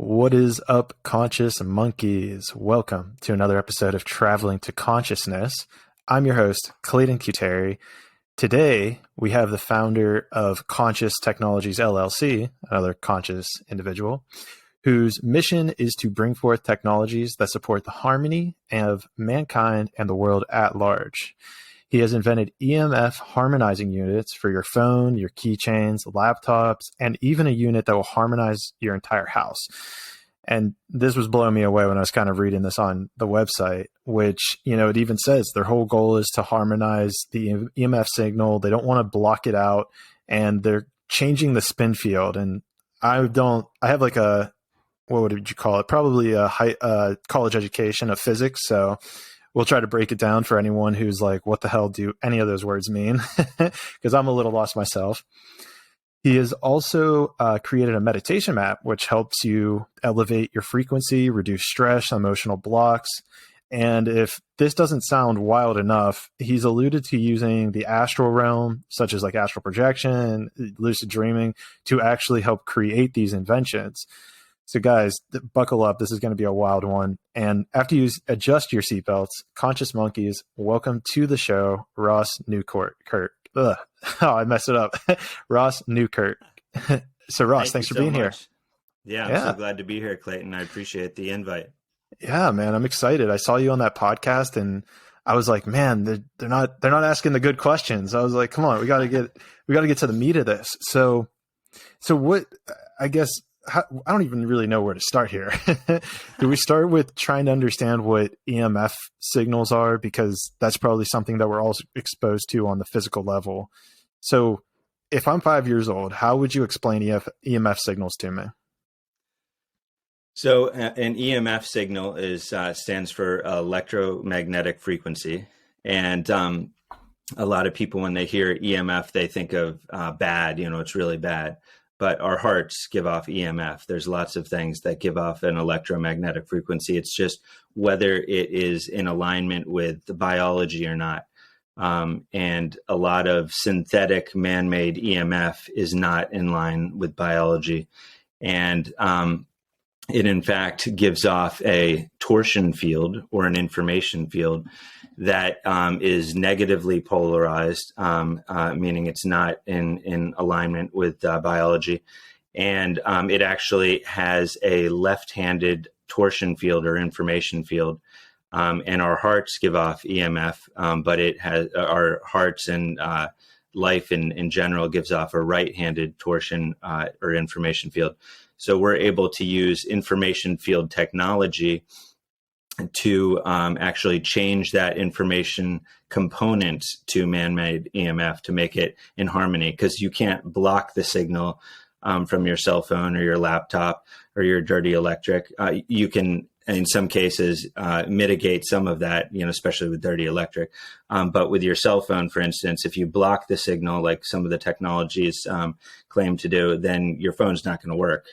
What is up, conscious monkeys? Welcome to another episode of Traveling to Consciousness. I'm your host, Clayton Cuteri. Today, we have the founder of Conscious Technologies LLC, another conscious individual, whose mission is to bring forth technologies that support the harmony of mankind and the world at large. He has invented EMF harmonizing units for your phone, your keychains, laptops, and even a unit that will harmonize your entire house. And this was blowing me away when I was kind of reading this on the website, which, it even says their whole goal is to harmonize the EMF signal. They don't want to block it out, and they're changing the spin field. And I have like what would you call it? Probably a college education of physics. So we'll try to break it down for anyone who's like, what the hell do any of those words mean? Because I'm a little lost myself. He has also created a meditation map, which helps you elevate your frequency, reduce stress, emotional blocks. And if this doesn't sound wild enough, he's alluded to using the astral realm, such as like astral projection, lucid dreaming, to actually help create these inventions. So guys, buckle up. This is going to be a wild one. And after you adjust your seatbelts, conscious monkeys, welcome to the show, Ross Newkirk. Oh, I messed it up. Ross Newkirk. So Ross, thanks for being here. Yeah, I'm so glad to be here, Clayton. I appreciate the invite. Yeah, man, I'm excited. I saw you on that podcast and I was like, man, they're not asking the good questions. I was like, come on, we got to get to the meat of this. So what, I guess, I don't even really know where to start here. Do we start with trying to understand what EMF signals are? Because that's probably something that we're all exposed to on the physical level. So if I'm 5 years old, how would you explain EMF signals to me? So an EMF signal stands for electromagnetic frequency. And a lot of people, when they hear EMF, they think of bad, it's really bad. But our hearts give off EMF. There's lots of things that give off an electromagnetic frequency. It's just whether it is in alignment with the biology or not. And a lot of synthetic man-made EMF is not in line with biology. And it, in fact, gives off a torsion field or an information field that is negatively polarized, meaning it's not in alignment with biology. And it actually has a left-handed torsion field or information field. And our hearts give off EMF, but our hearts and life in general gives off a right-handed torsion or information field. So we're able to use information field technology to actually change that information component to man-made EMF to make it in harmony, because you can't block the signal from your cell phone or your laptop or your dirty electric. You can, in some cases, mitigate some of that, especially with dirty electric. But with your cell phone, for instance, if you block the signal, like some of the technologies claim to do, then your phone's not going to work.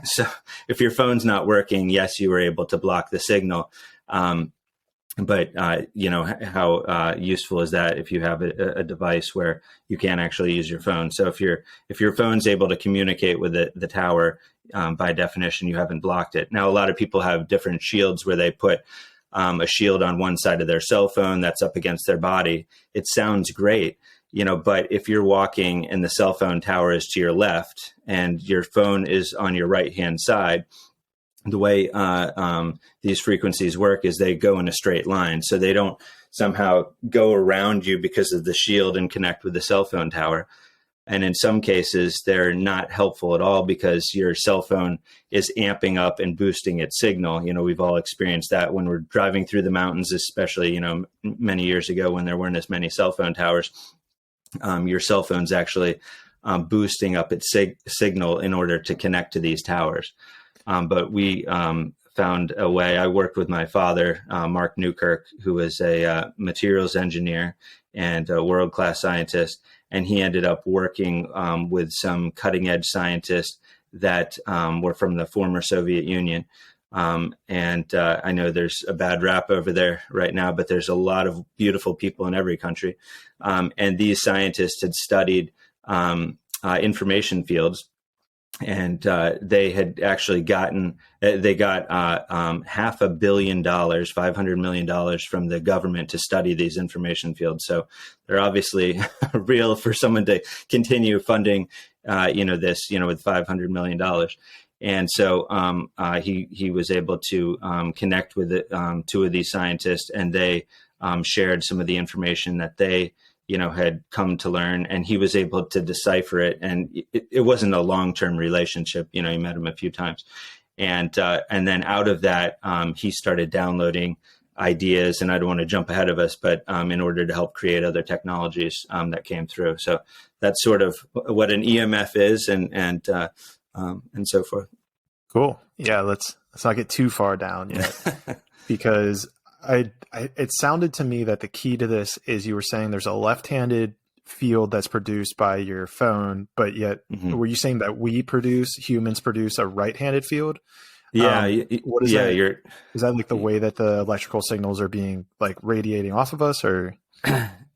So if your phone's not working, yes, you were able to block the signal. But how useful is that if you have a device where you can't actually use your phone? So if your phone's able to communicate with the tower, by definition, you haven't blocked it. Now, a lot of people have different shields where they put a shield on one side of their cell phone that's up against their body. It sounds great. But if you're walking and the cell phone tower is to your left and your phone is on your right-hand side, the way these frequencies work is they go in a straight line. So they don't somehow go around you because of the shield and connect with the cell phone tower. And in some cases, they're not helpful at all because your cell phone is amping up and boosting its signal. We've all experienced that when we're driving through the mountains, especially, many years ago when there weren't as many cell phone towers. Your cell phone's actually boosting up its signal in order to connect to these towers. But we found a way. I worked with my father, Marc Newkirk, who was a materials engineer and a world-class scientist. And he ended up working with some cutting-edge scientists that were from the former Soviet Union. And I know there's a bad rap over there right now, but there's a lot of beautiful people in every country. And these scientists had studied information fields and they had actually gotten they got $500 million, $500 million from the government to study these information fields. So they're obviously real for someone to continue funding, this, with $500 million. And so he was able to connect with two of these scientists, and they shared some of the information that they had come to learn, and he was able to decipher it. And it wasn't a long-term relationship. He met him a few times. And then out of that, he started downloading ideas, and I don't want to jump ahead of us, but in order to help create other technologies that came through. So that's sort of what an EMF is, and so forth. Cool. Yeah, let's not get too far down yet, because it sounded to me that the key to this is you were saying there's a left-handed field that's produced by your phone, but yet were you saying that humans produce a right-handed field? Yeah. What is that? Is that like the way that the electrical signals are being like radiating off of us, or?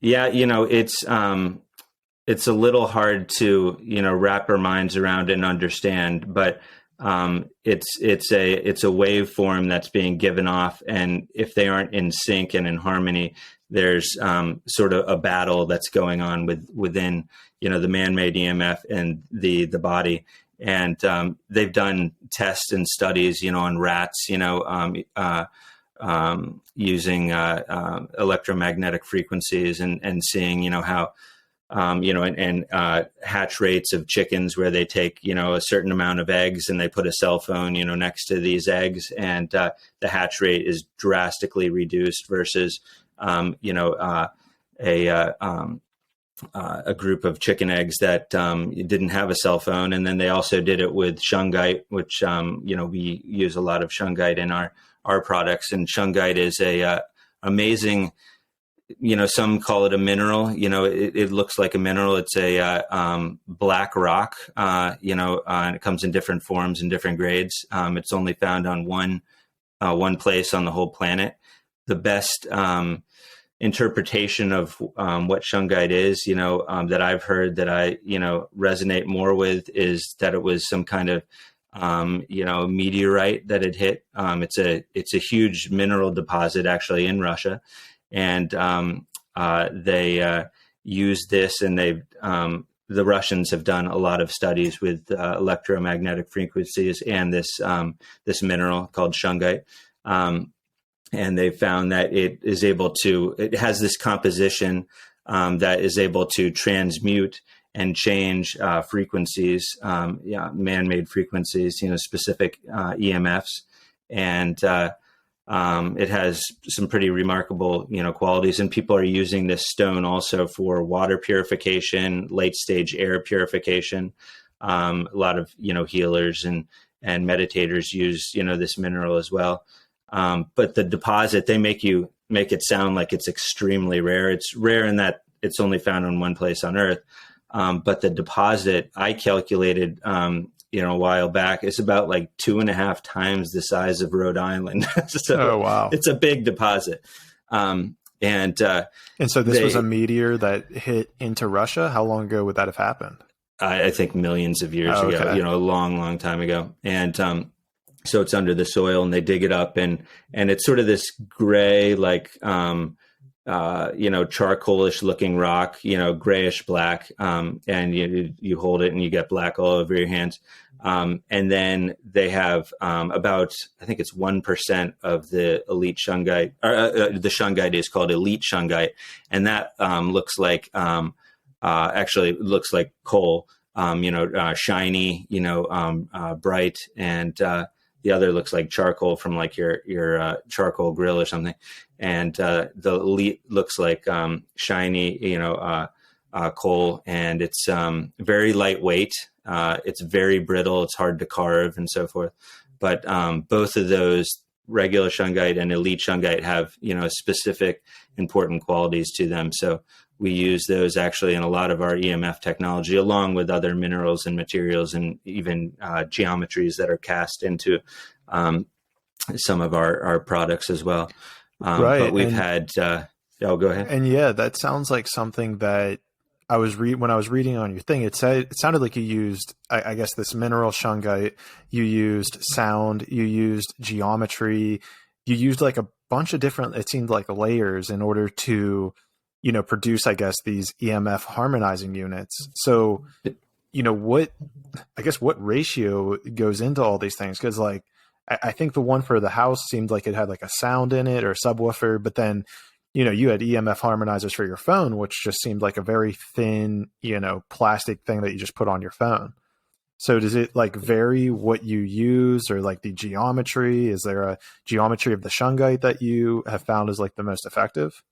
Yeah, it's a little hard to wrap our minds around and understand, but it's a waveform that's being given off, and if they aren't in sync and in harmony, there's sort of a battle that's going on within the man-made EMF and the body. And they've done tests and studies on rats, using electromagnetic frequencies, and seeing how hatch rates of chickens, where they take, a certain amount of eggs and they put a cell phone, next to these eggs, and the hatch rate is drastically reduced versus, a group of chicken eggs that didn't have a cell phone. And then they also did it with shungite, which, we use a lot of shungite in our products. And shungite is a amazing, some call it a mineral. It looks like a mineral. It's a black rock, and it comes in different forms and different grades. It's only found on one place on the whole planet. The best interpretation of what shungite is, that I've heard, that I resonate more with, is that it was some kind of meteorite that had hit. It's a huge mineral deposit actually in Russia. And they use this, and the Russians have done a lot of studies with electromagnetic frequencies and this mineral called shungite. And they found that it has this composition that is able to transmute and change frequencies, man-made frequencies, specific EMFs. And it has some pretty remarkable, qualities, and people are using this stone also for water purification, late stage air purification. A lot of, healers and meditators use, this mineral as well. But the deposit, they make it sound like it's extremely rare. It's rare in that it's only found in one place on Earth. But the deposit, I calculated, a while back, is about like 2.5 times the size of Rhode Island. So oh, wow. It's a big deposit. And so this was a meteor that hit into Russia. How long ago would that have happened? I think millions of years ago, okay. A long, long time ago. And so it's under the soil, and they dig it up, and it's sort of this gray, like, charcoalish looking rock, grayish black. And you hold it and you get black all over your hands. And then they have about, I think it's 1% of the elite shungite, or the shungite is called elite shungite. And that looks like, actually looks like coal, shiny, bright. And the other looks like charcoal from like your charcoal grill or something. And the elite looks like shiny, coal, and it's very lightweight. It's very brittle. It's hard to carve and so forth. But both of those, regular shungite and elite shungite, have specific important qualities to them. So we use those actually in a lot of our EMF technology, along with other minerals and materials, and even geometries that are cast into some of our products as well. Right. But we've had, go ahead. And yeah, that sounds like something that when I was reading on your thing, it sounded like you used, I guess, this mineral shungite. You used sound. You used geometry. You used like a bunch of different. It seemed like layers in order to, produce, I guess, these EMF harmonizing units. So, what ratio goes into all these things? Because like, I think the one for the house seemed like it had like a sound in it or a subwoofer, but then you had EMF harmonizers for your phone, which just seemed like a very thin, plastic thing that you just put on your phone. So does it like vary what you use, or like the geometry? Is there a geometry of the shungite that you have found is like the most effective?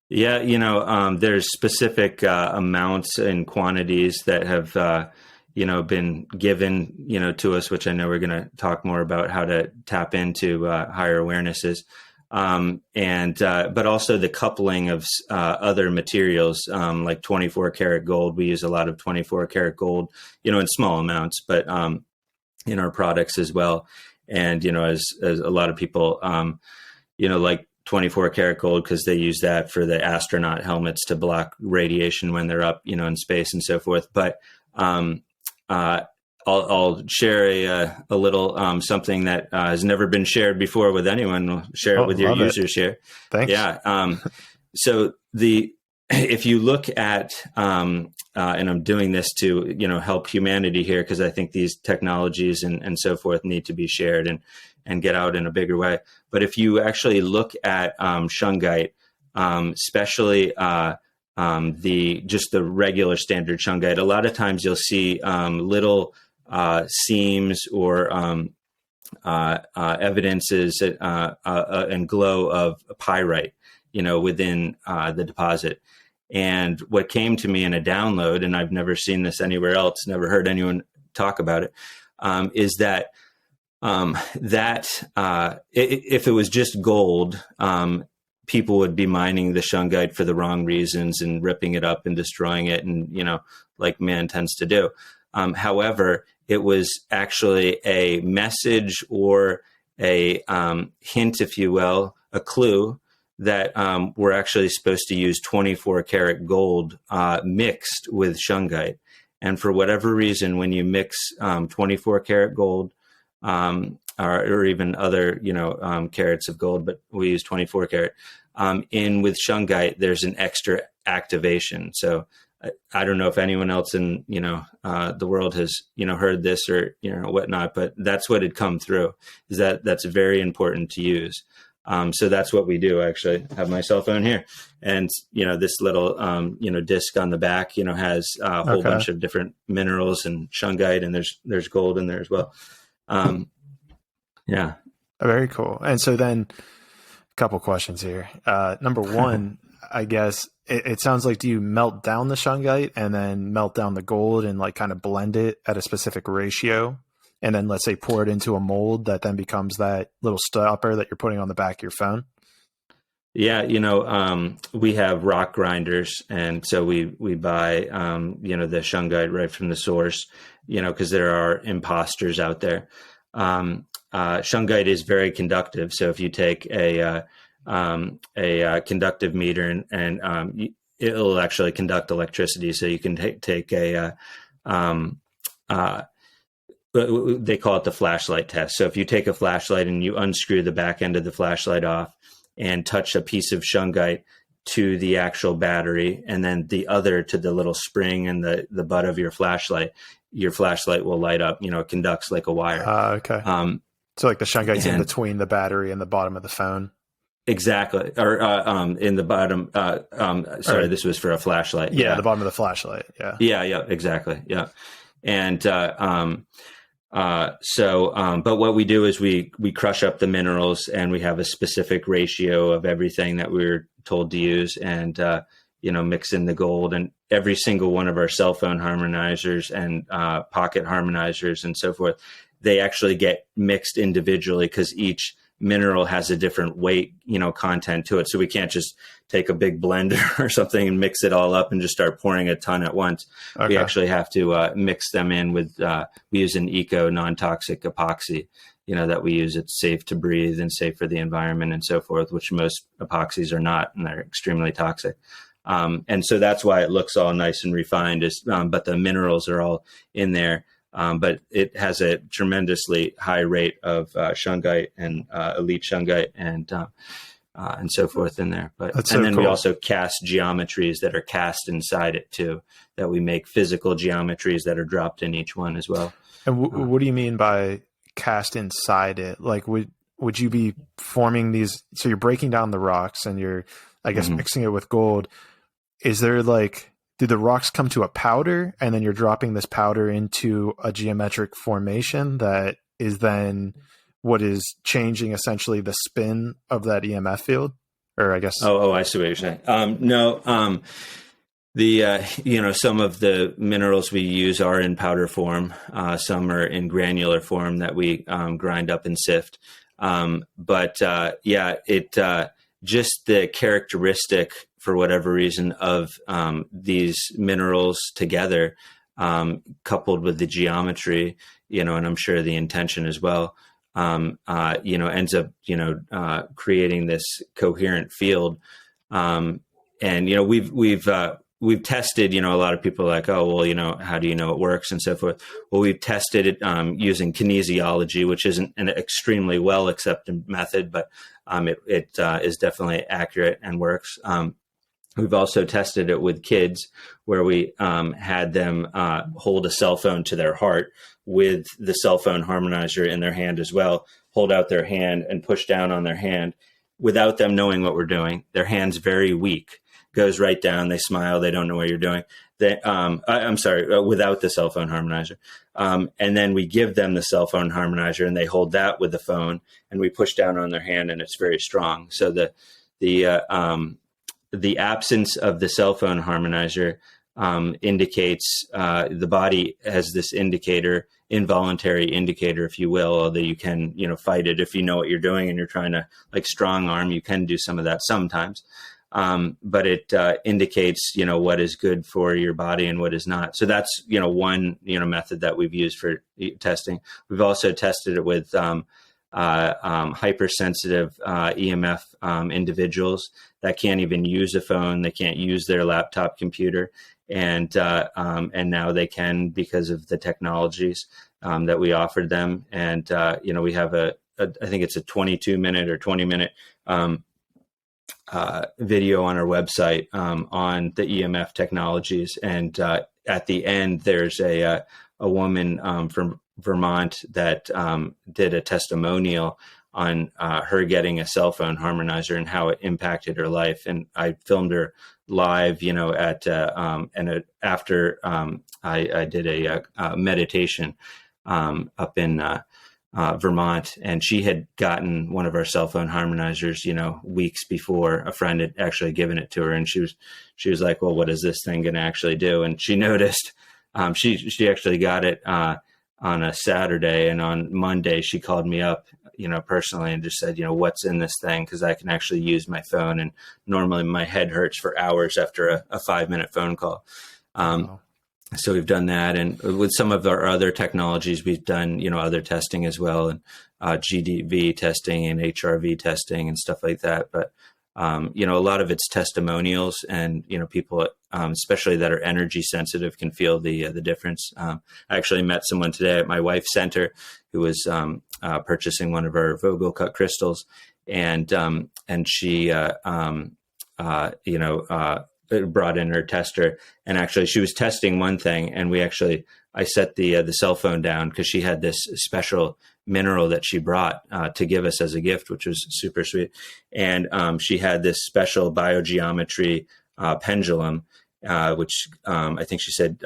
Yeah, there's specific amounts and quantities that have, been given, to us, which I know we're going to talk more about how to tap into higher awarenesses. But also the coupling of other materials, like 24 karat gold. We use a lot of 24 karat gold, in small amounts, but in our products as well. And, as a lot of people, like 24 karat gold because they use that for the astronaut helmets to block radiation when they're up, in space and so forth. But I'll share a little something that has never been shared before with anyone. I'll share it with your users here. Thanks. Yeah. So if you look at, and I'm doing this to, help humanity here, because I think these technologies and so forth need to be shared and get out in a bigger way. But if you actually look at shungite, especially the regular standard shungite, a lot of times you'll see little seams or evidences and glow of pyrite, within the deposit. And what came to me in a download, and I've never seen this anywhere else, never heard anyone talk about it, is that if it was just gold, people would be mining the shungite for the wrong reasons and ripping it up and destroying it, and like man tends to do. However, it was actually a message or a hint, if you will, a clue that we're actually supposed to use 24 karat gold mixed with shungite. And for whatever reason, when you mix 24 karat gold or even other, carats of gold, but we use 24 karat in with shungite, there's an extra activation. So I don't know if anyone else in, the world has, heard this or, whatnot, but that's what had come through, is that's very important to use. So that's what we do. I actually have my cell phone here, and, this little, disc on the back, has a whole bunch of different minerals and shungite, and there's gold in there as well. Yeah. Very cool. And so then a couple questions here. Number one, I guess it sounds like, do you melt down the shungite and then melt down the gold and like kind of blend it at a specific ratio? And then let's say pour it into a mold that then becomes that little stopper that you're putting on the back of your phone? Yeah, we have rock grinders, and so we buy, the shungite right from the source, because there are imposters out there. Shungite is very conductive, so if you take a conductive meter and it'll actually conduct electricity. So you can take a they call it the flashlight test. So if you take a flashlight and you unscrew the back end of the flashlight off and touch a piece of shungite to the actual battery, and then the other to the little spring and the butt of your flashlight will light up. It conducts like a wire. Okay. So like the shungite's in between the battery and the bottom of the phone. Exactly. Or in the bottom. Sorry, this was for a flashlight. Yeah, the bottom of the flashlight. Yeah. Yeah, exactly. Yeah. And but what we do is we crush up the minerals, and we have a specific ratio of everything that we're told to use, and mix in the gold. And every single one of our cell phone harmonizers and pocket harmonizers and so forth, they actually get mixed individually, because each mineral has a different weight, content to it. So we can't just take a big blender or something and mix it all up and just start pouring a ton at once. Okay. We actually have to mix them in with, we use an eco non-toxic epoxy, that we use. It's safe to breathe and safe for the environment and so forth, which most epoxies are not, and they're extremely toxic. And so that's why it looks all nice and refined, but the minerals are all in there. But it has a tremendously high rate of shungite and elite shungite and so forth in there. Then we also cast geometries that are cast inside it too, that we make physical geometries that are dropped in each one as well. And what do you mean by cast inside it? Like, would you be forming these? So you're breaking down the rocks and you're, I guess, mixing it with gold. Is there do the rocks come to a powder and then you're dropping this powder into a geometric formation that is then what is changing essentially the spin of that EMF field? Or I guess. Oh, I see what you're saying. No, some of the minerals we use are in powder form. Some are in granular form that we grind up and sift. Just the characteristic, for whatever reason, of these minerals together, coupled with the geometry, and I'm sure the intention as well, ends up, creating this coherent field. We've tested, a lot of people are like, oh, well, how do you know it works and so forth? Well, we've tested it using kinesiology, which isn't an extremely well accepted method, but it is definitely accurate and works. We've also tested it with kids where we had them hold a cell phone to their heart with the cell phone harmonizer in their hand as well, hold out their hand and push down on their hand without them knowing what we're doing. Their hand's very weak, goes right down. They smile. They don't know what you're doing. Without the cell phone harmonizer. And then we give them the cell phone harmonizer and they hold that with the phone and we push down on their hand and it's very strong. So the absence of the cell phone harmonizer indicates the body has this indicator, involuntary indicator, if you will, although you can, fight it if you know what you're doing and you're trying to strong arm, you can do some of that sometimes. But it indicates, what is good for your body and what is not. So that's, one, method that we've used for testing. We've also tested it with hypersensitive EMF individuals that can't even use a phone. They can't use their laptop computer. And now they can because of the technologies that we offered them. And, we have I think it's a 22-minute or 20-minute video on our website on the EMF technologies. And at the end, there's a woman from Vermont that did a testimonial on her getting a cell phone harmonizer and how it impacted her life. And I filmed her live, after I did a meditation up in Vermont, and she had gotten one of our cell phone harmonizers, weeks before. A friend had actually given it to her, and she was like, well, what is this thing going to actually do? And she noticed, she actually got it on a Saturday, and on Monday she called me up, personally, and just said, what's in this thing? Because I can actually use my phone, and normally my head hurts for hours after a 5-minute phone call. Wow. So we've done that, and with some of our other technologies, we've done, other testing as well, and GDV testing and HRV testing and stuff like that. But, a lot of it's testimonials, and, people, especially that are energy sensitive, can feel the difference. I actually met someone today at my wife's center who was purchasing one of our Vogel cut crystals, and she, brought in her tester, and actually she was testing one thing, and I set the cell phone down because she had this special mineral that she brought to give us as a gift, which was super sweet. And she had this special biogeometry pendulum, which I think she said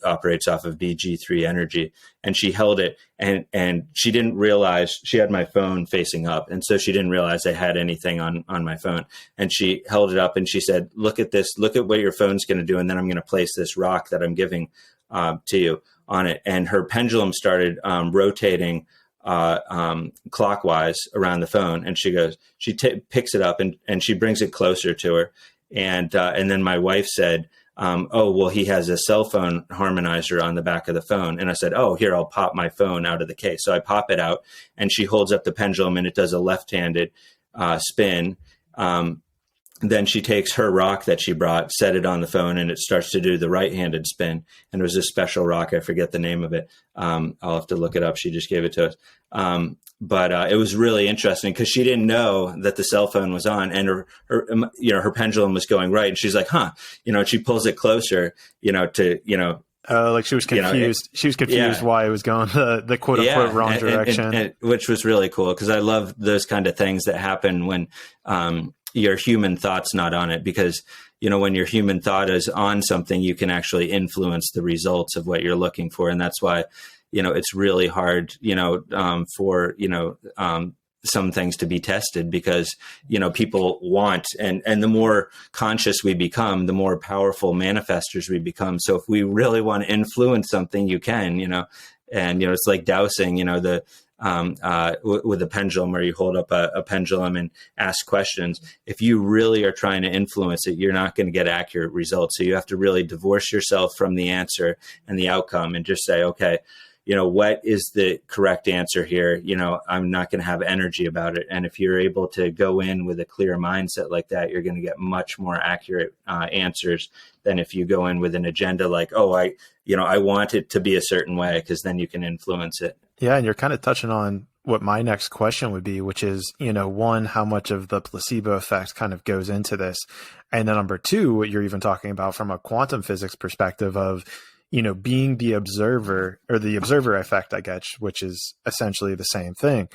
operates off of BG3 energy. And she held it, and she didn't realize she had my phone facing up. And so she didn't realize I had anything on my phone. And she held it up and she said, look at this, look at what your phone's going to do. And then I'm going to place this rock that I'm giving to you on it. And her pendulum started rotating clockwise around the phone. And she goes, picks it up and she brings it closer to her. And then my wife said, oh, well, he has a cell phone harmonizer on the back of the phone. And I said, oh, here, I'll pop my phone out of the case. So I pop it out, and she holds up the pendulum, and it does a left-handed spin. then she takes her rock that she brought, set it on the phone, and it starts to do the right-handed spin. And it was a special rock. I forget the name of it. I'll have to look it up. She just gave it to us. But it was really interesting because she didn't know that the cell phone was on, and her pendulum was going right. And she's like, huh, she pulls it closer, like she was confused. She was confused why it was going the quote unquote wrong direction, and which was really cool because I love those kind of things that happen when your human thought's not on it. Because when your human thought is on something, you can actually influence the results of what you're looking for, and that's why it's really hard for some things to be tested because people want, and the more conscious we become, the more powerful manifestors we become. So if we really want to influence something, you can, and it's like dowsing, with a pendulum, where you hold up a pendulum and ask questions. If you really are trying to influence it, you're not going to get accurate results. So you have to really divorce yourself from the answer and the outcome and just say, okay, what is the correct answer here? I'm not going to have energy about it. And if you're able to go in with a clear mindset like that, you're going to get much more accurate answers than if you go in with an agenda like, oh, I want it to be a certain way, because then you can influence it. Yeah. And you're kind of touching on what my next question would be, which is, one, how much of the placebo effect kind of goes into this? And then number two, what you're even talking about from a quantum physics perspective of, being the observer, or the observer effect, I guess, which is essentially the same thing.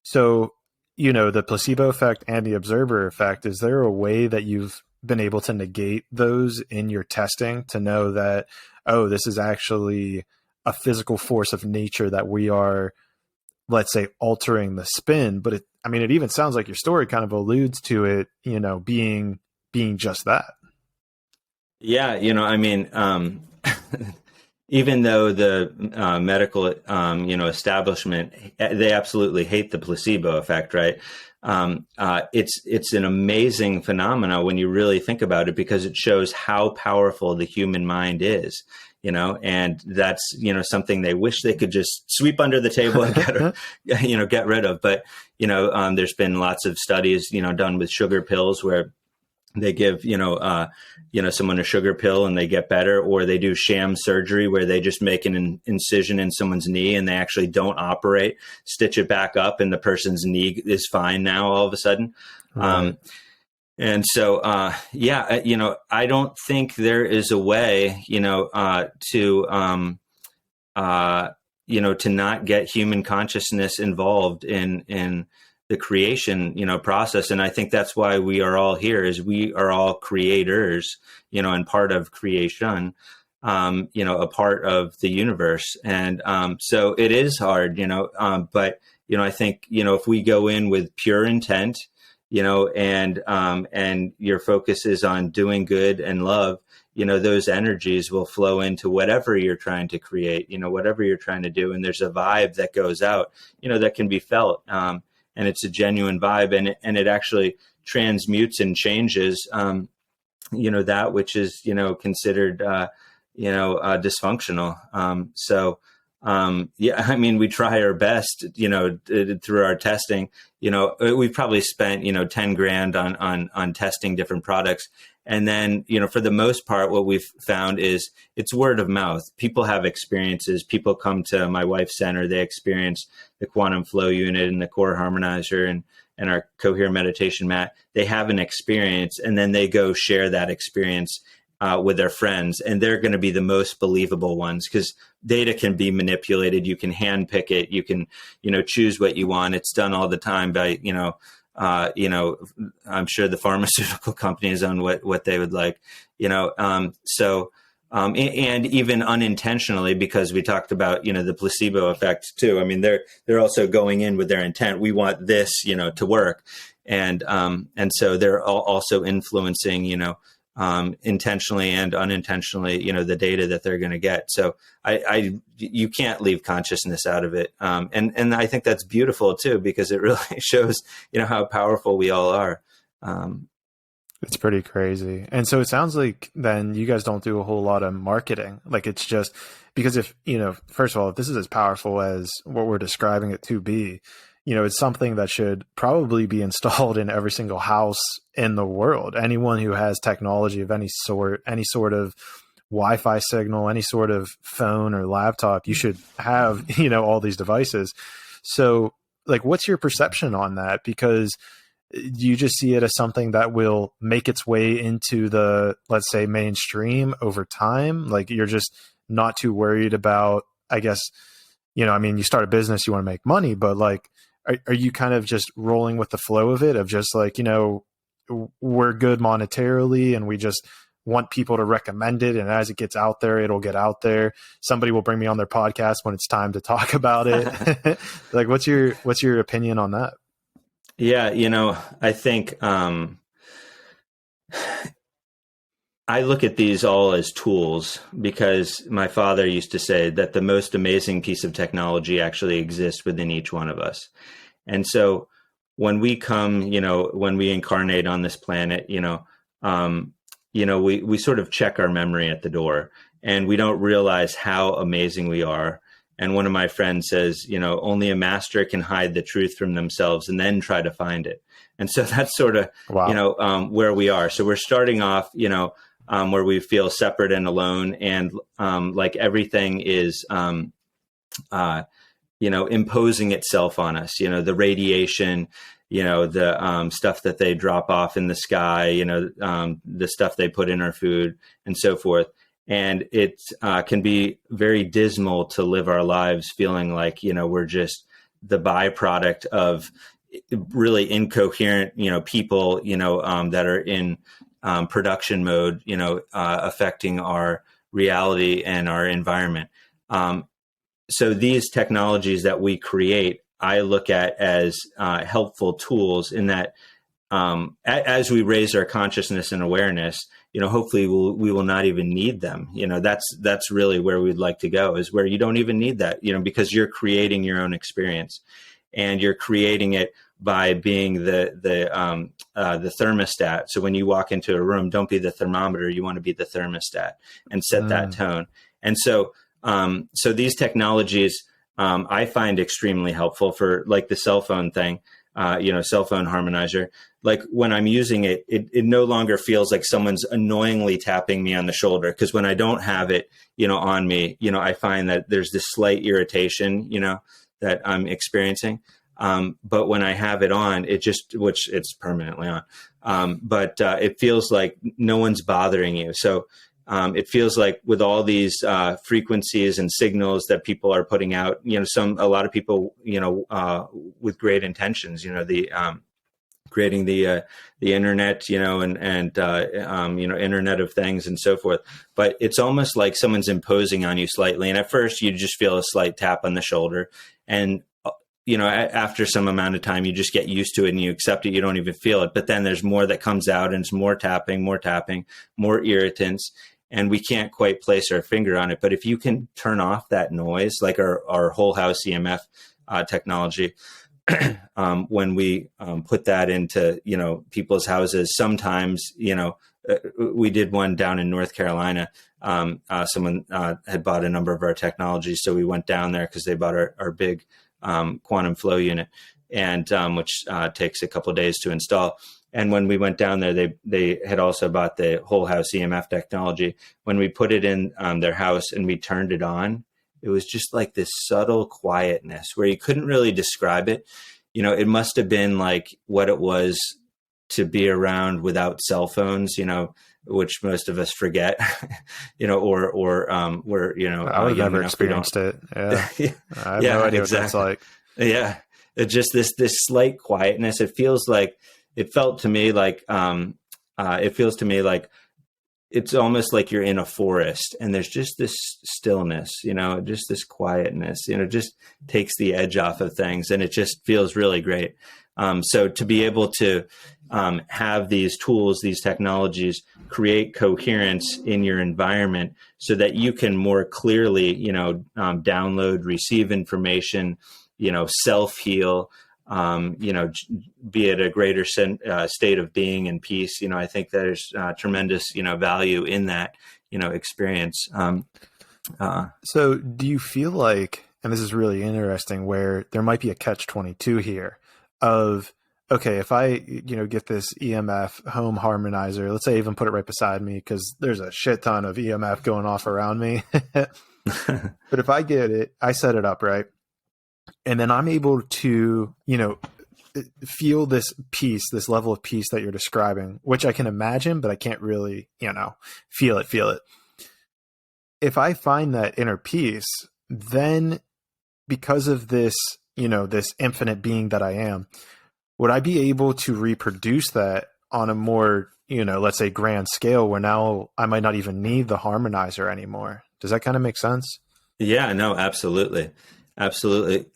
So, the placebo effect and the observer effect, is there a way that you've been able to negate those in your testing to know that, oh, this is actually a physical force of nature that we are, let's say, altering the spin? But it even sounds like your story kind of alludes to it, being just that. Yeah. Even though the medical, establishment, they absolutely hate the placebo effect, right? It's an amazing phenomena when you really think about it, because it shows how powerful the human mind is, and that's, something they wish they could just sweep under the table and get rid of. But, there's been lots of studies, done with sugar pills where they give, someone a sugar pill and they get better, or they do sham surgery where they just make an incision in someone's knee and they actually don't operate, stitch it back up, and the person's knee is fine now all of a sudden. Right. And so, I don't think there is a way, to not get human consciousness involved in the creation, process. And I think that's why we are all here, is we are all creators, and part of creation, a part of the universe. And so it is hard, but, I think, if we go in with pure intent, and your focus is on doing good and love, those energies will flow into whatever you're trying to create, whatever you're trying to do. And there's a vibe that goes out, that can be felt. And it's a genuine vibe, and it actually transmutes and changes, that which is, considered, dysfunctional. We try our best, through our testing. We've probably spent, $10,000 on testing different products. And then, for the most part, what we've found is it's word of mouth. People have experiences. People come to my wife's center. They experience the quantum flow unit and the core harmonizer and our coherent meditation mat. They have an experience, and then they go share that experience with their friends. And they're going to be the most believable ones, because data can be manipulated. You can handpick it. You can, choose what you want. It's done all the time by, I'm sure the pharmaceutical companies on what they would like, and even unintentionally, because we talked about, the placebo effect too. They're also going in with their intent. We want this, to work. And so they're also influencing, intentionally and unintentionally, the data that they're going to get. So you can't leave consciousness out of it. And I think that's beautiful too, because it really shows, how powerful we all are. It's pretty crazy. And so it sounds like then you guys don't do a whole lot of marketing. Like, it's just because if, first of all, if this is as powerful as what we're describing it to be, it's something that should probably be installed in every single house in the world. Anyone who has technology of any sort of Wi-Fi signal, any sort of phone or laptop, you should have, all these devices. So like, what's your perception on that? Because you just see it as something that will make its way into the, let's say, mainstream over time. Like, you're just not too worried about, I guess, you start a business, you want to make money, but like, are you kind of just rolling with the flow of it, of just like, we're good monetarily and we just want people to recommend it, and as it gets out there, it'll get out there. Somebody will bring me on their podcast when it's time to talk about it. Like, what's your opinion on that? Yeah, I think I look at these all as tools, because my father used to say that the most amazing piece of technology actually exists within each one of us. And so when we come, when we incarnate on this planet, we sort of check our memory at the door, and we don't realize how amazing we are. And one of my friends says, only a master can hide the truth from themselves and then try to find it. And so that's sort of, wow. Where we are. So we're starting off, where we feel separate and alone, and like everything is, imposing itself on us, the radiation, the stuff that they drop off in the sky, the stuff they put in our food and so forth. And it can be very dismal to live our lives feeling like, we're just the byproduct of really incoherent, people, that are in production mode, affecting our reality and our environment. So these technologies that we create, I look at as helpful tools, in that as we raise our consciousness and awareness, hopefully we will not even need them. That's really where we'd like to go, is where you don't even need that, because you're creating your own experience, and you're creating it by being the thermostat. So when you walk into a room, don't be the thermometer. You want to be the thermostat and set that tone. And so these technologies, I find extremely helpful for, like, the cell phone thing, cell phone harmonizer. Like, when I'm using it, it no longer feels like someone's annoyingly tapping me on the shoulder. Because when I don't have it, on me, I find that there's this slight irritation, that I'm experiencing. But when I have it on, which it's permanently on, but it feels like no one's bothering you. So it feels like with all these frequencies and signals that people are putting out, a lot of people, with great intentions, creating the internet, and Internet of Things and so forth. But it's almost like someone's imposing on you slightly. And at first you just feel a slight tap on the shoulder, and after some amount of time, you just get used to it and you accept it. You don't even feel it. But then there's more that comes out, and it's more tapping, more irritants. And we can't quite place our finger on it. But if you can turn off that noise, like our whole house EMF technology, when we put that into, people's houses, sometimes, we did one down in North Carolina. Someone had bought a number of our technologies. So we went down there because they bought our big quantum flow unit, and which takes a couple of days to install. And when we went down there, they had also bought the whole house EMF technology. When we put it in their house and we turned it on, it was just like this subtle quietness where you couldn't really describe it. It must have been like what it was to be around without cell phones, which most of us forget, or we're, I would have never experienced it. Yeah. I have no idea what that's like. Yeah. It's just this slight quietness. It felt to me like, it feels to me like it's almost like you're in a forest and there's just this stillness, just this quietness, just takes the edge off of things, and it just feels really great. So to be able to have these tools, these technologies, create coherence in your environment so that you can more clearly, download, receive information, self-heal, be at a greater state of being and peace. I think there's tremendous, value in that, experience. So do you feel like, and this is really interesting, where there might be a catch-22 here of, okay, if I, get this EMF home harmonizer, let's say I even put it right beside me because there's a shit ton of EMF going off around me. But if I get it, I set it up right. And then I'm able to, feel this peace, this level of peace that you're describing, which I can imagine, but I can't really, feel it. If I find that inner peace, then because of this, this infinite being that I am, would I be able to reproduce that on a more, let's say grand scale, where now I might not even need the harmonizer anymore? Does that kind of make sense? Yeah, no, absolutely. Absolutely.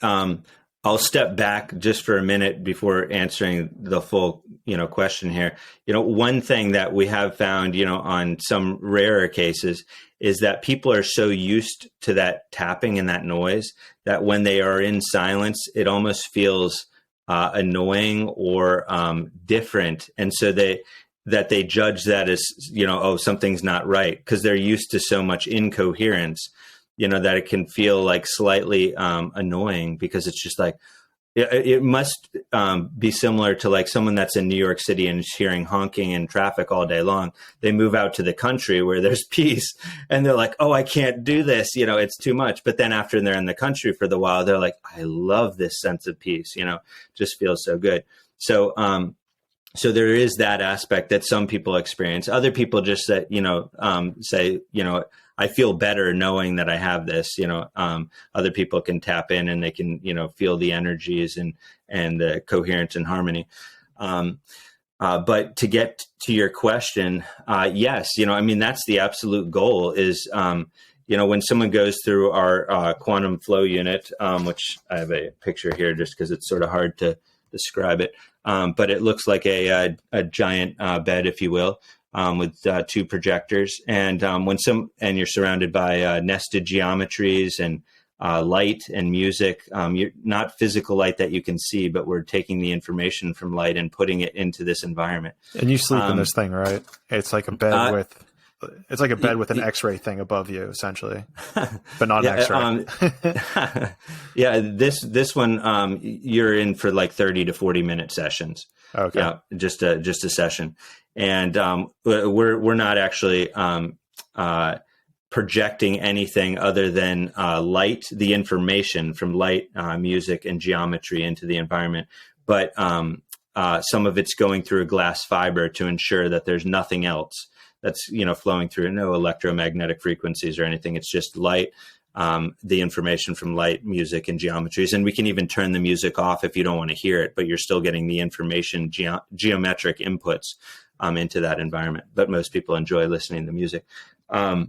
I'll step back just for a minute before answering the full, question here. One thing that we have found, on some rarer cases is that people are so used to that tapping and that noise that when they are in silence, it almost feels annoying or different. And so they judge that as, oh, something's not right, because they're used to so much incoherence, that it can feel like slightly annoying, because it's just like, it must be similar to like someone that's in New York City and is hearing honking and traffic all day long. They move out to the country where there's peace and they're like, oh, I can't do this. It's too much. But then after they're in the country for the while, they're like, I love this sense of peace, just feels so good. So, so there is that aspect that some people experience. Other people just say, I feel better knowing that I have this. Other people can tap in and they can, feel the energies and the coherence and harmony. But to get to your question, yes, that's the absolute goal is, when someone goes through our quantum flow unit, which I have a picture here just because it's sort of hard to describe it. But it looks like a giant bed, if you will, with two projectors. And and you're surrounded by nested geometries and light and music. You're not physical light that you can see, but we're taking the information from light and putting it into this environment. And you sleep in this thing, right? It's like a bed with. It's like a bed with an X-ray thing above you, essentially, but not an X-ray. Yeah, this one you're in for like 30 to 40 minute sessions. Okay, yeah, just a session, and we're not actually projecting anything other than light, the information from light, music, and geometry into the environment, but some of it's going through a glass fiber to ensure that there's nothing else that's flowing through, no electromagnetic frequencies or anything. It's just light, the information from light, music, and geometries. And we can even turn the music off if you don't want to hear it, but you're still getting the information, geometric inputs into that environment. But most people enjoy listening to music. But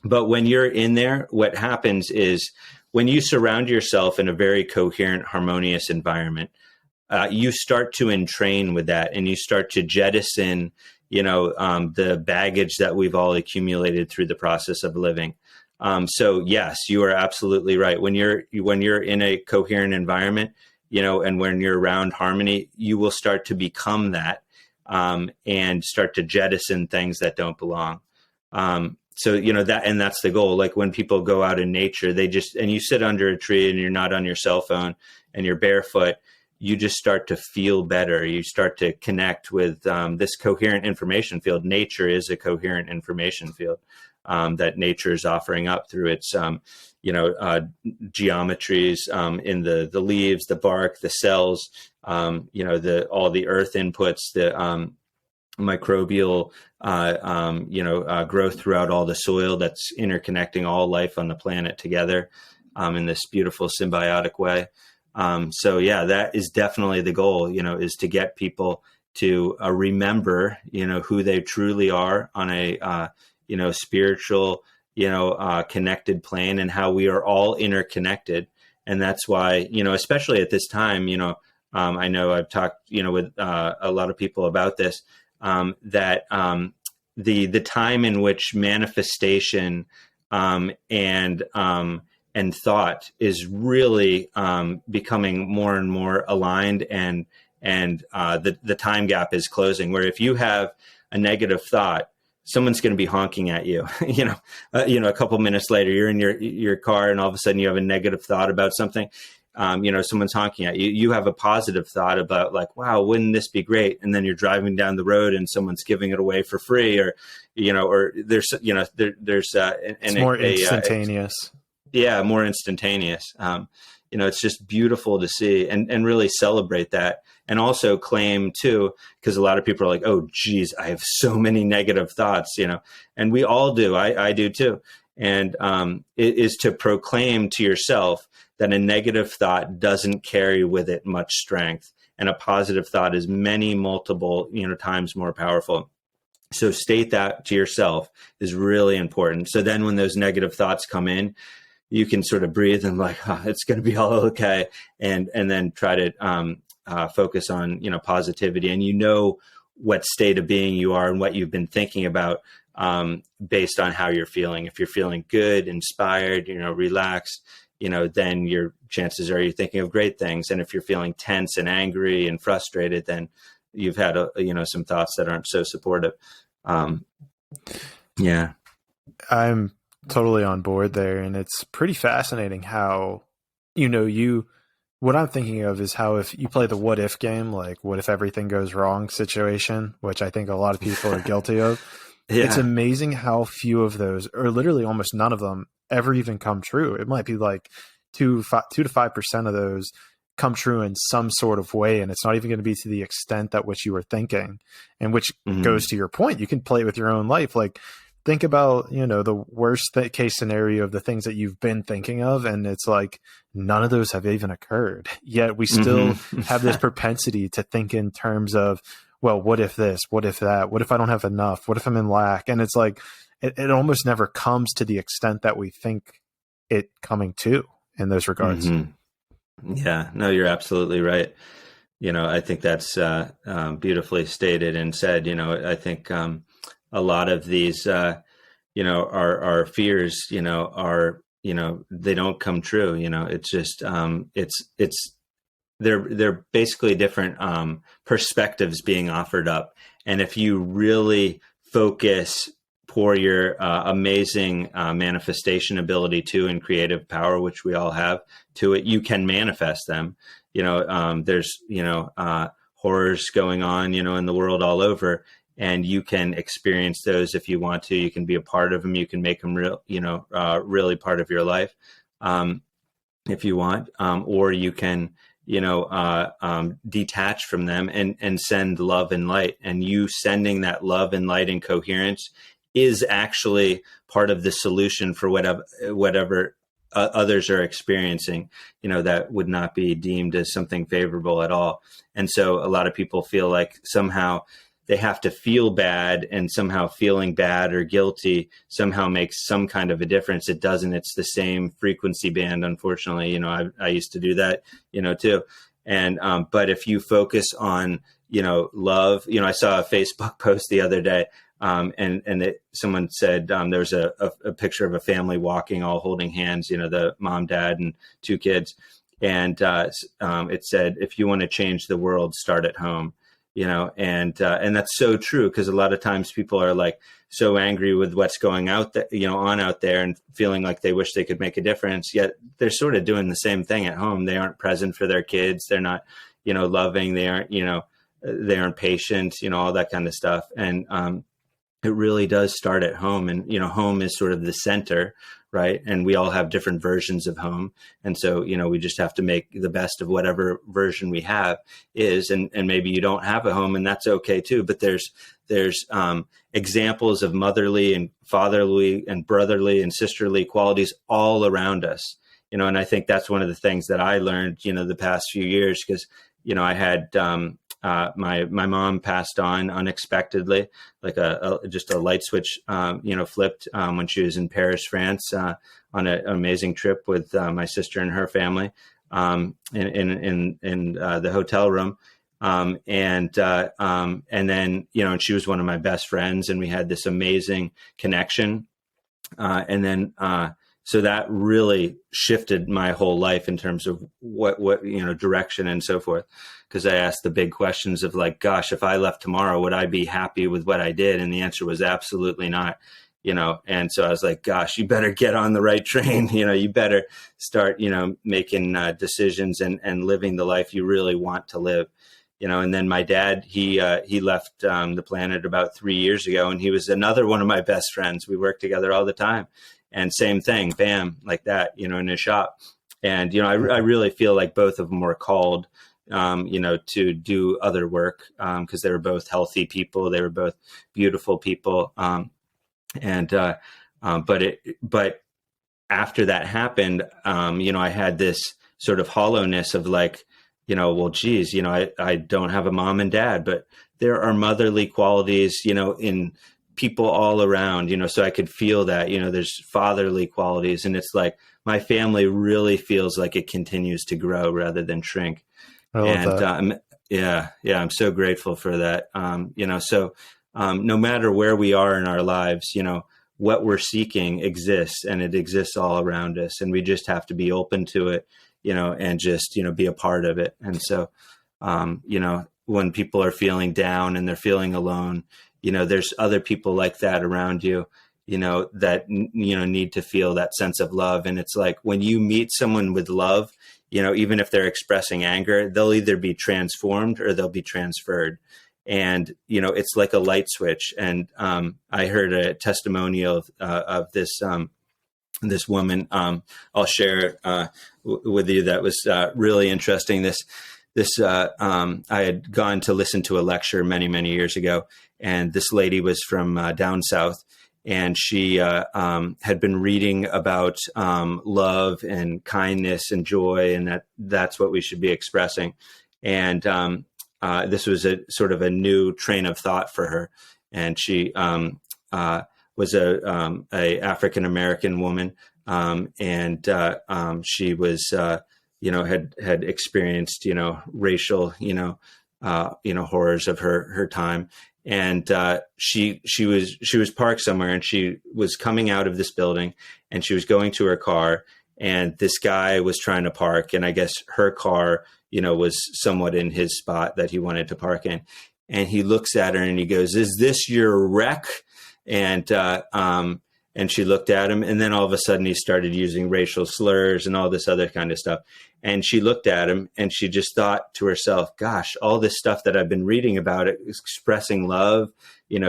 when you're in there, what happens is when you surround yourself in a very coherent, harmonious environment, you start to entrain with that, and you start to jettison the baggage that we've all accumulated through the process of living. So yes, you are absolutely right. When you're in a coherent environment, and when you're around harmony, you will start to become that, and start to jettison things that don't belong. So, that's the goal. Like when people go out in nature, and you sit under a tree and you're not on your cell phone and you're barefoot, you just start to feel better. You start to connect with this coherent information field. Nature is a coherent information field that nature is offering up through its, geometries in the leaves, the bark, the cells, all the earth inputs, the microbial, growth throughout all the soil that's interconnecting all life on the planet together in this beautiful symbiotic way. So yeah, that is definitely the goal, is to get people to remember, who they truly are on a, spiritual, connected plane, and how we are all interconnected. And that's why, especially at this time, I know I've talked, with a lot of people about this, that the time in which manifestation and thought is really becoming more and more aligned, and the time gap is closing, where if you have a negative thought, someone's going to be honking at you. A couple minutes later, you're in your car, and all of a sudden you have a negative thought about something. Someone's honking at you. You have a positive thought about like, wow, wouldn't this be great? And then you're driving down the road, and someone's giving it away for free, or there's it's more instantaneous. More instantaneous. It's just beautiful to see and really celebrate that. And also claim too, because a lot of people are like, oh, geez, I have so many negative thoughts, and we all do. I do too. And it is to proclaim to yourself that a negative thought doesn't carry with it much strength, and a positive thought is many multiple, times more powerful. So state that to yourself is really important. So then when those negative thoughts come in, you can sort of breathe and like, it's going to be all okay. And then try to focus on, positivity, and what state of being you are and what you've been thinking about based on how you're feeling. If you're feeling good, inspired, relaxed, then your chances are you're thinking of great things. And if you're feeling tense and angry and frustrated, then you've had, some thoughts that aren't so supportive. Yeah. I'm totally on board there. And it's pretty fascinating how, what I'm thinking of is how if you play the what if game, like what if everything goes wrong situation, which I think a lot of people are guilty of. Yeah. It's amazing how few of those, or literally almost none of them, ever even come true. It might be like 2 to 5% of those come true in some sort of way. And it's not even going to be to the extent that which you were thinking, and which goes to your point. You can play it with your own life. Like think about, the worst case scenario of the things that you've been thinking of. And it's like, none of those have even occurred yet. We still have this propensity to think in terms of, well, what if this, what if that, what if I don't have enough? What if I'm in lack? And it's like, it almost never comes to the extent that we think it coming to in those regards. Yeah, no, you're absolutely right. I think that's beautifully stated and said. I think a lot of these, our fears, are, they don't come true. It's just, they're basically different perspectives being offered up. And if you really focus, pour your amazing manifestation ability and creative power, which we all have, to it, you can manifest them. There's, horrors going on, in the world all over, and you can experience those if you want to. You can be a part of them. You can make them real, really part of your life if you want, or you can, detach from them and send love and light. And you sending that love and light and coherence is actually part of the solution for whatever others are experiencing, that would not be deemed as something favorable at all. And so a lot of people feel like somehow they have to feel bad, and somehow feeling bad or guilty somehow makes some kind of a difference. It doesn't. It's the same frequency band, unfortunately. I used to do that, too. And, but if you focus on, love, I saw a Facebook post the other day, someone said there was a picture of a family walking, all holding hands, the mom, dad, and 2 kids. And it said, if you want to change the world, start at home. And that's so true, because a lot of times people are like so angry with what's going out there, on out there, and feeling like they wish they could make a difference. Yet they're sort of doing the same thing at home. They aren't present for their kids. They're not, loving. They aren't, they aren't patient, all that kind of stuff. And it really does start at home. And, home is sort of the center, right? And we all have different versions of home. And so, we just have to make the best of whatever version we have is. And maybe you don't have a home, and that's okay too. But there's examples of motherly and fatherly and brotherly and sisterly qualities all around us, and I think that's one of the things that I learned, the past few years, because, I had, my mom passed on unexpectedly, like just a light switch, flipped when she was in Paris, France, on an amazing trip with my sister and her family, in the hotel room. And then, and she was one of my best friends, and we had this amazing connection. And then so that really shifted my whole life in terms of what direction and so forth. Because I asked the big questions of like, gosh, if I left tomorrow, would I be happy with what I did? And the answer was absolutely not. And so I was like, gosh, you better get on the right train. You better start, making decisions and living the life you really want to live. And then my dad, he left the planet about 3 years ago, and he was another one of my best friends. We worked together all the time, and same thing, bam, like that, in his shop. And, I really feel like both of them were called, to do other work, because they were both healthy people. They were both beautiful people. But after that happened, I had this sort of hollowness of like, well, geez, I don't have a mom and dad, but there are motherly qualities, in people all around, so I could feel that, there's fatherly qualities. And it's like, my family really feels like it continues to grow rather than shrink. I love that. Yeah, I'm so grateful for that. No matter where we are in our lives, what we're seeking exists, and it exists all around us, and we just have to be open to it, and just, be a part of it. And so, when people are feeling down and they're feeling alone, there's other people like that around you, that, need to feel that sense of love. And it's like, when you meet someone with love, even if they're expressing anger, they'll either be transformed or they'll be transferred. And, it's like a light switch. And I heard a testimonial of this this woman. I'll share with you that was really interesting. I had gone to listen to a lecture many, many years ago, and this lady was from down south, and she had been reading about love and kindness and joy, and that's what we should be expressing. And this was a sort of a new train of thought for her. And she was a African American woman, and she was had experienced racial horrors of her time. And she was parked somewhere, and she was coming out of this building, and she was going to her car, and this guy was trying to park, and I guess her car was somewhat in his spot that he wanted to park in. And he looks at her and he goes, "Is this your wreck?" And she looked at him, and then all of a sudden he started using racial slurs and all this other kind of stuff. And she looked at him, and she just thought to herself, gosh, all this stuff that I've been reading about it, expressing love,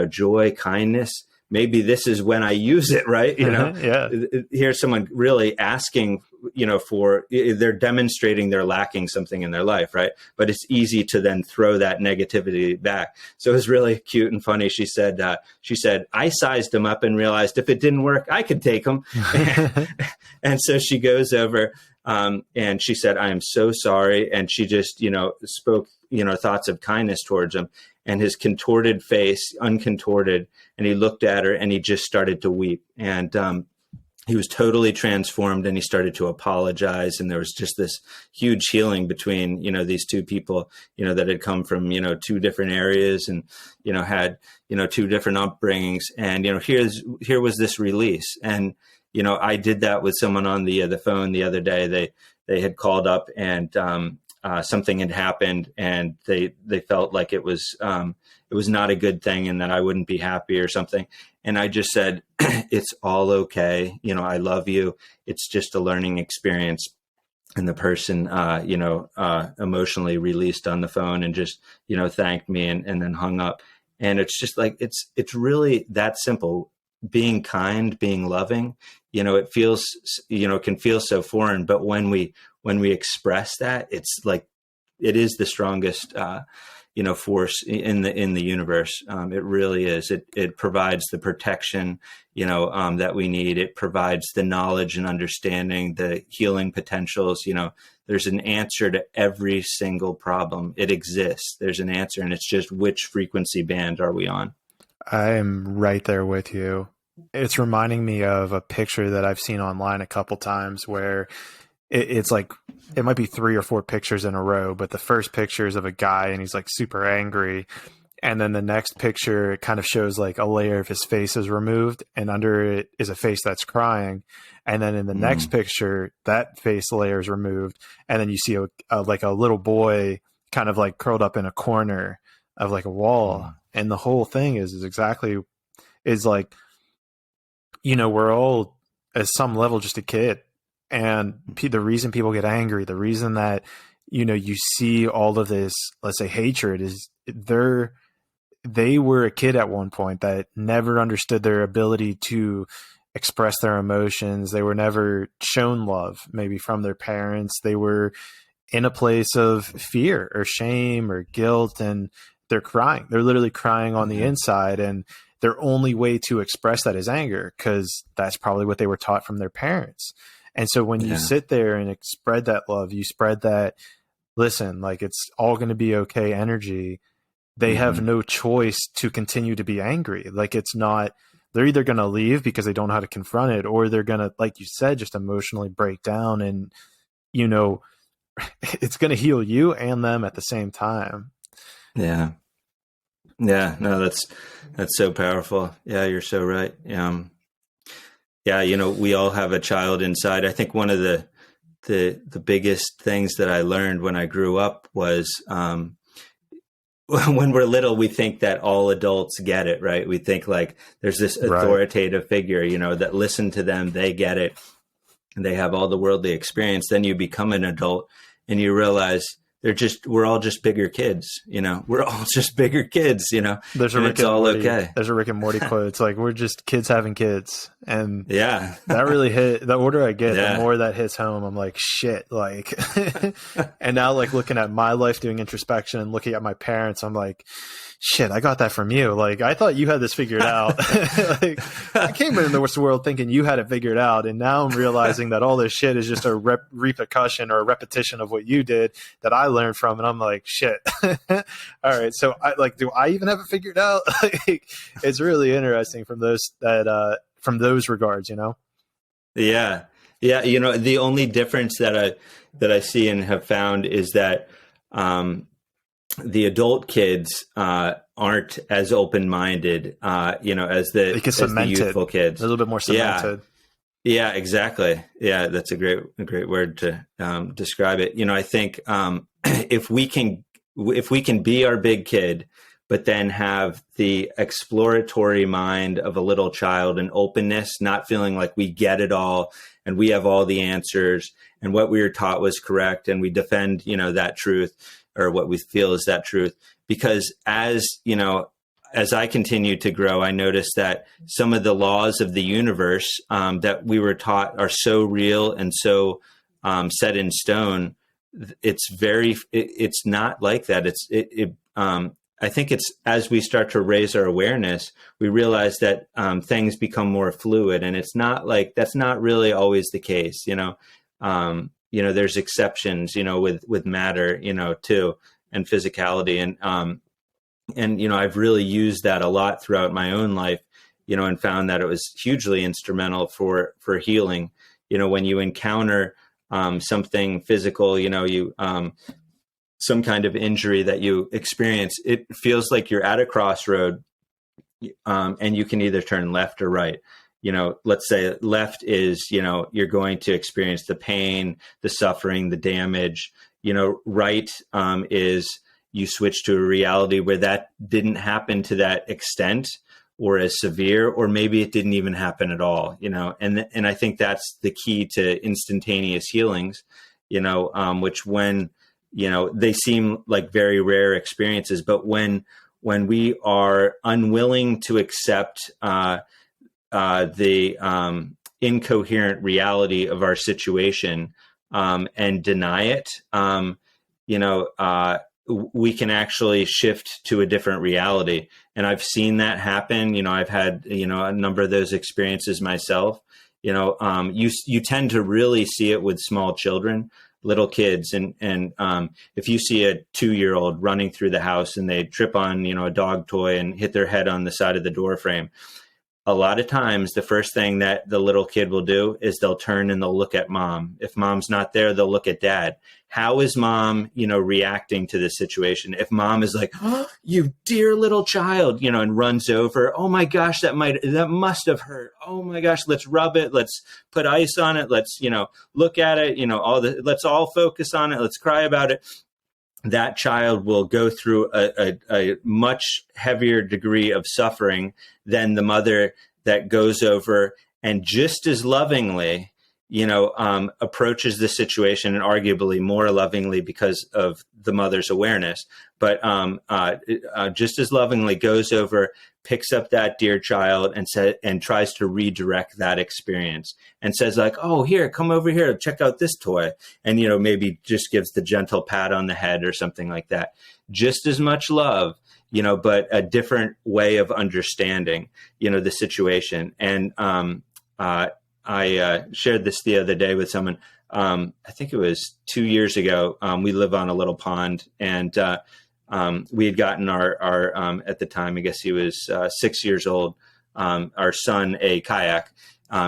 joy, kindness, maybe this is when I use it, right? Yeah. Here's someone really asking, they're demonstrating they're lacking something in their life, right? But it's easy to then throw that negativity back. So it was really cute and funny. She said, I sized him up and realized if it didn't work, I could take him. And so she goes over, and she said, "I am so sorry." And she just, spoke, thoughts of kindness towards him. And his contorted face uncontorted, and he looked at her, and he just started to weep. And he was totally transformed, and he started to apologize. And there was just this huge healing between, these two people, that had come from, two different areas, and, had, two different upbringings. And, here was this release. And, I did that with someone on the phone the other day. They had called up, and something had happened, and they felt like it was not a good thing, and that I wouldn't be happy or something. And I just said, it's all okay. I love you. It's just a learning experience. And the person, emotionally released on the phone and just, thanked me and then hung up. And it's just like, it's really that simple. Being kind, being loving, it feels, can feel so foreign, but when we express that, it's like, it is the strongest, force in the universe. It really is. It provides the protection, that we need. It provides the knowledge and understanding, the healing potentials. There's an answer to every single problem. It exists. There's an answer, and it's just which frequency band are we on? I'm right there with you. It's reminding me of a picture that I've seen online a couple times where it's like, it might be 3 or 4 pictures in a row, but the first picture is of a guy, and he's like super angry. And then the next picture, it kind of shows like a layer of his face is removed, and under it is a face that's crying. And then in the next picture, that face layer is removed, and then you see like a little boy kind of like curled up in a corner of like a wall. And the whole thing is exactly is like, you know, we're all at some level just a kid, and the reason people get angry, the reason that, you know, you see all of this, let's say, hatred, is they were a kid at one point that never understood their ability to express their emotions. They were never shown love, maybe from their parents. They were in a place of fear or shame or guilt, and they're crying. They're literally crying on the inside, and their only way to express that is anger, because that's probably what they were taught from their parents. And so when you sit there and spread that love, you spread that, listen, like, it's all going to be okay energy, they have no choice to continue to be angry. Like, it's not, they're either going to leave because they don't know how to confront it, or they're going to, like you said, just emotionally break down, and, you know, it's going to heal you and them at the same time. Yeah. Yeah. No, that's so powerful. Yeah. You're so right. Yeah. You know, we all have a child inside. I think one of the biggest things that I learned when I grew up was, when we're little, we think that all adults get it, right? We think like there's this authoritative figure, you know, that listen to them, they get it, and they have all the worldly experience. Then you become an adult and you realize we're all just bigger kids, you know, we're all just bigger kids, you know, there's a Rick and Morty quote. It's like, we're just kids having kids. And yeah, that really hit. The older I get, the more that hits home. I'm like, shit, like, and now, like, looking at my life, doing introspection and looking at my parents, I'm like, shit, I got that from you. Like, I thought you had this figured out. Like, I came into this world thinking you had it figured out, and now I'm realizing that all this shit is just a repercussion or a repetition of what you did that I learned from. And I'm like, shit. All right, so do I even have it figured out? Like, it's really interesting from those regards, you know? Yeah. Yeah. You know, the only difference that I see and have found is that, the adult kids aren't as open-minded, you know, as the youthful kids. A little bit more cemented. Yeah, exactly. Yeah, that's a great word to describe it. You know, I think if we can be our big kid, but then have the exploratory mind of a little child and openness, not feeling like we get it all and we have all the answers and what we were taught was correct, and we defend, you know, that truth, or what we feel is that truth. Because as I continue to grow, I noticed that some of the laws of the universe that we were taught are so real and so set in stone. It's not like that. I think it's as we start to raise our awareness, we realize that things become more fluid, and it's not like that's not really always the case. You know, there's exceptions, you know, with matter, you know, too, and physicality. And, you know, I've really used that a lot throughout my own life, you know, and found that it was hugely instrumental for healing. You know, when you encounter something physical, you know, some kind of injury that you experience, it feels like you're at a crossroad, and you can either turn left or right. You know, let's say left is, you know, you're going to experience the pain, the suffering, the damage. You know, right is you switch to a reality where that didn't happen to that extent or as severe, or maybe it didn't even happen at all, you know. And I think that's the key to instantaneous healings, you know, which when, you know, they seem like very rare experiences, but when we are unwilling to accept the incoherent reality of our situation and deny it, you know, we can actually shift to a different reality. And I've seen that happen. You know, I've had, you know, a number of those experiences myself. You know, you tend to really see it with small children, little kids. And if you see a 2-year-old running through the house and they trip on, you know, a dog toy and hit their head on the side of the door frame, a lot of times the first thing that the little kid will do is they'll turn and they'll look at mom. If mom's not there, they'll look at dad. How is mom, reacting to this situation? If mom is like, oh, you dear little child, and runs over, oh my gosh, that must have hurt. Oh my gosh, let's rub it. Let's put ice on it. Let's, look at it, let's all focus on it. Let's cry about it. That child will go through a much heavier degree of suffering than the mother that goes over and just as lovingly, approaches the situation, and arguably more lovingly because of the mother's awareness, but just as lovingly goes over, picks up that dear child and tries to redirect that experience and says like, oh, here, come over here, check out this toy. And, maybe just gives the gentle pat on the head or something like that. Just as much love, but a different way of understanding, the situation. And I shared this the other day with someone. I think it was 2 years ago. We live on a little pond, and we had gotten our at the time, I guess he was 6 years old, our son a kayak,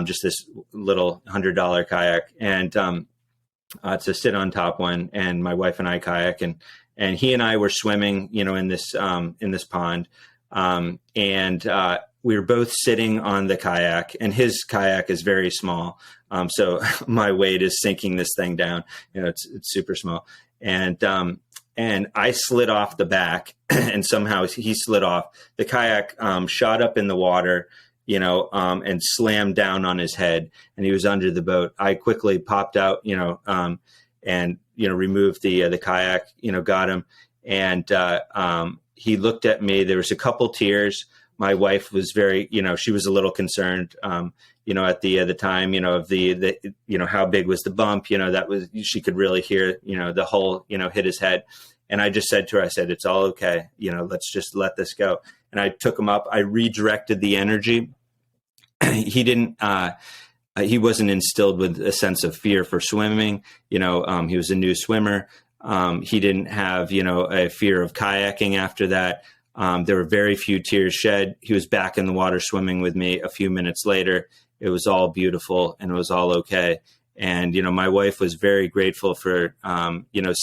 just this little $100 kayak, and to sit on top one. And my wife and I kayak, and he and I were swimming, in this pond, and we were both sitting on the kayak, and his kayak is very small. So my weight is sinking this thing down. It's super small. And I slid off the back and somehow he slid off. The kayak shot up in the water, and slammed down on his head, and he was under the boat. I quickly popped out, and, removed the kayak, got him. And he looked at me. There was a couple tears. My wife was very, she was a little concerned, at the time, of the how big was the bump, that was, she could really hear, the hull, hit his head. And I just said to her, I said, it's all okay. Let's just let this go. And I took him up. I redirected the energy. He wasn't instilled with a sense of fear for swimming. He was a new swimmer. He didn't have, a fear of kayaking after that. There were very few tears shed. He was back in the water swimming with me a few minutes later. It was all beautiful and it was all okay. And, my wife was very grateful for,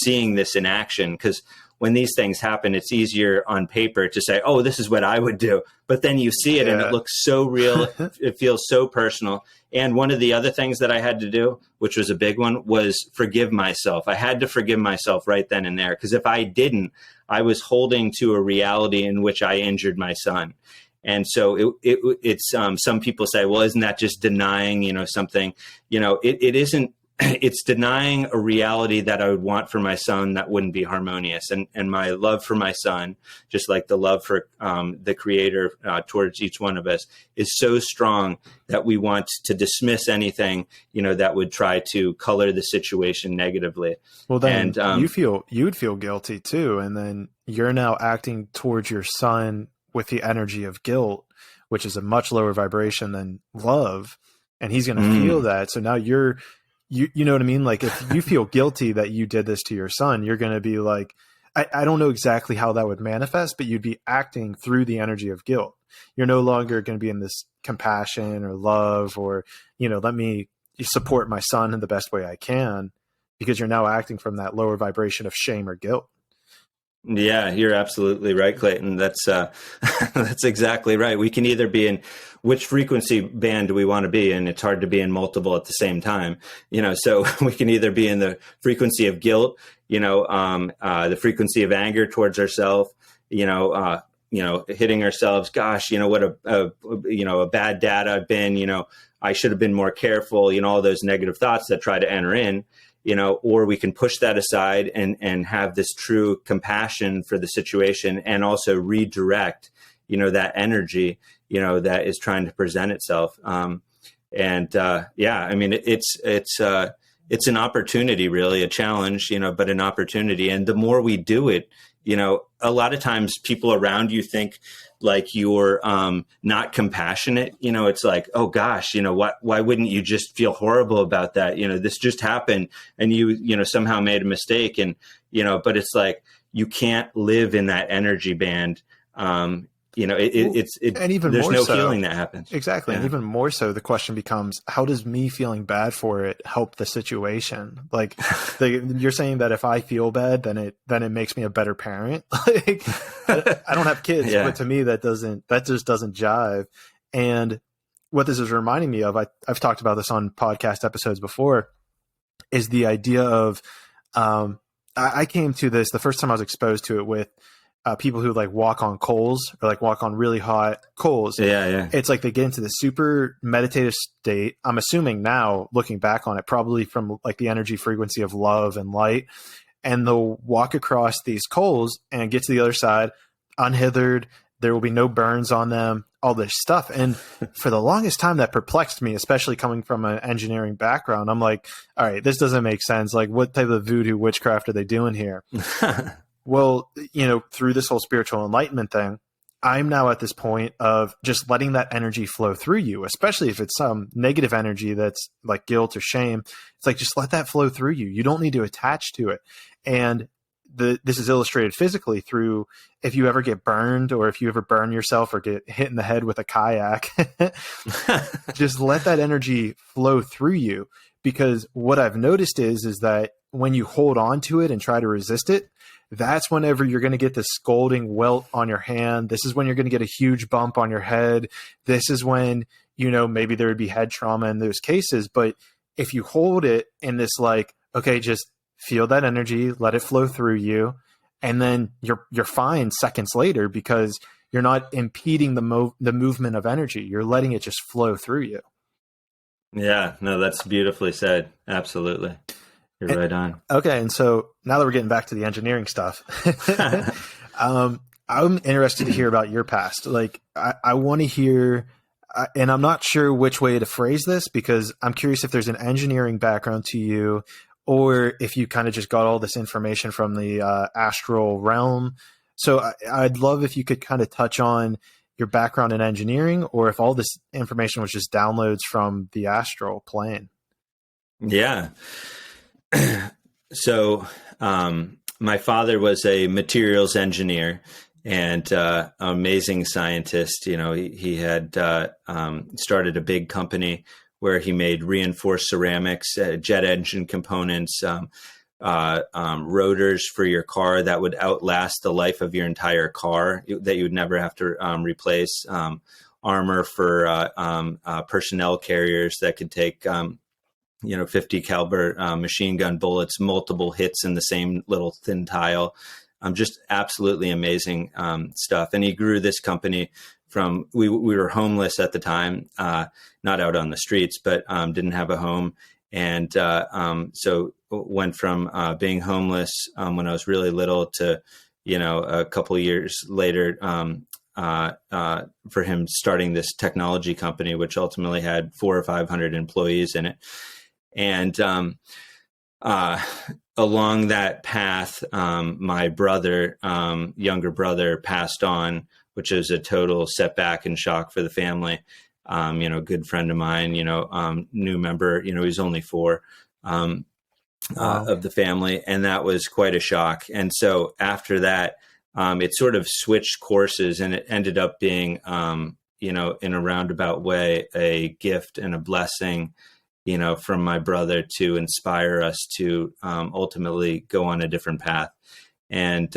seeing this in action, because when these things happen, it's easier on paper to say, oh, this is what I would do. But then you see it and it looks so real. It feels so personal. And one of the other things that I had to do, which was a big one, was forgive myself. I had to forgive myself right then and there, because if I didn't, I was holding to a reality in which I injured my son. And so it's some people say, well, isn't that just denying, something? It isn't. It's denying a reality that I would want for my son that wouldn't be harmonious. And my love for my son, just like the love for the Creator towards each one of us, is so strong that we want to dismiss anything, that would try to color the situation negatively. Well, then you would feel guilty too. And then you're now acting towards your son with the energy of guilt, which is a much lower vibration than love. And he's going to feel that. So now you know what I mean? Like, if you feel guilty that you did this to your son, you're going to be like, I don't know exactly how that would manifest, but you'd be acting through the energy of guilt. You're no longer going to be in this compassion or love or, let me support my son in the best way I can, because you're now acting from that lower vibration of shame or guilt. Yeah, you're absolutely right, Clayton. That's that's exactly right. We can either be in which frequency band do we want to be in? It's hard to be in multiple at the same time, so we can either be in the frequency of guilt, the frequency of anger towards ourselves, hitting ourselves. Gosh, what a bad dad I've been, I should have been more careful, all those negative thoughts that try to enter in. Or we can push that aside and have this true compassion for the situation, and also redirect, that energy, that is trying to present itself. It's an opportunity, really, a challenge, but an opportunity. And the more we do it, a lot of times people around you think like you're not compassionate. It's like, oh gosh, why wouldn't you just feel horrible about that? This just happened and you somehow made a mistake. And, but it's like, you can't live in that energy band, And even there's more no so, healing that happens. exactly. Yeah. And even more so, the question becomes, how does me feeling bad for it help the situation? Like you're saying that if I feel bad, then it makes me a better parent. Like I don't have kids, Yeah. but to me, that just doesn't jive. And what this is reminding me of, I've talked about this on podcast episodes before, is the idea of, I came to this the first time I was exposed to it with people who like walk on coals or like walk on really hot coals. Yeah. It's like they get into the super meditative state. I'm assuming now, looking back on it, probably from like the energy frequency of love and light, and they'll walk across these coals and get to the other side unhithered. There will be no burns on them, all this stuff. And for the longest time, that perplexed me, especially coming from an engineering background. I'm like, all right, this doesn't make sense. Like, what type of voodoo witchcraft are they doing here? Well, through this whole spiritual enlightenment thing, I'm now at this point of just letting that energy flow through you, especially if it's some negative energy that's like guilt or shame. It's like, just let that flow through you. You don't need to attach to it. And this is illustrated physically through, if you ever get burned or if you ever burn yourself or get hit in the head with a kayak, just let that energy flow through you. Because what I've noticed is that when you hold on to it and try to resist it, that's whenever you're going to get this scalding welt on your hand. This is when you're going to get a huge bump on your head. This is when, maybe there would be head trauma in those cases. But if you hold it in this, like, okay, just feel that energy, let it flow through you, and then you're fine seconds later, because you're not impeding the movement of energy. You're letting it just flow through you. Yeah, no, that's beautifully said. Absolutely. You're right on. Okay. And so now that we're getting back to the engineering stuff, I'm interested to hear about your past. Like, I want to hear, and I'm not sure which way to phrase this, because I'm curious if there's an engineering background to you, or if you kind of just got all this information from the astral realm. So I'd love if you could kind of touch on your background in engineering, or if all this information was just downloads from the astral plane. Yeah. So my father was a materials engineer and amazing scientist. He had started a big company where he made reinforced ceramics, jet engine components, rotors for your car that would outlast the life of your entire car, that you would never have to replace, armor for personnel carriers that could take 50 caliber machine gun bullets, multiple hits in the same little thin tile. Just absolutely amazing stuff. And he grew this company from, we were homeless at the time, not out on the streets, but didn't have a home. And so went from being homeless when I was really little to, a couple of years later, for him starting this technology company, which ultimately had 400 or 500 employees in it. And along that path, my brother, younger brother, passed on, which is a total setback and shock for the family. Good friend of mine, new member, he's only 4 of the family. And that was quite a shock. And so after that, it sort of switched courses, and it ended up being, in a roundabout way, a gift and a blessing, from my brother to inspire us to ultimately go on a different path. And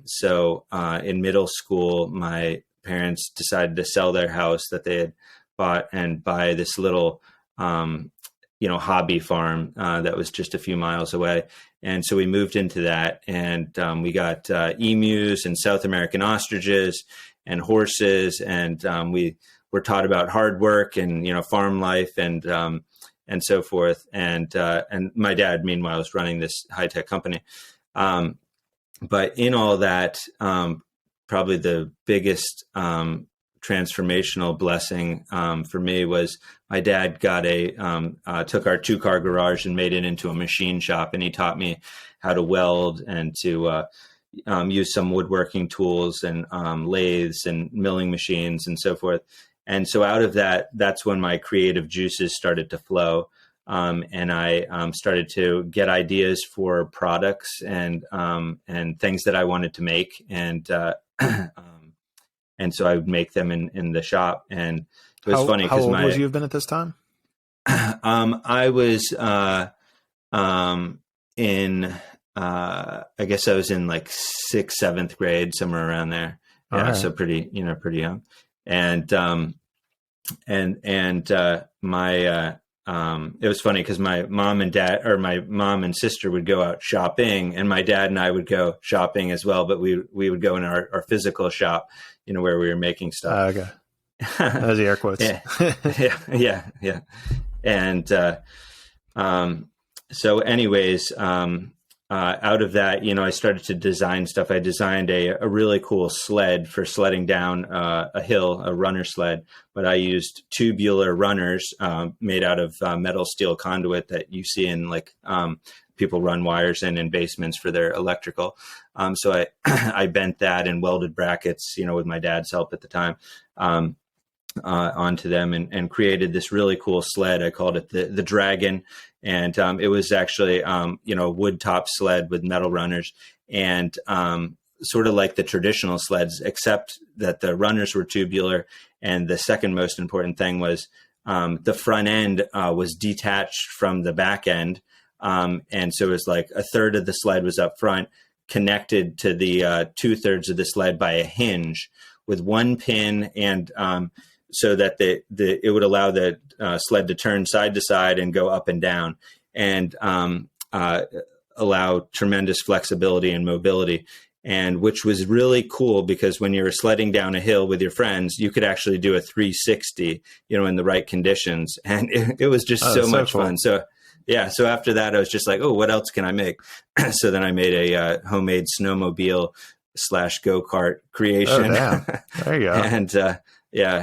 so in middle school, my parents decided to sell their house that they had bought and buy this little, hobby farm that was just a few miles away. And so we moved into that, and we got emus and South American ostriches and horses. And we were taught about hard work and, farm life and so forth. And my dad, meanwhile, was running this high-tech company. But in all that, probably the biggest transformational blessing for me was my dad got took our 2-car garage and made it into a machine shop. And he taught me how to weld and to use some woodworking tools and lathes and milling machines and so forth. And so out of that, that's when my creative juices started to flow. And I started to get ideas for products and things that I wanted to make. And And so I would make them in the shop. And it was funny How because old would you have been at this time? I was in I guess I was in like 6th, 7th grade, somewhere around there. Yeah, Right. so pretty young. And my it was funny because my mom and sister would go out shopping, and my dad and I would go shopping as well, but we would go in our physical shop, where we were making stuff. Okay. Those are air quotes. yeah. And so anyways, out of that, I started to design stuff. I designed a really cool sled for sledding down a hill, a runner sled, but I used tubular runners made out of metal steel conduit that you see in people run wires in basements for their electrical. So I I bent that and welded brackets, with my dad's help at the time. Onto them and created this really cool sled. I called it the Dragon. And it was actually, a wood top sled with metal runners, and sort of like the traditional sleds, except that the runners were tubular. And the second most important thing was the front end was detached from the back end. And so it was like a third of the sled was up front, connected to the 2/3 of the sled by a hinge with one pin, and so that it would allow the sled to turn side to side and go up and down, and allow tremendous flexibility and mobility. And which was really cool because when you were sledding down a hill with your friends, you could actually do a 360, in the right conditions. And it was just so much fun. So yeah. So after that, I was just like, oh, what else can I make? So then I made a homemade snowmobile / go-kart creation. Oh, damn. There you go.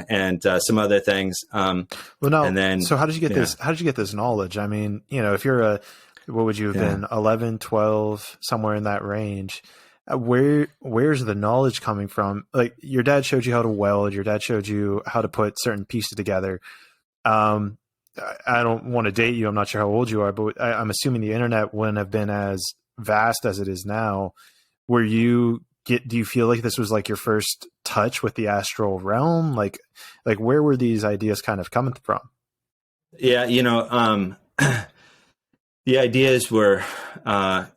and some other things. Well, no. And then, so how did you get this? How did you get this knowledge? I mean, if you're what would you have been, 11, 12, somewhere in that range? Where's the knowledge coming from? Like, your dad showed you how to weld. Your dad showed you how to put certain pieces together. I don't want to date you. I'm not sure how old you are, but I'm assuming the internet wouldn't have been as vast as it is now. Do you feel like this was like your first touch with the astral realm? Like where were these ideas kind of coming from? Yeah, the ideas were my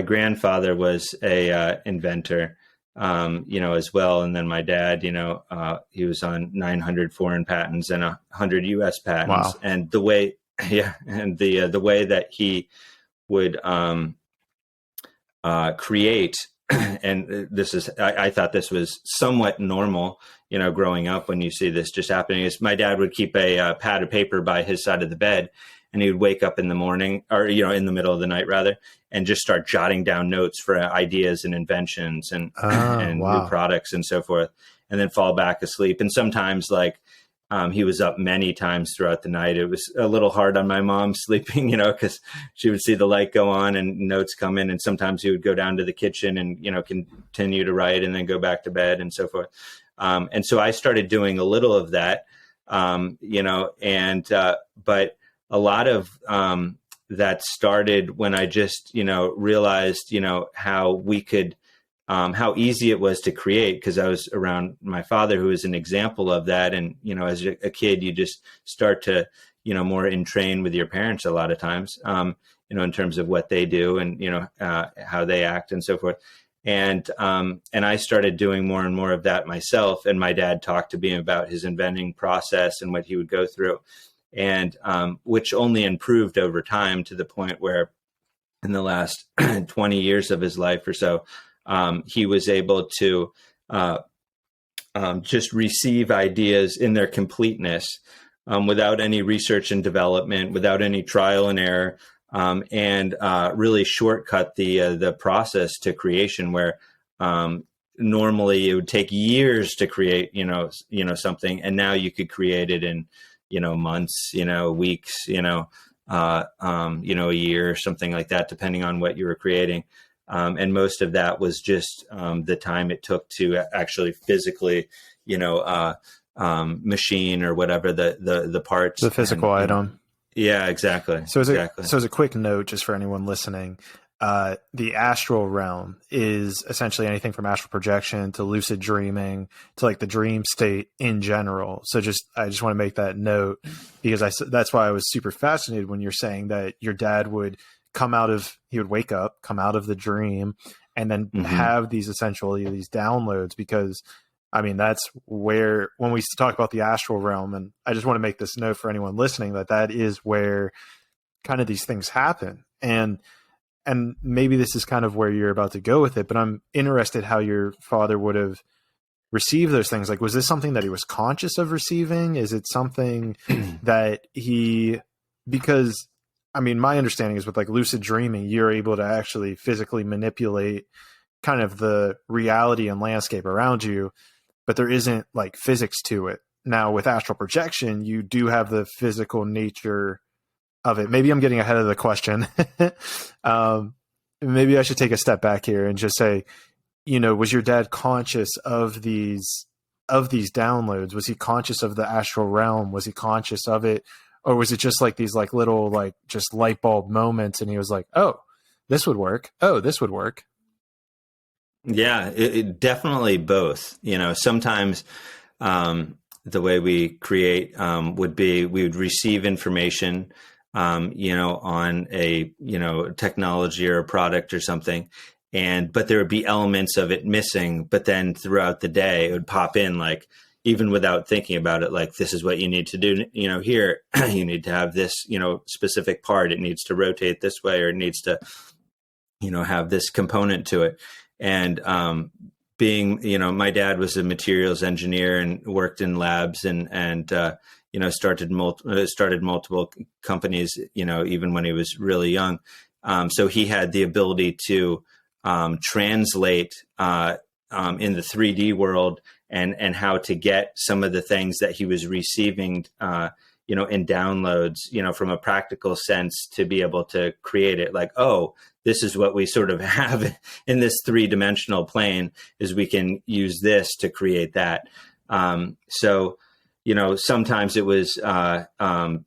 grandfather was a inventor, as well, and then my dad, he was on 900 foreign patents and 100 U.S. patents. Wow. And the way, the way that he would create. And I thought this was somewhat normal, growing up when you see this just happening, is my dad would keep a pad of paper by his side of the bed, and he would wake up in the morning, or, in the middle of the night rather, and just start jotting down notes for ideas and inventions and new products and so forth, and then fall back asleep. And sometimes he was up many times throughout the night. It was a little hard on my mom sleeping, because she would see the light go on and notes come in. And sometimes he would go down to the kitchen and, continue to write and then go back to bed and so forth. And so I started doing a little of that, but a lot of that started when I just, realized, how we could, how easy it was to create, because I was around my father, who is an example of that. And, as a kid, you just start to, more entrain with your parents a lot of times, in terms of what they do and, how they act and so forth. And I started doing more and more of that myself. And my dad talked to me about his inventing process and what he would go through, and which only improved over time to the point where in the last 20 years of his life or so, he was able to just receive ideas in their completeness, without any research and development, without any trial and error, and really shortcut the process to creation, where normally it would take years to create, something, and now you could create it in, months, weeks, a year or something like that, depending on what you were creating. And most of that was just the time it took to actually physically, machine or whatever the parts, the physical item. Yeah, exactly. So as a quick note, just for anyone listening, the astral realm is essentially anything from astral projection to lucid dreaming to like the dream state in general. So I just want to make that note because that's why I was super fascinated when you're saying that your dad would he would wake up, come out of the dream, and then have these essentially these downloads, because I mean, that's where, when we talk about the astral realm, and I just want to make this note for anyone listening, that is where kind of these things happen. And maybe this is kind of where you're about to go with it, but I'm interested how your father would have received those things. Like, was this something that he was conscious of receiving? Is it something that because I mean, my understanding is with like lucid dreaming, you're able to actually physically manipulate kind of the reality and landscape around you, but there isn't like physics to it. Now with astral projection, you do have the physical nature of it. Maybe I'm getting ahead of the question. Maybe I should take a step back here and just say, was your dad conscious of these downloads? Was he conscious of the astral realm? Was he conscious of it? Or was it just like these like little like just light bulb moments and he was like, oh, this would work. Oh, this would work. Yeah, it definitely both. Sometimes the way we create would be we would receive information, on a, technology or a product or something. But there would be elements of it missing. But then throughout the day, it would pop in, like, even without thinking about it, like, this is what you need to do. Here, you need to have this, specific part. It needs to rotate this way, or it needs to, have this component to it. And being, my dad was a materials engineer and worked in labs and started multiple companies, even when he was really young. So he had the ability to translate in the 3D world and how to get some of the things that he was receiving, in downloads, from a practical sense, to be able to create it. Like, oh, this is what we sort of have in this 3-dimensional plane, is we can use this to create that. So, sometimes it was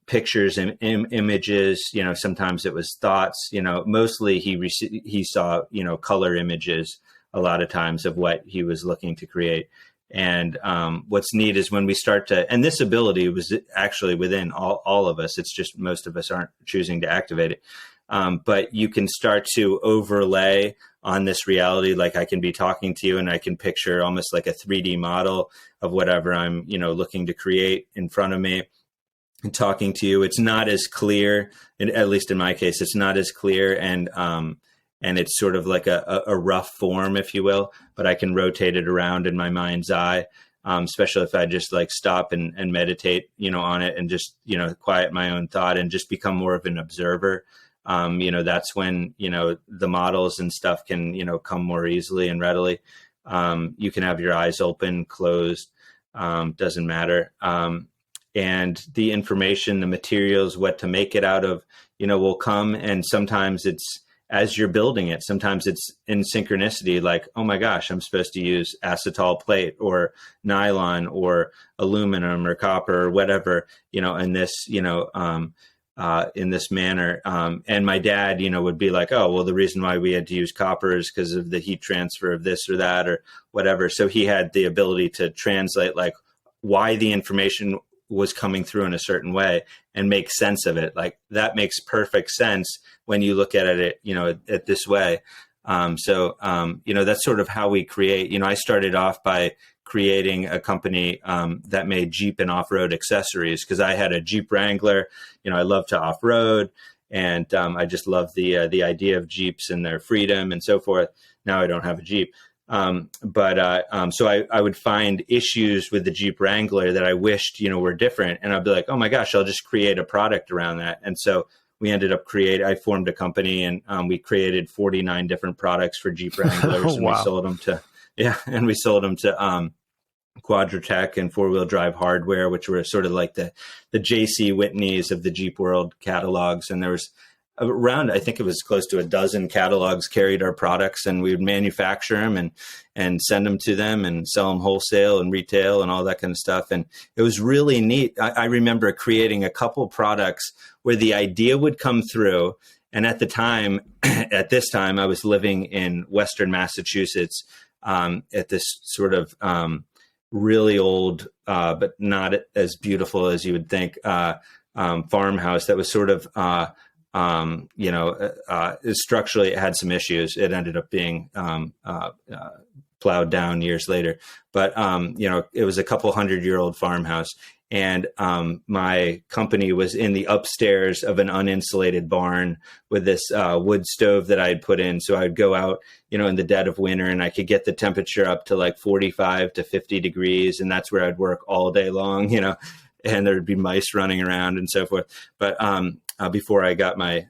pictures and images, sometimes it was thoughts, mostly he saw, color images a lot of times of what he was looking to create. And what's neat is when we start to, and this ability was actually within all of us, it's just most of us aren't choosing to activate it. But you can start to overlay on this reality. Like, I can be talking to you and I can picture almost like a 3D model of whatever I'm, looking to create in front of me and talking to you. It's not as clear, and at least in my case, it's not as clear. And it's sort of like a rough form, if you will, but I can rotate it around in my mind's eye, especially if I just like stop and meditate, on it, and just, quiet my own thought and just become more of an observer. That's when, the models and stuff can, come more easily and readily. You can have your eyes open, closed, doesn't matter. And the information, the materials, what to make it out of, will come. And sometimes it's, as you're building it, sometimes it's in synchronicity, like, oh my gosh, I'm supposed to use acetal plate or nylon or aluminum or copper or whatever, in this, in this manner. And my dad, would be like, oh, well, the reason why we had to use copper is because of the heat transfer of this or that or whatever. So he had the ability to translate like why the information was coming through in a certain way and make sense of it. Like, that makes perfect sense when you look at it, at this way. So that's sort of how we create. I started off by creating a company that made Jeep and off-road accessories, because I had a Jeep Wrangler. I love to off-road, and I just love the idea of Jeeps and their freedom and so forth. Now I don't have a Jeep. So I would find issues with the Jeep Wrangler that I wished, were different. And I'd be like, oh my gosh, I'll just create a product around that. And so we ended up I formed a company, and we created 49 different products for Jeep Wranglers. And Wow. we sold them to Quadratech and 4-wheel drive hardware, which were sort of like the JC Whitneys of the Jeep world catalogs. And there was around, I think it was close to a dozen catalogs carried our products, and we would manufacture them and send them to them and sell them wholesale and retail and all that kind of stuff. And it was really neat. I remember creating a couple products where the idea would come through, And at this time, I was living in Western Massachusetts, at this sort of really old, but not as beautiful as you would think, farmhouse that was sort of, structurally it had some issues. It ended up being plowed down years later, but it was a couple 100-year-old farmhouse. And my company was in the upstairs of an uninsulated barn with this wood stove that I had put in. So I would go out, in the dead of winter, and I could get the temperature up to like 45 to 50 degrees. And that's where I'd work all day long, and there'd be mice running around and so forth. But before I got my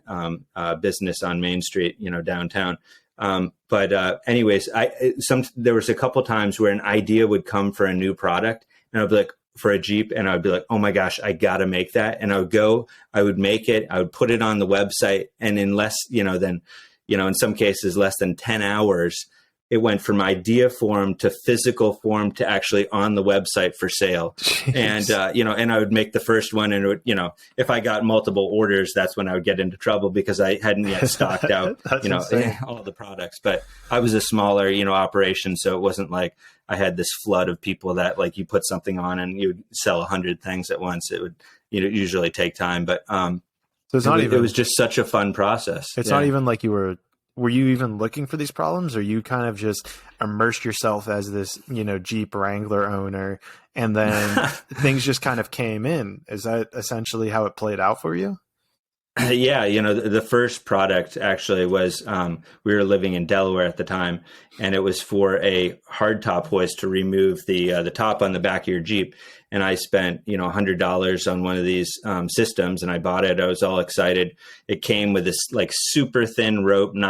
business on Main Street, downtown. Anyways, there was a couple times where an idea would come for a new product, and I'd be like, for a Jeep, and I would be like, oh my gosh, I got to make that. And I would make it, I would put it on the website. And in less, in some cases, less than 10 hours, it went from idea form to physical form to actually on the website for sale. Jeez. And, and I would make the first one, and it would, if I got multiple orders, that's when I would get into trouble because I hadn't yet stocked out, all the products. But I was a smaller, operation. So it wasn't like I had this flood of people that like you put something on and you would sell 100 things at once. It would, usually take time, but so it's not even, it was just such a fun process. It's not even like were you even looking for these problems, or you kind of just immersed yourself as this, Jeep Wrangler owner, and then things just kind of came in? Is that essentially how it played out for you? Yeah. The first product actually was, we were living in Delaware at the time, and it was for a hardtop hoist to remove the top on the back of your Jeep. And I spent, $100 on one of these systems, and I bought it. I was all excited. It came with this like super thin rope, was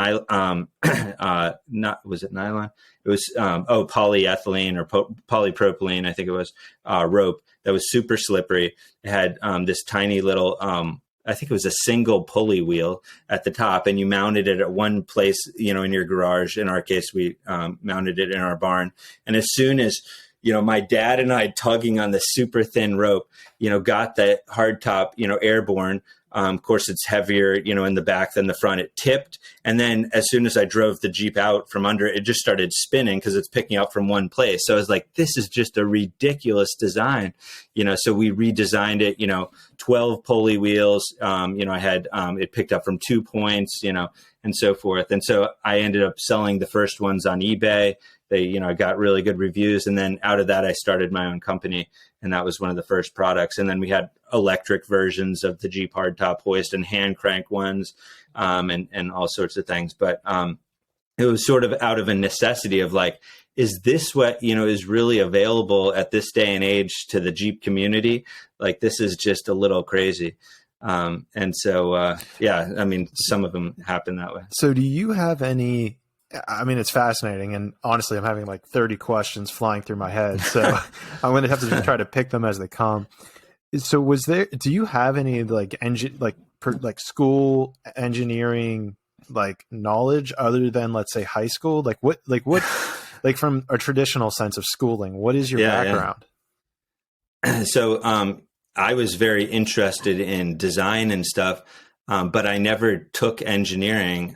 it nylon? It was, polyethylene or polypropylene, I think it was, rope that was super slippery. It had this tiny little, I think it was a single pulley wheel at the top, and you mounted it at one place, in your garage. In our case, we mounted it in our barn. And as soon as, my dad and I tugging on the super thin rope, got the hardtop, airborne. Of course, it's heavier, in the back than the front. It tipped. And then as soon as I drove the Jeep out from under it, just started spinning because it's picking up from one place. So I was like, this is just a ridiculous design, so we redesigned it, 12 pulley wheels. I had, it picked up from 2 points, and so forth. And so I ended up selling the first ones on eBay. They, got really good reviews. And then out of that, I started my own company. And that was one of the first products. And then we had electric versions of the Jeep hardtop hoist and hand crank ones, and all sorts of things. But it was sort of out of a necessity of like, is this what, is really available at this day and age to the Jeep community? Like, this is just a little crazy. And so, some of them happen that way. So do you have any, it's fascinating, and honestly, I'm having like 30 questions flying through my head, so I'm going to have to try to pick them as they come. So do you have any school engineering, knowledge other than, let's say, high school? What, from a traditional sense of schooling, what is your background? Yeah. So, I was very interested in design and stuff. But I never took engineering,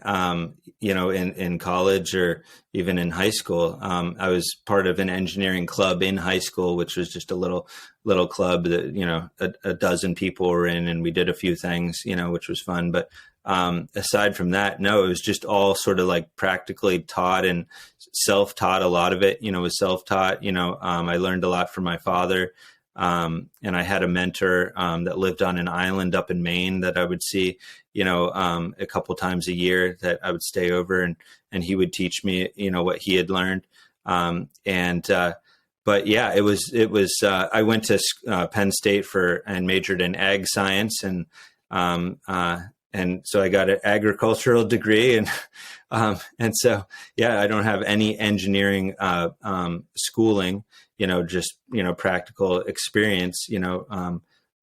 in college or even in high school. I was part of an engineering club in high school, which was just a little club that, a dozen people were in, and we did a few things, which was fun. But aside from that, no, it was just all sort of like practically taught and self-taught. A lot of it, was self-taught. I learned a lot from my father. And I had a mentor that lived on an island up in Maine that I would see, a couple times a year, that I would stay over, and he would teach me, what he had learned. But yeah, it was, I went to Penn State and majored in ag science, and so I got an agricultural degree, and so, yeah, I don't have any engineering schooling, just, practical experience,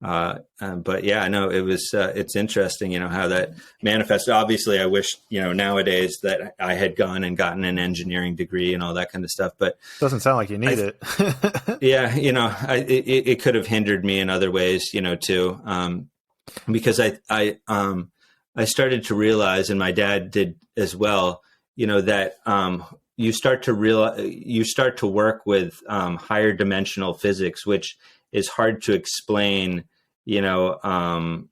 but yeah, no, it was, it's interesting, how that manifests. Obviously, I wish, nowadays that I had gone and gotten an engineering degree and all that kind of stuff, but doesn't sound like you need it. Yeah. It could have hindered me in other ways, too. Because I started to realize, and my dad did as well, that you start to work with higher dimensional physics, which is hard to explain, in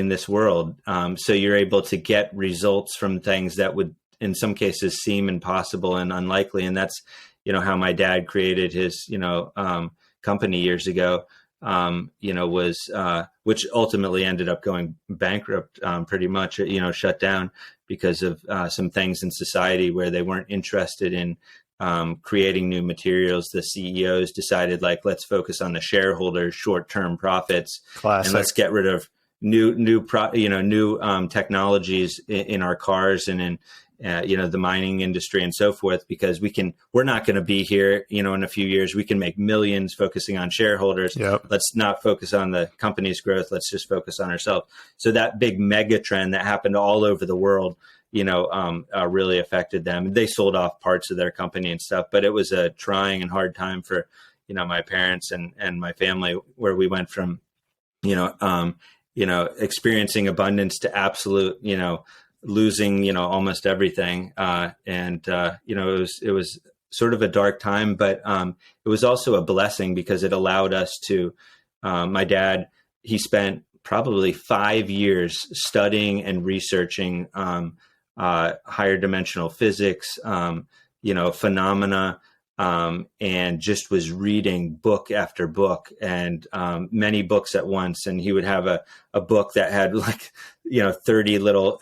this world. So you're able to get results from things that would, in some cases, seem impossible and unlikely. And that's, how my dad created his, company years ago. Which ultimately ended up going bankrupt, pretty much, shut down because of some things in society where they weren't interested in creating new materials. The CEOs decided, like, let's focus on the shareholders' short-term profits. Classic. And let's get rid of new technologies in our cars and in the mining industry and so forth, because we're not going to be here, in a few years. We can make millions focusing on shareholders. Yep. Let's not focus on the company's growth. Let's just focus on ourselves. So that big mega trend that happened all over the world, really affected them. They sold off parts of their company and stuff, but it was a trying and hard time for, my parents and my family, where we went from, experiencing abundance to absolute, losing, almost everything. It was sort of a dark time, but it was also a blessing because it allowed us to, my dad, he spent probably 5 years studying and researching higher dimensional physics, phenomena, and just was reading book after book and many books at once. And he would have a book that had 30 little,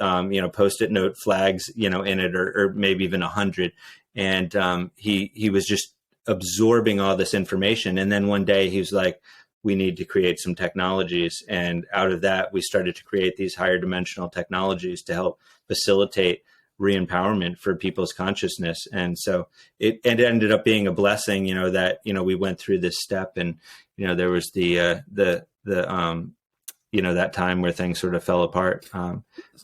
Post-it note flags, in it, or maybe even 100. And he was just absorbing all this information. And then one day he was like, we need to create some technologies. And out of that, we started to create these higher dimensional technologies to help facilitate re-empowerment for people's consciousness. And so it ended up being a blessing, that, we went through this step, and, there was the that time where things sort of fell apart.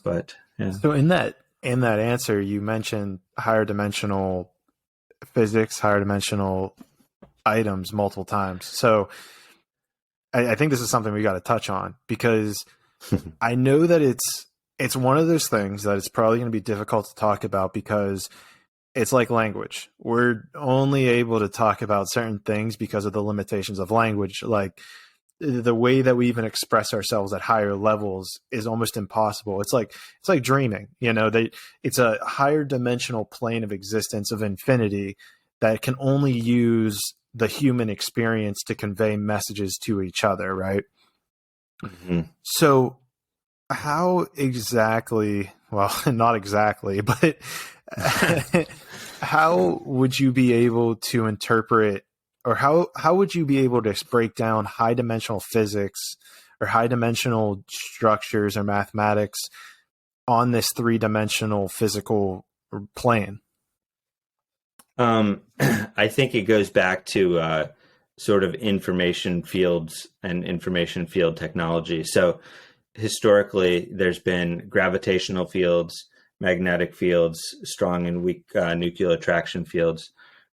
But yeah. So in that answer, you mentioned higher dimensional physics, higher dimensional items multiple times. So I think this is something we got to touch on, because I know that it's one of those things that it's probably going to be difficult to talk about, because it's like language. We're only able to talk about certain things because of the limitations of language. Like, the way that we even express ourselves at higher levels is almost impossible. It's like dreaming, it's a higher dimensional plane of existence, of infinity, that can only use the human experience to convey messages to each other. Right. Mm-hmm. So how exactly, well, not exactly, but how would you be able to interpret, or how would you be able to break down high dimensional physics or high dimensional structures or mathematics on this 3-dimensional physical plane? I think it goes back to sort of information fields and information field technology. So historically, there's been gravitational fields, magnetic fields, strong and weak nuclear attraction fields,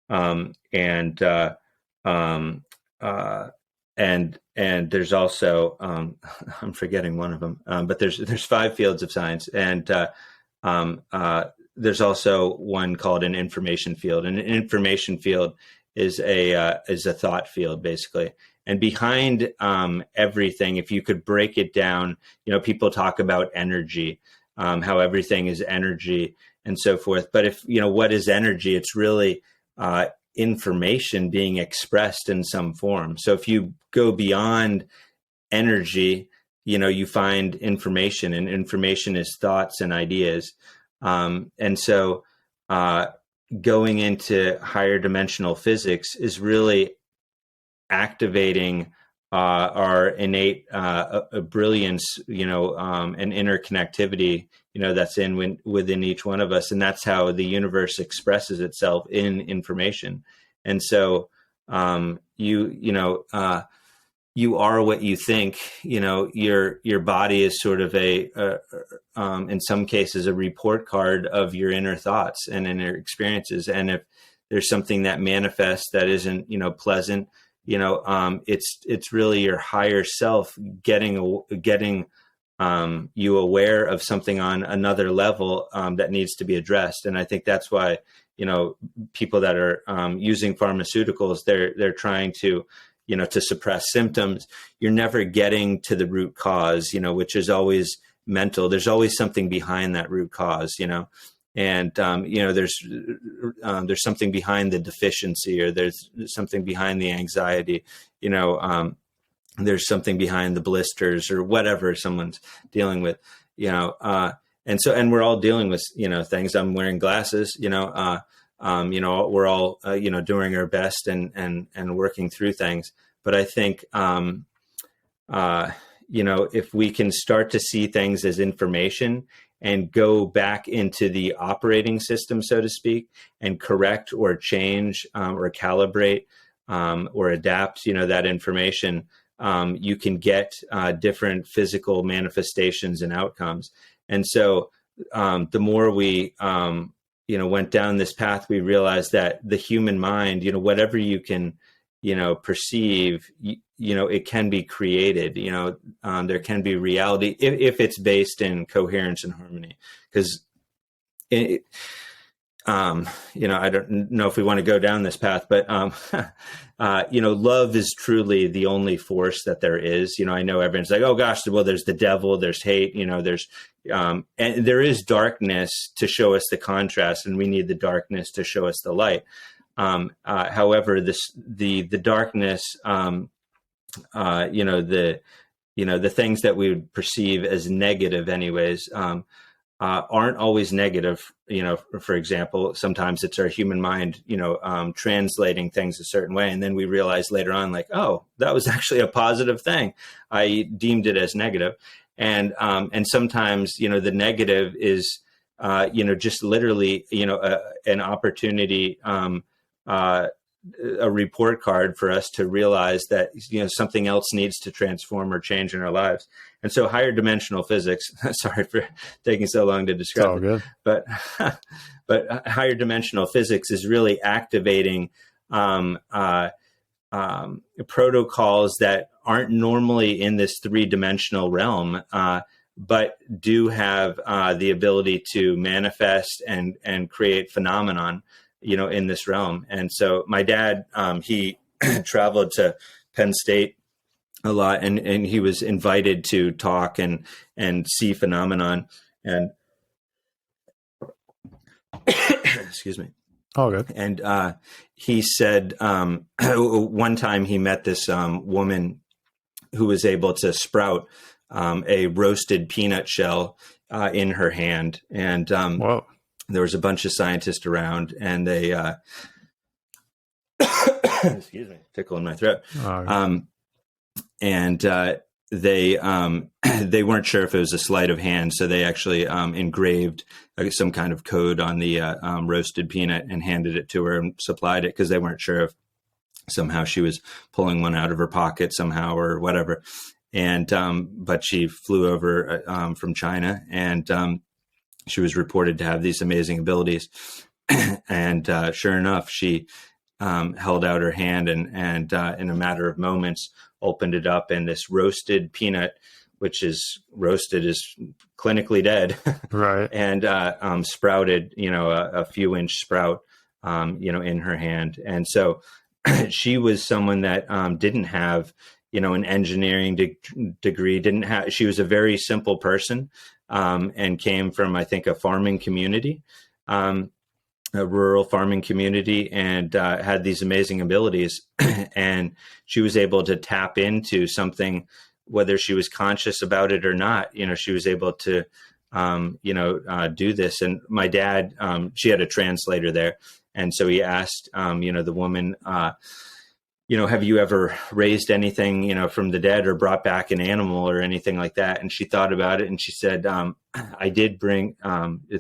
and there's also I'm forgetting one of them, but there's 5 fields of science, and there's also one called an information field. And an information field is a thought field, basically. And behind everything, if you could break it down, people talk about energy, how everything is energy and so forth. But if, what is energy? It's really information being expressed in some form. So if you go beyond energy, you find information, and information is thoughts and ideas. And so going into higher dimensional physics is really activating our innate brilliance, and interconnectivity, that's within each one of us. And that's how the universe expresses itself in information. And so you are what you think. Your body is sort of in some cases, a report card of your inner thoughts and inner experiences. And if there's something that manifests that isn't, pleasant, it's really your higher self getting you aware of something on another level that needs to be addressed. And I think that's why, people that are using pharmaceuticals, they're trying to, to suppress symptoms. You're never getting to the root cause, which is always mental. There's always something behind that root cause, and there's something behind the deficiency, or there's something behind the anxiety, there's something behind the blisters or whatever someone's dealing with, and we're all dealing with, things. I'm wearing glasses, we're all, doing our best and working through things. But I think, if we can start to see things as information and go back into the operating system, so to speak, and correct or change or calibrate or adapt, that information, you can get different physical manifestations and outcomes. And so the more we, went down this path, we realized that the human mind, whatever you can, perceive, it can be created, there can be reality if it's based in coherence and harmony. Because I don't know if we want to go down this path, but, love is truly the only force that there is. I know everyone's like, oh gosh, well, there's the devil, there's hate, there's, and there is darkness to show us the contrast, and we need the darkness to show us the light. However, the darkness, the things that we would perceive as negative anyways, aren't always negative. For example, sometimes it's our human mind, translating things a certain way. And then we realize later on, like, oh, that was actually a positive thing. I deemed it as negative. And sometimes, the negative is, just literally, an opportunity, a report card for us to realize that, something else needs to transform or change in our lives. And so higher dimensional physics, sorry for taking so long to describe it, but higher dimensional physics is really activating protocols that aren't normally in this three-dimensional realm, but do have the ability to manifest and create phenomenon, in this realm. And so my dad, he traveled to Penn State a lot, and he was invited to talk and see phenomenon. And excuse me. Oh, good. And he said one time he met this woman who was able to sprout a roasted peanut shell in her hand. And whoa. There was a bunch of scientists around, and they, excuse me, tickle in my throat. They weren't sure if it was a sleight of hand, so they actually engraved some kind of code on the roasted peanut and handed it to her and supplied it, because they weren't sure if somehow she was pulling one out of her pocket somehow or whatever. And but she flew over from China, and she was reported to have these amazing abilities. And sure enough, she held out her hand and in a matter of moments opened it up, and this roasted peanut, which is roasted, is clinically dead, right? And sprouted, a few inch sprout, in her hand. And so she was someone that didn't have, an engineering degree, she was a very simple person, and came from, I think, a farming community, a rural farming community, and had these amazing abilities. And she was able to tap into something, whether she was conscious about it or not. She was able to, do this. And my dad, she had a translator there. And so he asked, the woman, have you ever raised anything, from the dead, or brought back an animal or anything like that? And she thought about it, and she said, I did bring,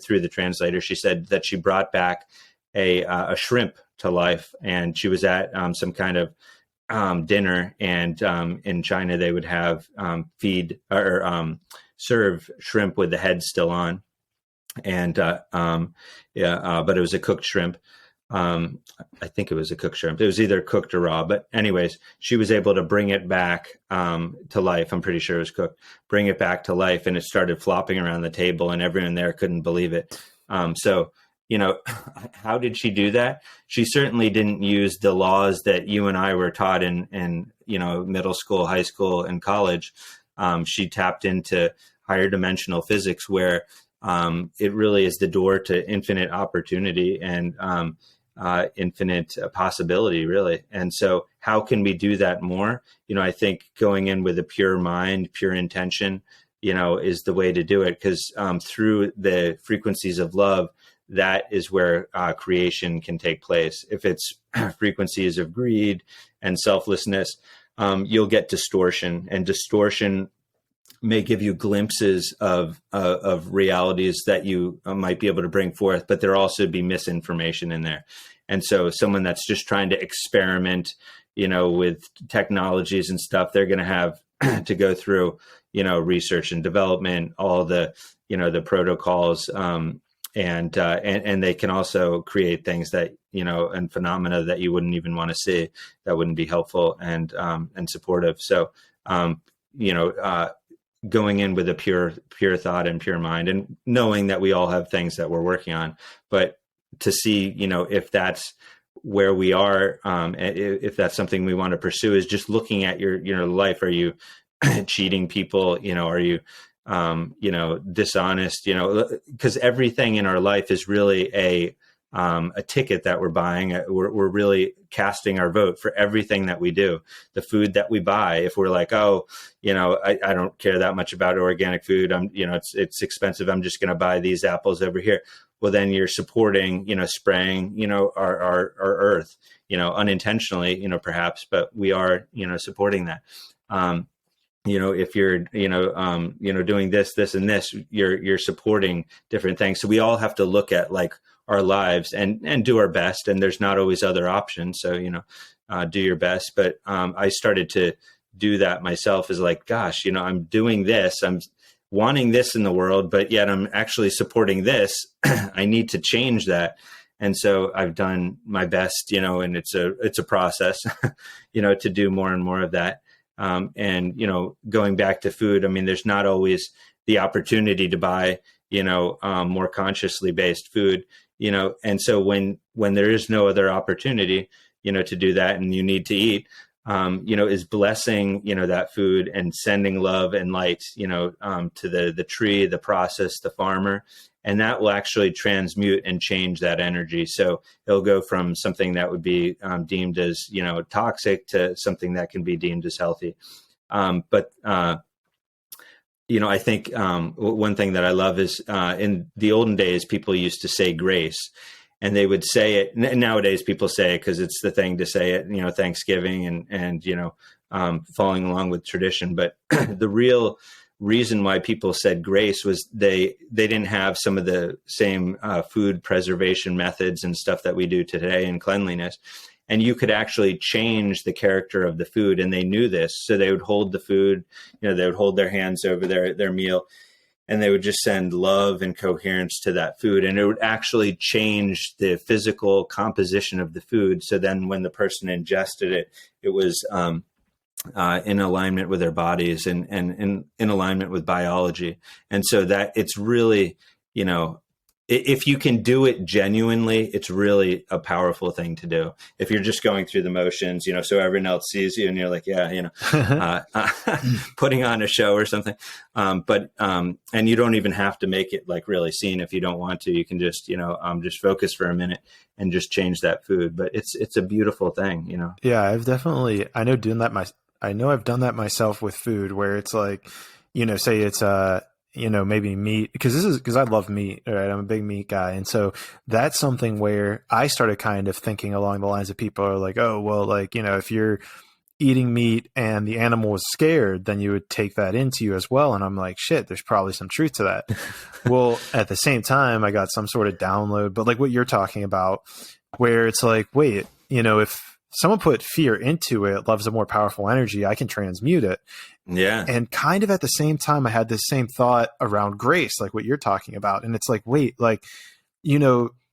through the translator, she said that she brought back a shrimp to life. And she was at some kind of dinner, and in China, they would have feed or serve shrimp with the head still on. And but it was a cooked shrimp. I think it was a cooked shrimp. It was either cooked or raw, but anyways, she was able to bring it back to life. I'm pretty sure it was cooked. Bring it back to life, and it started flopping around the table, and everyone there couldn't believe it. So, how did she do that? She certainly didn't use the laws that you and I were taught in middle school, high school, and college. She tapped into higher dimensional physics, where it really is the door to infinite opportunity and infinite possibility, really. And so how can we do that more? I think going in with a pure mind, pure intention, is the way to do it, because through the frequencies of love, that is where creation can take place. If it's frequencies of greed and selflessness, you'll get distortion, and distortion may give you glimpses of realities that you might be able to bring forth, but there also be misinformation in there. And so someone that's just trying to experiment, with technologies and stuff, they're going to have to go through, research and development, all the, the protocols, and they can also create things that, and phenomena that you wouldn't even want to see, that wouldn't be helpful and supportive. So, going in with a pure thought and pure mind, and knowing that we all have things that we're working on, but to see, if that's where we are, if that's something we want to pursue, is just looking at your life. Are you cheating people? Are you, dishonest? Because everything in our life is really a ticket that we're buying. We're really casting our vote for everything that we do. The food that we buy, if we're like, I don't care that much about organic food. It's expensive. I'm just going to buy these apples over here. Well, then you're supporting, spraying, our earth, unintentionally, perhaps, but we are, supporting that. If you're, doing this, and this, you're supporting different things. So we all have to look at like our lives and do our best. And there's not always other options. So, do your best. But I started to do that myself, is like, gosh, I'm doing this. I'm wanting this in the world, but yet I'm actually supporting this. I need to change that. And so I've done my best, and it's a process, to do more and more of that. And, going back to food, I mean, there's not always the opportunity to buy, more consciously based food, and so when there is no other opportunity, to do that, and you need to eat, is blessing, that food and sending love and light, to the tree, the process, the farmer, and that will actually transmute and change that energy. So it'll go from something that would be deemed as, toxic, to something that can be deemed as healthy. But I think one thing that I love is in the olden days, people used to say grace. And they would say it. Nowadays, people say it because it's the thing to say it, Thanksgiving and following along with tradition. But the real reason why people said grace was they didn't have some of the same food preservation methods and stuff that we do today in cleanliness. And you could actually change the character of the food. And they knew this. So they would hold the food, they would hold their hands over their meal, and they would just send love and coherence to that food. And it would actually change the physical composition of the food. So then when the person ingested it, it was in alignment with their bodies and in alignment with biology. And so that it's really, if you can do it genuinely, it's really a powerful thing to do. If you're just going through the motions, so everyone else sees you and you're like, putting on a show or something. And you don't even have to make it like really seen if you don't want to. You can just, just focus for a minute and just change that food. But it's a beautiful thing, Yeah, I've done that myself with food, where it's like, say it's maybe meat, because I love meat, right? I'm a big meat guy. And so that's something where I started kind of thinking along the lines of people are like, oh, well, like, if you're eating meat and the animal was scared, then you would take that into you as well. And I'm like, shit, there's probably some truth to that. Well, at the same time, I got some sort of download, but like what you're talking about, where it's like, wait, if someone put fear into it, love's a more powerful energy, I can transmute it. Yeah. And kind of at the same time, I had this same thought around grace, like what you're talking about. And it's like, wait, like,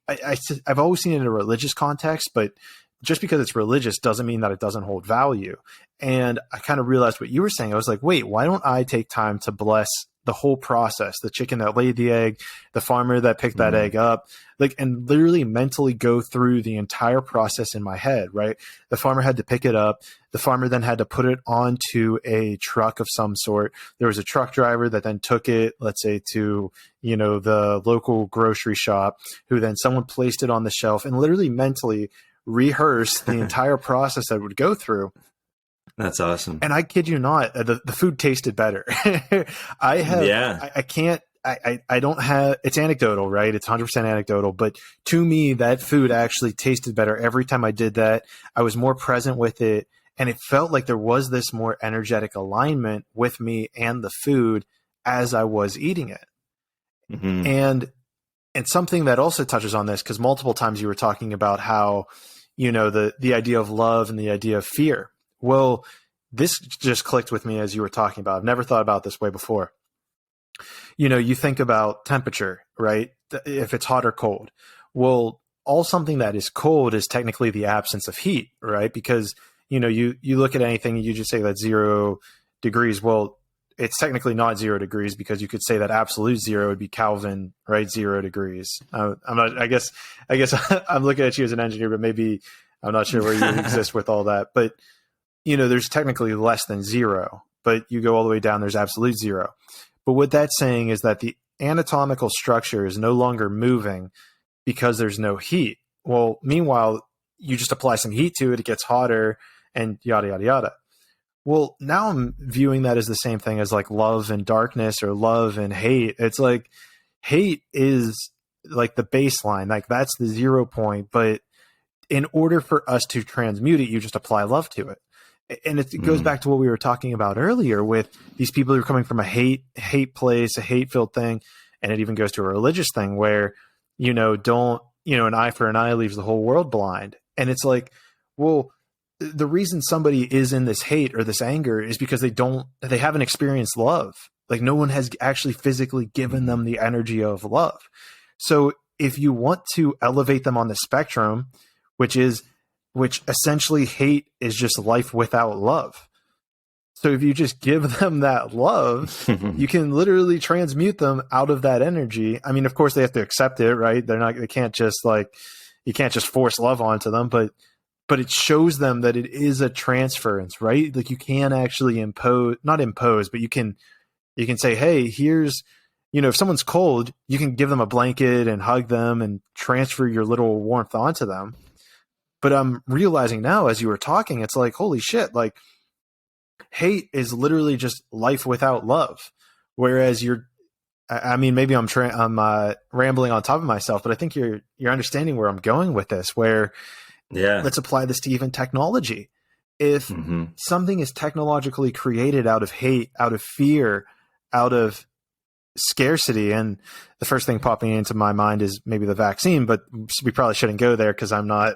I've always seen it in a religious context, but just because it's religious doesn't mean that it doesn't hold value. And I kind of realized what you were saying. I was like, wait, why don't I take time to bless the whole process, the chicken that laid the egg, the farmer that picked that egg up, like, and literally mentally go through the entire process in my head, right? The farmer had to pick it up. The farmer then had to put it onto a truck of some sort. There was a truck driver that then took it, let's say, to, the local grocery shop, who then someone placed it on the shelf, and literally mentally rehearse the entire process that it would go through. That's awesome. And I kid you not, the food tasted better. I don't have, it's anecdotal, right? It's 100% anecdotal, but to me, that food actually tasted better every time I did that. I was more present with it, and it felt like there was this more energetic alignment with me and the food as I was eating it. Mm-hmm. And something that also touches on this, because multiple times you were talking about how, the idea of love and the idea of fear. Well, this just clicked with me as you were talking about. I've never thought about this way before. You think about temperature, right? If it's hot or cold. Well, something that is cold is technically the absence of heat, right? Because, you look at anything and you just say that's 0 degrees. Well, it's technically not 0 degrees, because you could say that absolute zero would be Kelvin, right? 0 degrees. I guess I'm looking at you as an engineer, but maybe I'm not sure where you exist with all that. But, there's technically less than zero, but you go all the way down, there's absolute zero. But what that's saying is that the anatomical structure is no longer moving because there's no heat. Well, meanwhile, you just apply some heat to it, it gets hotter, and yada, yada, yada. Well, now I'm viewing that as the same thing as like love and darkness, or love and hate. It's like hate is like the baseline, like that's the 0 point. But in order for us to transmute it, you just apply love to it. And it goes back to what we were talking about earlier with these people who are coming from a hate place, a hate-filled thing. And it even goes to a religious thing where, don't, an eye for an eye leaves the whole world blind. And it's like, well, the reason somebody is in this hate or this anger is because they haven't experienced love. Like, no one has actually physically given them the energy of love. So if you want to elevate them on the spectrum, which essentially hate is just life without love. So if you just give them that love, you can literally transmute them out of that energy. I mean, of course they have to accept it, right? You can't just force love onto them, but it shows them that it is a transference, right? Like, you can actually not impose, but you can say, hey, here's, if someone's cold, you can give them a blanket and hug them and transfer your little warmth onto them. But I'm realizing now, as you were talking, it's like, holy shit, like, hate is literally just life without love. Whereas maybe I'm rambling on top of myself, but I think you're understanding where I'm going with this, where let's apply this to even technology. If something is technologically created out of hate, out of fear, out of scarcity, and the first thing popping into my mind is maybe the vaccine, but we probably shouldn't go there because I'm not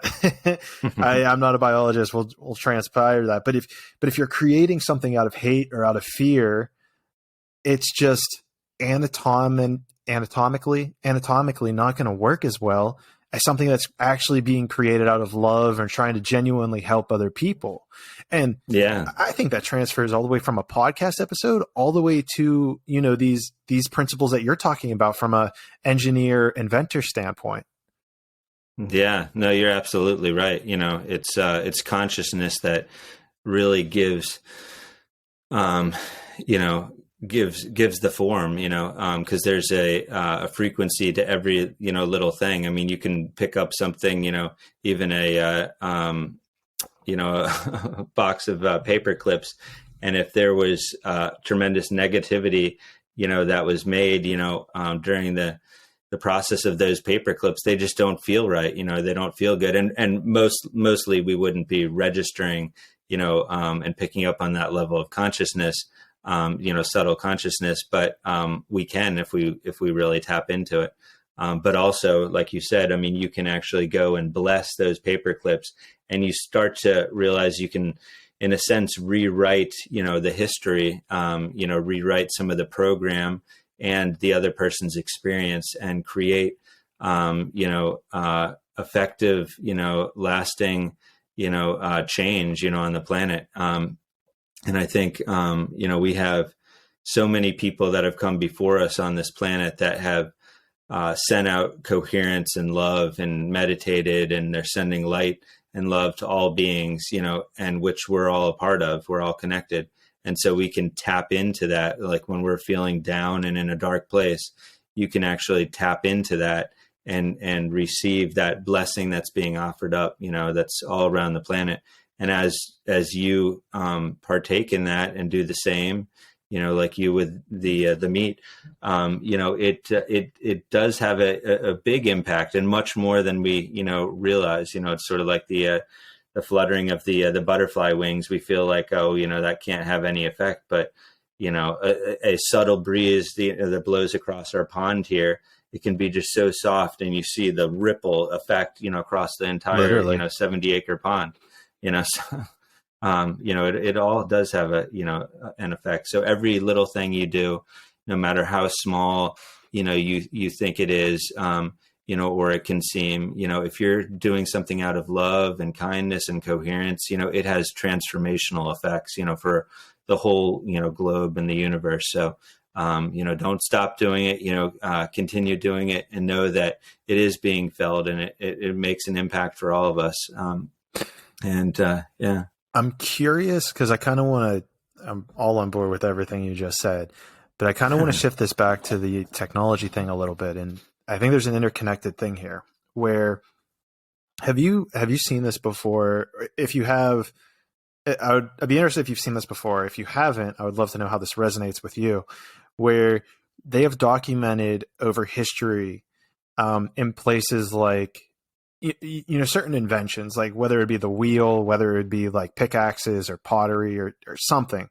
I'm not a biologist. We'll transpire that. But if you're creating something out of hate or out of fear, it's just anatomically not going to work as well as something that's actually being created out of love and trying to genuinely help other people. And I think that transfers all the way from a podcast episode all the way to, these principles that you're talking about from a engineer inventor standpoint. Yeah, no, you're absolutely right. It's consciousness that really gives the form, because there's a frequency to every, little thing. I mean, you can pick up something, even a box of paper clips. And if there was tremendous negativity, that was made, during the process of those paper clips, they just don't feel right. They don't feel good. And mostly we wouldn't be registering, and picking up on that level of consciousness, subtle consciousness, but we can if we really tap into it. But also, like you said, I mean, you can actually go and bless those paper clips, and you start to realize you can, in a sense, rewrite, the history, rewrite some of the program and the other person's experience, and create effective, lasting, change, on the planet. And I think, we have so many people that have come before us on this planet that have sent out coherence and love and meditated, and they're sending light and love to all beings, and which we're all a part of. We're all connected. And so we can tap into that. Like when we're feeling down and in a dark place, you can actually tap into that and receive that blessing that's being offered up, that's all around the planet. And as you partake in that and do the same, like you with the meat, it does have a big impact, and much more than we realize. It's sort of like the fluttering of the butterfly wings. We feel like, that can't have any effect, but a subtle breeze that blows across our pond here, it can be just so soft, and you see the ripple effect across the entire Literally. 70-acre pond. So, it all does have an effect. So every little thing you do, no matter how small, you think it is, or it can seem, if you're doing something out of love and kindness and coherence, it has transformational effects, for the whole, globe and the universe. So, don't stop doing it, continue doing it, and know that it is being felt, and it makes an impact for all of us. Yeah. I'm curious because I kind of want to, I'm all on board with everything you just said, but I kind of want to shift this back to the technology thing a little bit. And I think there's an interconnected thing here where have you seen this before? If you have, I'd be interested if you've seen this before. If you haven't, I would love to know how this resonates with you, where they have documented over history in places like, certain inventions, like whether it be the wheel, whether it be like pickaxes or pottery or something,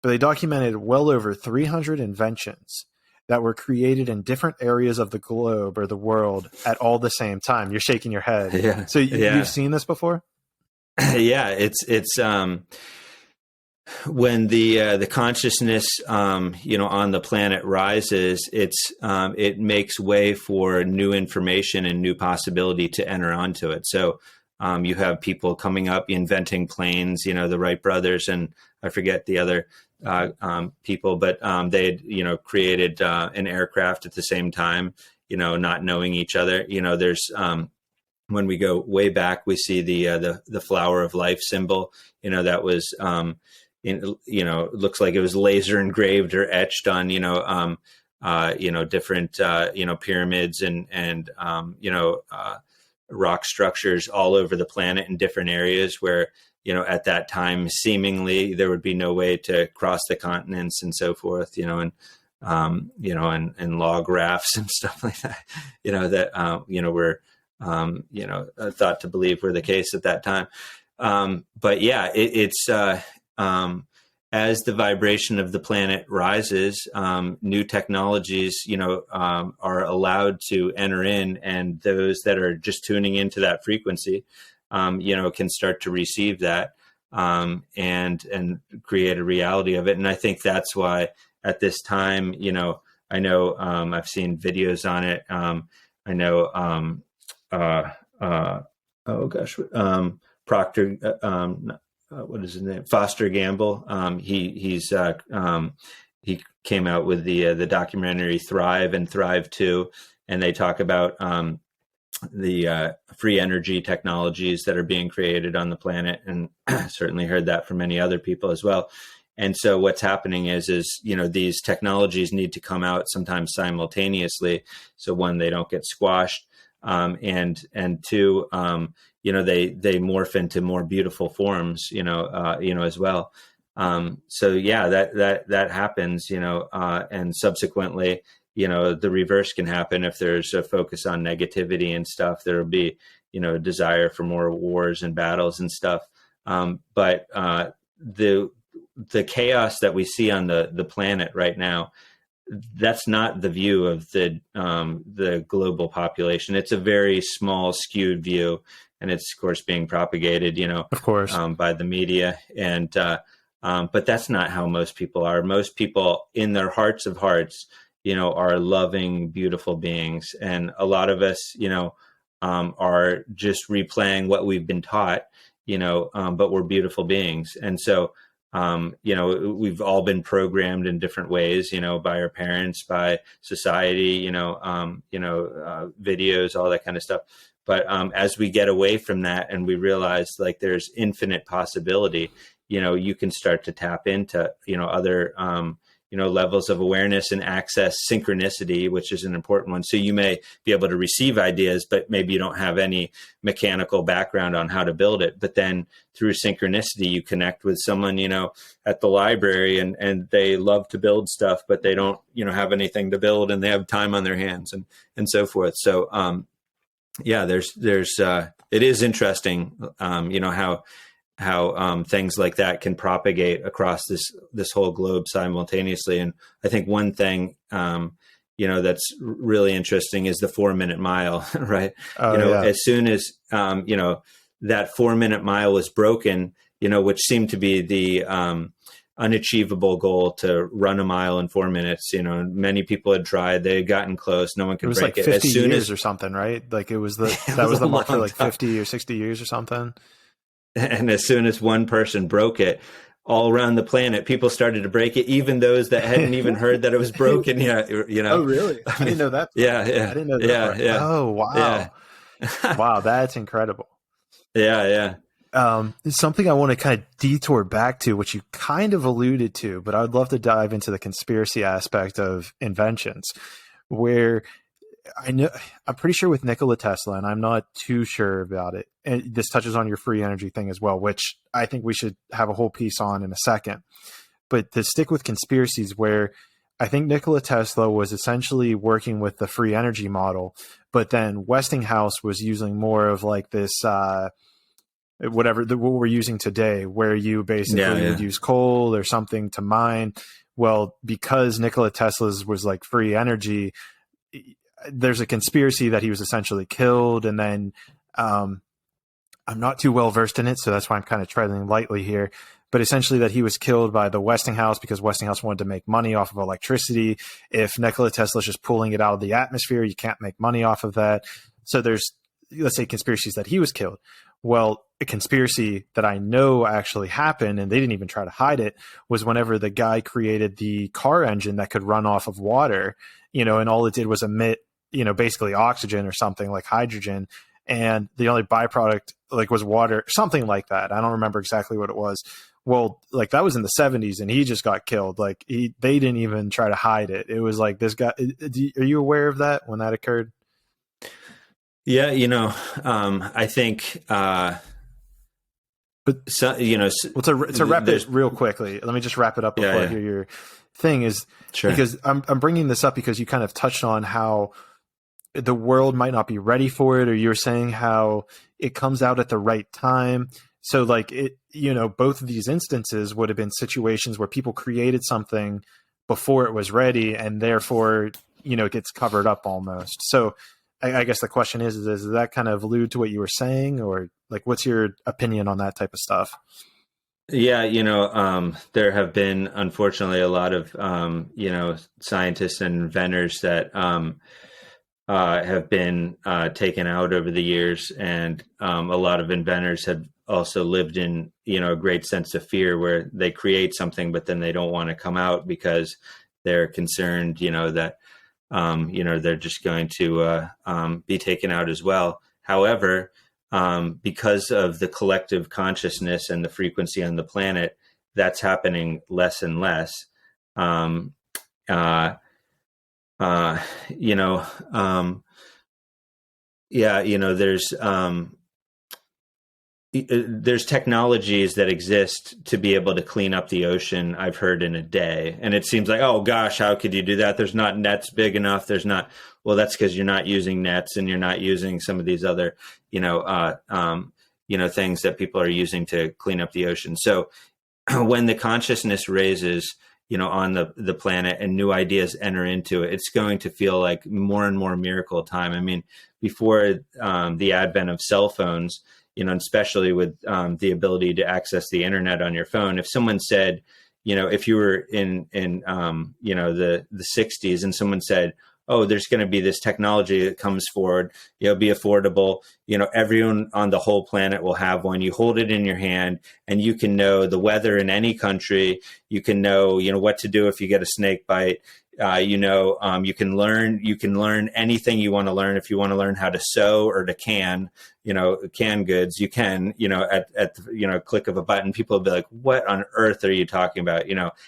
but they documented well over 300 inventions that were created in different areas of the globe or the world at all the same time. You're shaking your head. Yeah. So you've seen this before? Yeah. It's when the consciousness, on the planet rises, it makes way for new information and new possibility to enter onto it. So you have people coming up, inventing planes, the Wright brothers, and I forget the other people, but they had, created an aircraft at the same time, not knowing each other. There's when we go way back, we see the flower of life symbol, that was looks like it was laser engraved or etched on, different, pyramids and rock structures all over the planet in different areas where, at that time, seemingly there would be no way to cross the continents and so forth, and log rafts and stuff like that, that, were, thought to believe were the case at that time. But yeah, it's as the vibration of the planet rises, new technologies, are allowed to enter in, and those that are just tuning into that frequency, can start to receive that, and create a reality of it. And I think that's why at this time, I know, I've seen videos on it. I know, Proctor, what is his name? Foster Gamble. He came out with the documentary Thrive and Thrive 2, and they talk about the free energy technologies that are being created on the planet, and certainly heard that from many other people as well. And so what's happening is these technologies need to come out sometimes simultaneously. So one, they don't get squashed, and two, they morph into more beautiful forms, as well. So yeah, that happens, and subsequently, the reverse can happen. If there's a focus on negativity and stuff, there'll be, a desire for more wars and battles and stuff. But the chaos that we see on the planet right now, that's not the view of the global population. It's a very small, skewed view, and it's of course being propagated, of course, by the media. And but that's not how most people are. Most people, in their hearts of hearts, are loving, beautiful beings. And a lot of us, are just replaying what we've been taught, but we're beautiful beings. And so, we've all been programmed in different ways, by our parents, by society, videos, all that kind of stuff. But as we get away from that and we realize like there's infinite possibility, you can start to tap into, other, levels of awareness and access synchronicity, which is an important one. So you may be able to receive ideas, but maybe you don't have any mechanical background on how to build it. But then through synchronicity, you connect with someone, at the library and they love to build stuff, but they don't, have anything to build and they have time on their hands and so forth. So, it is interesting, how things like that can propagate across this whole globe simultaneously. And I think one thing, that's really interesting is the 4-minute mile, right? As soon as, that 4-minute mile was broken, which seemed to be the unachievable goal to run a mile in 4 minutes. Many people had tried, they had gotten close, no one could break it. It was like 50 years or something, right? Like it was that was the mark for like 50 or 60 years or something. And as soon as one person broke it, all around the planet, people started to break it, even those that hadn't even heard that it was broken yet. Oh, really? I didn't know that. Yeah. I didn't know that. Yeah. Oh, wow. Yeah. Wow, that's incredible. Yeah. It's something I want to kind of detour back to, which you kind of alluded to, but I would love to dive into the conspiracy aspect of Inventions, where I'm pretty sure with Nikola Tesla, and I'm not too sure about it. And this touches on your free energy thing as well, which I think we should have a whole piece on in a second. But to stick with conspiracies, where I think Nikola Tesla was essentially working with the free energy model, but then Westinghouse was using more of like this, what we're using today, where you basically would use coal or something to mine. Well, because Nikola Tesla's was like free energy, there's a conspiracy that he was essentially killed. And then I'm not too well versed in it, so that's why I'm kind of treading lightly here. But essentially that he was killed by the Westinghouse because Westinghouse wanted to make money off of electricity. If Nikola Tesla's just pulling it out of the atmosphere, you can't make money off of that. So there's, let's say, conspiracies that he was killed. Well, a conspiracy that I know actually happened, and they didn't even try to hide it, was whenever the guy created the car engine that could run off of water, and all it did was emit, basically oxygen or something like hydrogen. And the only byproduct like was water, something like that. I don't remember exactly what it was. Well, like that was in the 70s and he just got killed. Like they didn't even try to hide it. It was like this guy. Are you aware of that when that occurred? Yeah. I think, but so, to wrap it real quickly, let me just wrap it up before I hear your thing is because I'm bringing this up because you kind of touched on how the world might not be ready for it, or you're saying how it comes out at the right time. So like it, both of these instances would have been situations where people created something before it was ready and therefore, it gets covered up almost. So I guess the question is that kind of allude to what you were saying, or like, what's your opinion on that type of stuff? Yeah. There have been, unfortunately, a lot of, scientists and inventors that, have been taken out over the years, and a lot of inventors have also lived in a great sense of fear, where they create something but then they don't want to come out because they're concerned that they're just going to be taken out as well. However, because of the collective consciousness and the frequency on the planet, that's happening less and less. There's technologies that exist to be able to clean up the ocean, I've heard, in a day. And it seems like, oh gosh, how could you do that? There's not nets big enough. Well, that's because you're not using nets and you're not using some of these other, things that people are using to clean up the ocean. So when the consciousness raises, on the planet and new ideas enter into it, it's going to feel like more and more miracle time. I mean, before the advent of cell phones, and especially with the ability to access the internet on your phone, if someone said, if you were in the 60s and someone said, oh, there's going to be this technology that comes forward, be affordable, everyone on the whole planet will have one. You hold it in your hand and you can know the weather in any country. You can know, what to do if you get a snake bite. You can learn anything you want to learn. If you want to learn how to sew or to can goods, you can, at the, click of a button. People will be like, what on earth are you talking about?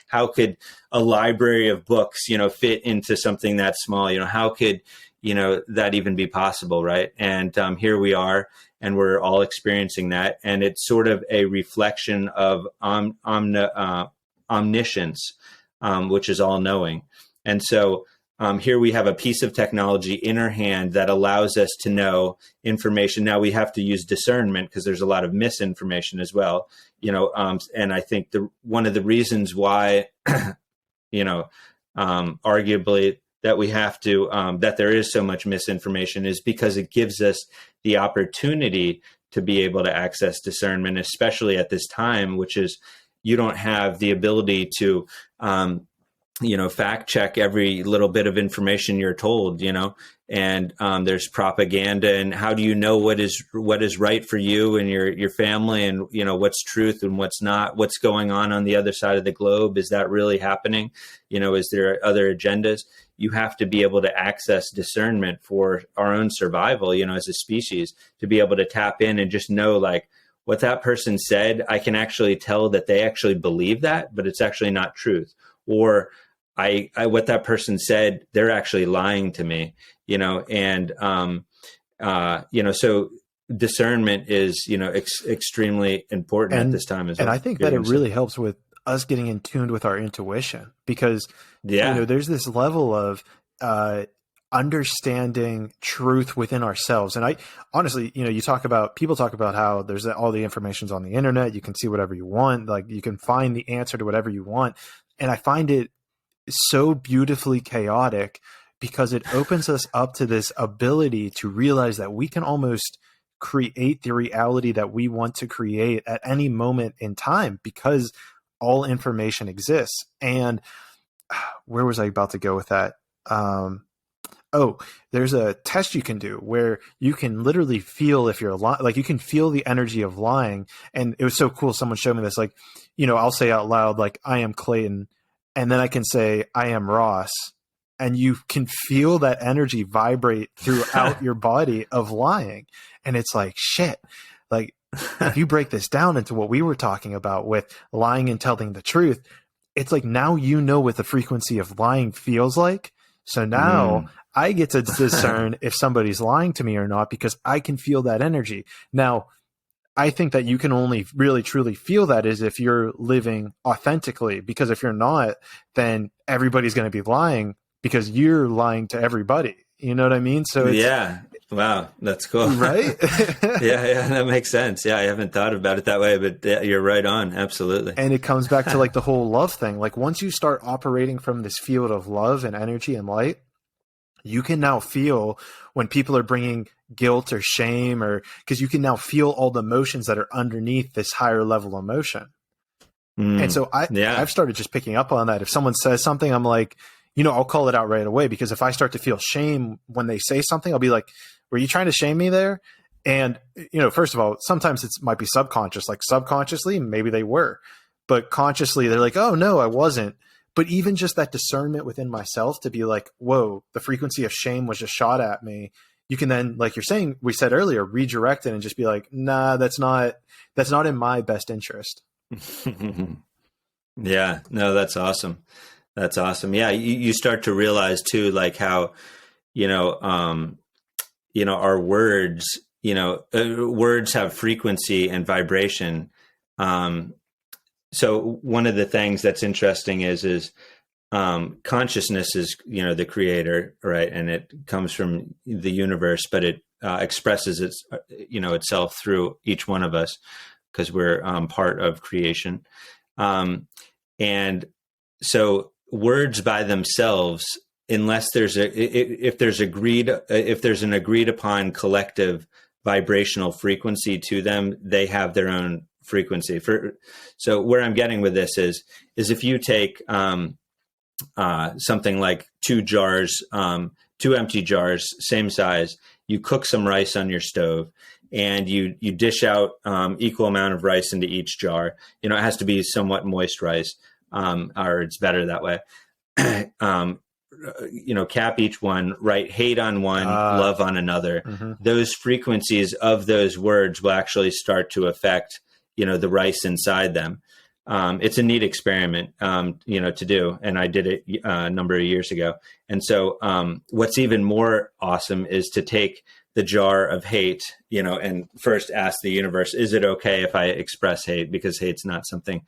How could a library of books, fit into something that small? How could, that even be possible? Right. And here we are, and we're all experiencing that. And it's sort of a reflection of omniscience, which is all knowing. And so here we have a piece of technology in our hand that allows us to know information. Now we have to use discernment because there's a lot of misinformation as well, and I think one of the reasons why, arguably that we have to, that there is so much misinformation is because it gives us the opportunity to be able to access discernment, especially at this time, which is you don't have the ability to, fact check every little bit of information you're told, and there's propaganda, and how do you know what is right for you and your family, and what's truth and what's not, what's going on the other side of the globe? Is that really happening? Is there other agendas? You have to be able to access discernment for our own survival, as a species, to be able to tap in and just know, like, what that person said, I can actually tell that they actually believe that, but it's actually not truth. Or what that person said, they're actually lying to me, so discernment is, extremely important at this time as well. And I think that it really helps with us getting in tune with our intuition, because, there's this level of understanding truth within ourselves. And I honestly, people talk about how there's all the information's on the internet. You can see whatever you want. Like, you can find the answer to whatever you want. And I find it so beautifully chaotic, because it opens us up to this ability to realize that we can almost create the reality that we want to create at any moment in time, because all information exists. And where was I about to go with that? There's a test you can do where you can literally feel if you're lying, like you can feel the energy of lying. And it was so cool. Someone showed me this, like, I'll say out loud, like, I am Clayton. And then I can say, I am Ross. And you can feel that energy vibrate throughout your body of lying. And it's like, shit, like, if you break this down into what we were talking about with lying and telling the truth, it's like, now what the frequency of lying feels like. So now I get to discern if somebody's lying to me or not, because I can feel that energy. Now, I think that you can only really truly feel that is if you're living authentically, because if you're not, then everybody's going to be lying because you're lying to everybody. You know what I mean? So wow, that's cool. Right? yeah, that makes sense. Yeah, I haven't thought about it that way, but you're right on. Absolutely. And it comes back to like the whole love thing. Like, once you start operating from this field of love and energy and light, you can now feel when people are bringing guilt or shame, or because you can now feel all the emotions that are underneath this higher level emotion. And so I've started just picking up on that. If someone says something, I'm like, I'll call it out right away, because if I start to feel shame when they say something, I'll be like, were you trying to shame me there? And, first of all, sometimes it might be subconscious, like subconsciously, maybe they were, but consciously they're like, oh no, I wasn't. But even just that discernment within myself to be like, whoa, the frequency of shame was just shot at me. You can then, like you're saying, we said earlier, redirect it and just be like, nah, that's not in my best interest. Yeah, no, that's awesome. That's awesome. Yeah. You start to realize too, like how, our words, words have frequency and vibration. So one of the things that's interesting is consciousness is, the creator, right? And it comes from the universe, but it expresses itself through each one of us, because we're part of creation. And so words by themselves, unless if there's an agreed upon collective vibrational frequency to them, they have their own frequency. So where I'm getting with this is if you take something like two empty jars, same size, you cook some rice on your stove, and you dish out equal amount of rice into each jar. It has to be somewhat moist rice, or it's better that way. Cap each one, write hate on one, love on another. Mm-hmm. Those frequencies of those words will actually start to affect, the rice inside them. It's a neat experiment, to do. And I did it a number of years ago. And so what's even more awesome is to take the jar of hate, and first ask the universe, is it okay if I express hate? Because hate's not something,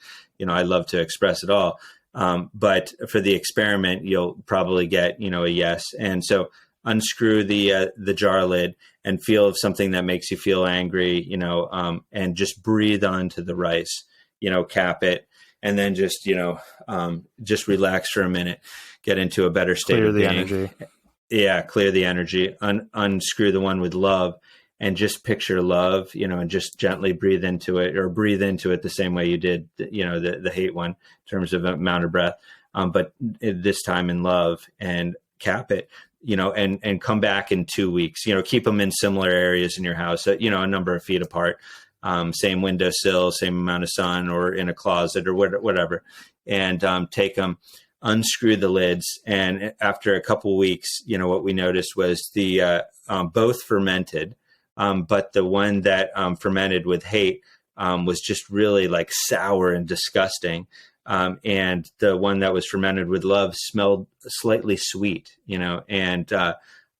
I love to express at all. But for the experiment, you'll probably get, a yes. And so unscrew the jar lid and feel of something that makes you feel angry, and just breathe onto the rice, cap it, and then just relax for a minute, get into a better state Clear of the being. energy. Yeah, clear the energy, unscrew the one with love, and just picture love, and just gently breathe into it, or breathe into it the same way you did, the hate one in terms of amount of breath, but this time in love, and cap it, and come back in 2 weeks, keep them in similar areas in your house, a number of feet apart, same windowsill, same amount of sun, or in a closet or whatever, and take them, unscrew the lids. And after a couple of weeks, what we noticed was the both fermented, but the one that fermented with hate was just really like sour and disgusting. And the one that was fermented with love smelled slightly sweet, and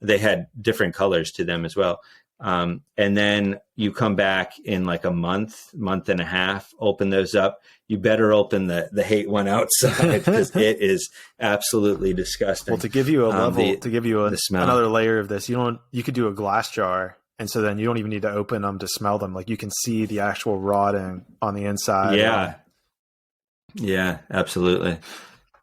they had different colors to them as well. And then you come back in like a month and a half, open those up. You better open the hate one outside, because it is absolutely disgusting. Well, to give you a level, to give you another layer of this, you could do a glass jar. And so then you don't even need to open them to smell them. Like, you can see the actual rotting on the inside. Yeah. Yeah, absolutely.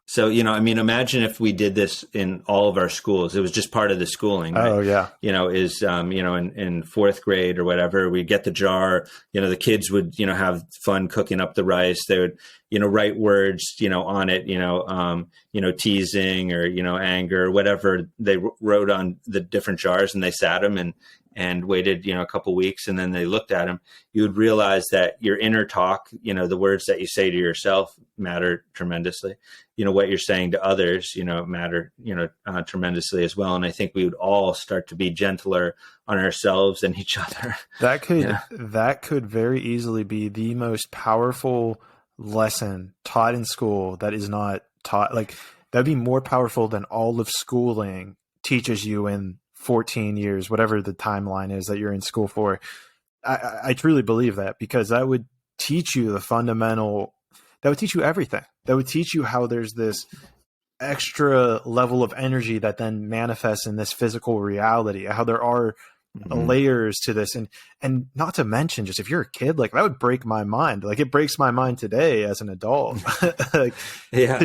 So, imagine if we did this in all of our schools. It was just part of the schooling. Right? Oh, yeah. In fourth grade or whatever, we'd get the jar, the kids would, have fun cooking up the rice. They would, write words, on it, teasing or, anger, whatever they wrote on the different jars, and they sat them and waited, a couple weeks, and then they looked at them. You would realize that your inner talk, the words that you say to yourself matter tremendously. What you're saying to others, matter, tremendously as well. And I think we would all start to be gentler on ourselves and each other. That could very easily be the most powerful lesson taught in school that is not taught. Like, that'd be more powerful than all of schooling teaches you in 14 years, whatever the timeline is that you're in school for. I truly believe that, because that would teach you that would teach you everything. That would teach you how there's this extra level of energy that then manifests in this physical reality, how there are layers to this. And not to mention, just if you're a kid, like, that would break my mind. Like, it breaks my mind today as an adult. To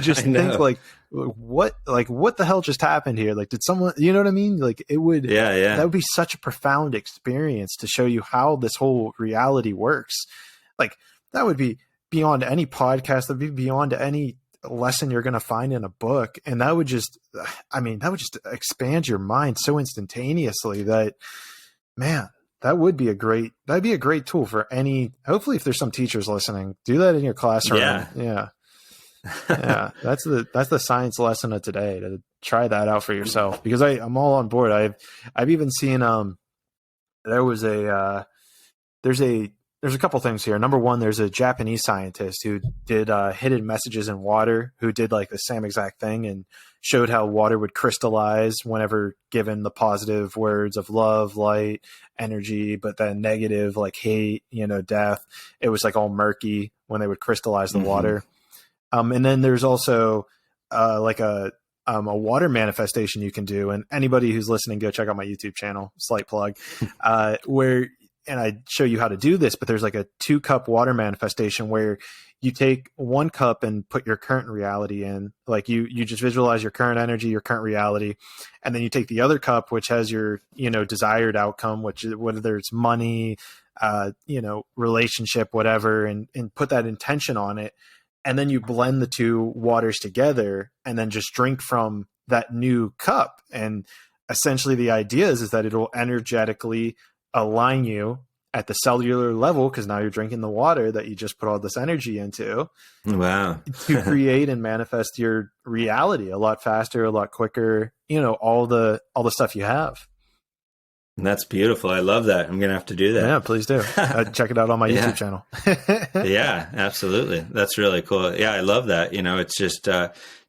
just think what the hell just happened here? Like, did someone, you know what I mean? Like, it would, that would be such a profound experience to show you how this whole reality works. Like, that would be beyond any podcast, that'd be beyond any lesson you're going to find in a book. And that would just expand your mind so instantaneously that, man, that'd be a great tool for any, hopefully, if there's some teachers listening, do that in your classroom. Yeah. That's the science lesson of today, to try that out for yourself, because I'm all on board. I've even seen, there's a couple things here. Number one, there's a Japanese scientist who did hidden messages in water, who did like the same exact thing and showed how water would crystallize whenever given the positive words of love, light, energy, but then negative, like hate, death. It was like all murky when they would crystallize the water. And then there's also like a water manifestation you can do. And anybody who's listening, go check out my YouTube channel, slight plug, and I show you how to do this, but there's like a 2-cup water manifestation where you take 1 cup and put your current reality in. Like, you just visualize your current energy, your current reality. And then you take the other cup, which has your, desired outcome, which, whether it's money, relationship, whatever, and put that intention on it. And then you blend the two waters together and then just drink from that new cup. And essentially the idea is that it'll energetically align you at the cellular level, because now you're drinking the water that you just put all this energy into. Wow. To create and manifest your reality a lot faster, a lot quicker, all the stuff you have. That's beautiful. I love that. I'm going to have to do that. Yeah, please do. Check it out on my YouTube channel. Yeah, absolutely. That's really cool. Yeah, I love that. It's just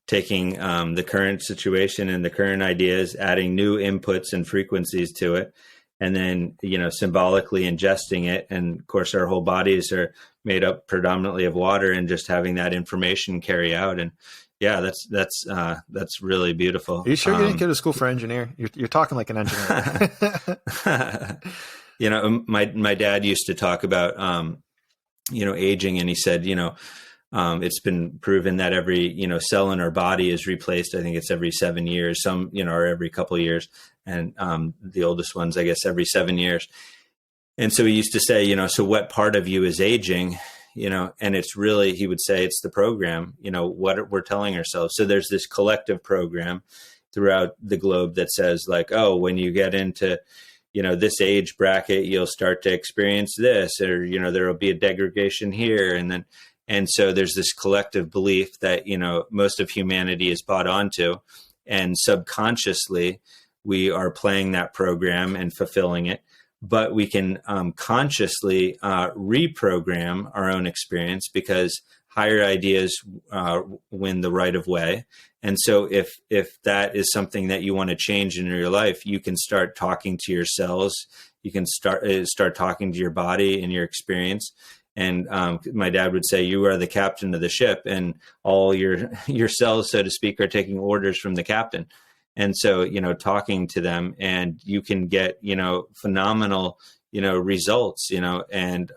taking the current situation and the current ideas, adding new inputs and frequencies to it, and then, symbolically ingesting it. And of course, our whole bodies are made up predominantly of water, and just having that information carry out. And yeah, that's really beautiful. Are you sure you didn't go to school for engineer? You're talking like an engineer. My dad used to talk about, aging, and he said, it's been proven that every, cell in our body is replaced. I think it's every 7 years, some, or every couple of years. And the oldest ones, I guess, every 7 years. And so he used to say, so what part of you is aging? And it's really, he would say, it's the program, what we're telling ourselves. So there's this collective program throughout the globe that says, like, oh, when you get into, this age bracket, you'll start to experience this, or, there will be a degradation here. And so there's this collective belief that, most of humanity is bought onto, and subconsciously we are playing that program and fulfilling it. But we can consciously reprogram our own experience, because higher ideas win the right of way. And so if that is something that you want to change in your life, you can start talking to your cells. You can start talking to your body and your experience. And my dad would say, you are the captain of the ship, and all your cells, so to speak, are taking orders from the captain. And so, talking to them, and you can get, phenomenal, results, and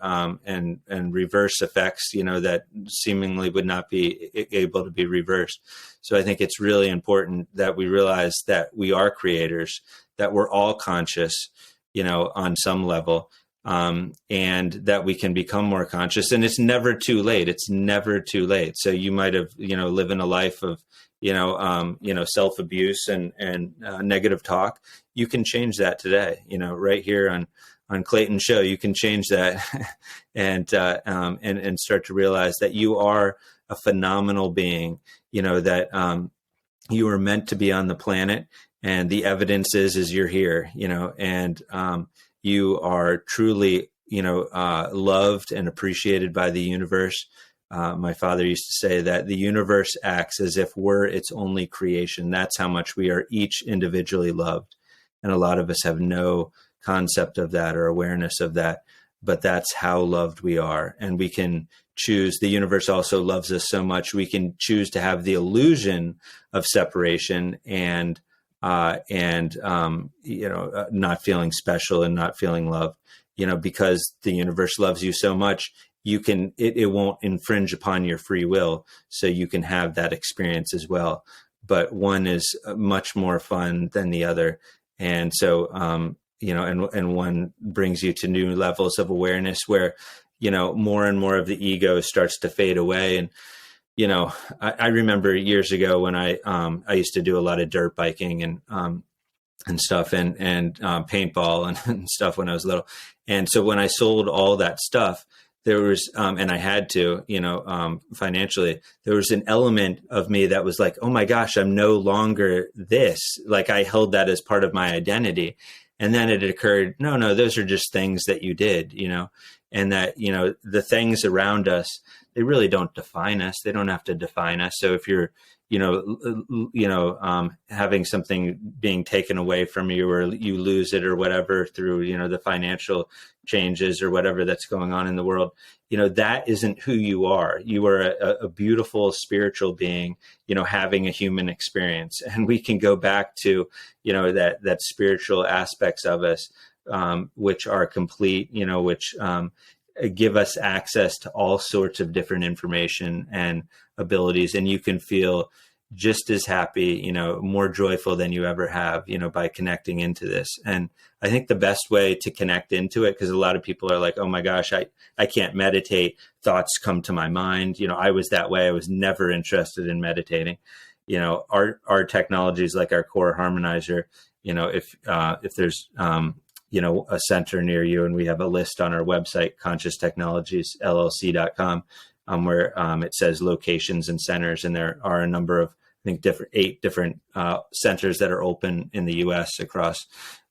reverse effects, that seemingly would not be able to be reversed. So I think it's really important that we realize that we are creators, that we're all conscious, on some level, and that we can become more conscious. And it's never too late. It's never too late. So you might have, living a life of, self-abuse and negative talk. You can change that today, right here on Clayton's show. You can change that and start to realize that you are a phenomenal being, that you were meant to be on the planet, and the evidence is you're here, and you are truly, loved and appreciated by the universe. My father used to say that the universe acts as if we're its only creation. That's how much we are each individually loved. And a lot of us have no concept of that or awareness of that, but that's how loved we are. And we can choose. The universe also loves us so much. We can choose to have the illusion of separation and not feeling special and not feeling loved, because the universe loves you so much. It won't infringe upon your free will, so you can have that experience as well. But one is much more fun than the other. And so, and one brings you to new levels of awareness where, more and more of the ego starts to fade away. And, I remember years ago when I used to do a lot of dirt biking and stuff and paintball and stuff when I was little. And so when I sold all that stuff, there was, and I had to, financially, there was an element of me that was like, oh my gosh, I'm no longer this. Like I held that as part of my identity. And then it occurred, no, those are just things that you did, and that, the things around us, they really don't define us. They don't have to define us. So if you're, having something being taken away from you, or you lose it or whatever through, the financial changes or whatever that's going on in the world, that isn't who you are. You are a beautiful spiritual being, having a human experience. And we can go back to, that spiritual aspects of us, which are complete, which give us access to all sorts of different information and abilities. And you can feel, just as happy, more joyful than you ever have, by connecting into this. And I think the best way to connect into it, because a lot of people are like, oh my gosh, I can't meditate. Thoughts come to my mind. I was that way. I was never interested in meditating. Our technologies like our core harmonizer, if there's, a center near you, and we have a list on our website, conscious-technologies-llc.com, where it says locations and centers, and there are a number of, I think, 8 different centers that are open in the U.S. across,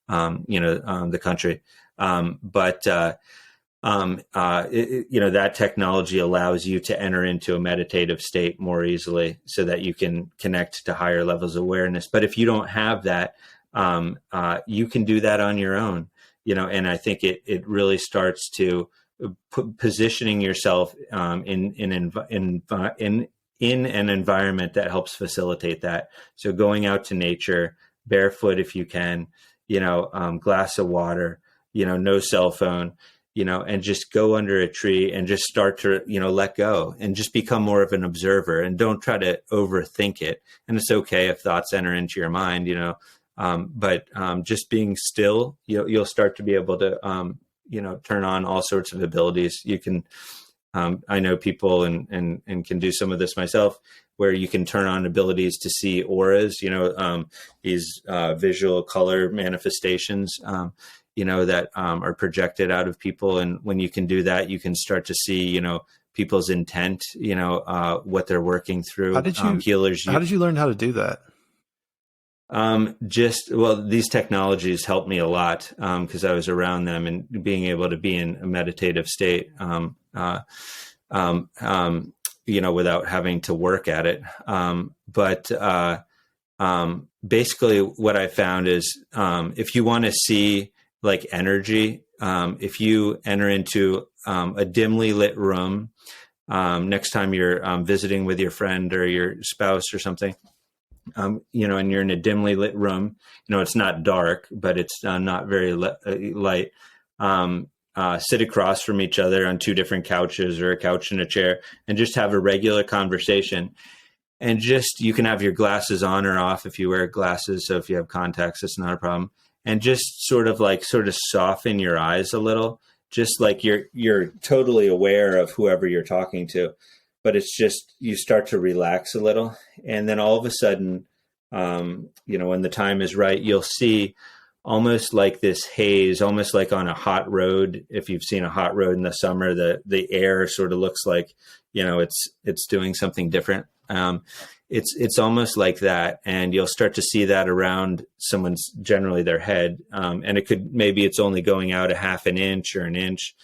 the country. That technology allows you to enter into a meditative state more easily, so that you can connect to higher levels of awareness. But if you don't have that, you can do that on your own, and I think it really starts to positioning yourself in an environment that helps facilitate that. So going out to nature, barefoot if you can, glass of water, no cell phone, and just go under a tree and just start to, let go and just become more of an observer, and don't try to overthink it. And it's okay if thoughts enter into your mind, but just being still, you'll start to be able to, turn on all sorts of abilities. You can, I know people and can do some of this myself, where you can turn on abilities to see auras, these visual color manifestations, that are projected out of people. And when you can do that, you can start to see, people's intent, what they're working through. How did you learn how to do that? These technologies helped me a lot, because I was around them and being able to be in a meditative state, without having to work at it. Basically what I found is, if you want to see like energy, if you enter into, a dimly lit room, next time you're, visiting with your friend or your spouse or something, and you're in a dimly lit room, it's not dark, but it's not very light. Sit across from each other on 2 different couches, or a couch and a chair, and just have a regular conversation. And just, you can have your glasses on or off if you wear glasses. So if you have contacts, it's not a problem. And just sort of soften your eyes a little, just like you're totally aware of whoever you're talking to. But it's just, you start to relax a little. And then all of a sudden, when the time is right, you'll see almost like this haze, almost like on a hot road. If you've seen a hot road in the summer, the air sort of looks like, it's doing something different. It's almost like that. And you'll start to see that around someone's, generally their head. And maybe it's only going out a half an inch or an inch,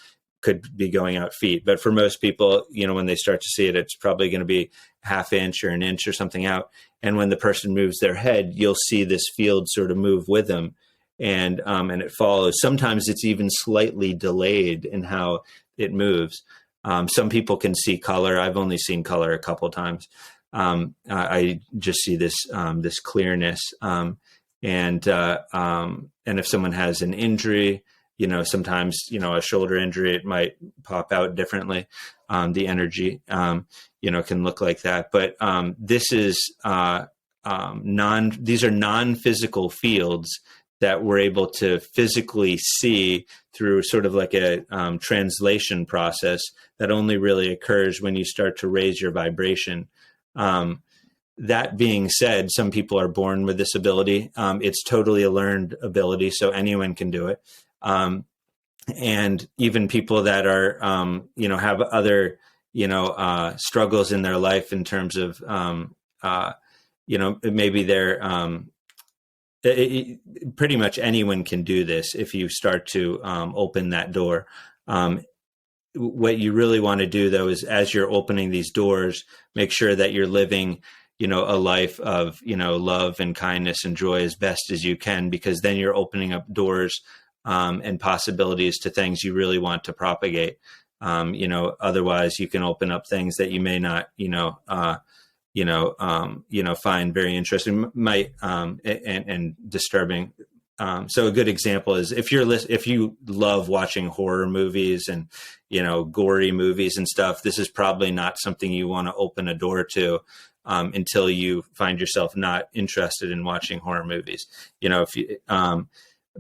could be going out feet. But for most people, when they start to see it, it's probably going to be half inch or an inch or something out. And when the person moves their head, you'll see this field sort of move with them, and it follows. Sometimes it's even slightly delayed in how it moves. Some people can see color. I've only seen color a couple of times. I just see this clearness. And if someone has an injury, sometimes, a shoulder injury, it might pop out differently. The energy, can look like that. But this is these are non-physical fields that we're able to physically see through sort of like a translation process that only really occurs when you start to raise your vibration. That being said, some people are born with this ability. It's totally a learned ability, so anyone can do it. And even people that are, have other, struggles in their life in terms of, maybe they're, pretty much anyone can do this if you start to open that door. What you really want to do, though, is as you're opening these doors, make sure that you're living, a life of, love and kindness and joy as best as you can, because then you're opening up doors and possibilities to things you really want to propagate. Otherwise you can open up things that you may not, find very interesting, might and disturbing. So a good example is if you love watching horror movies and, gory movies and stuff, this is probably not something you want to open a door to. until you find yourself not interested in watching horror movies. If you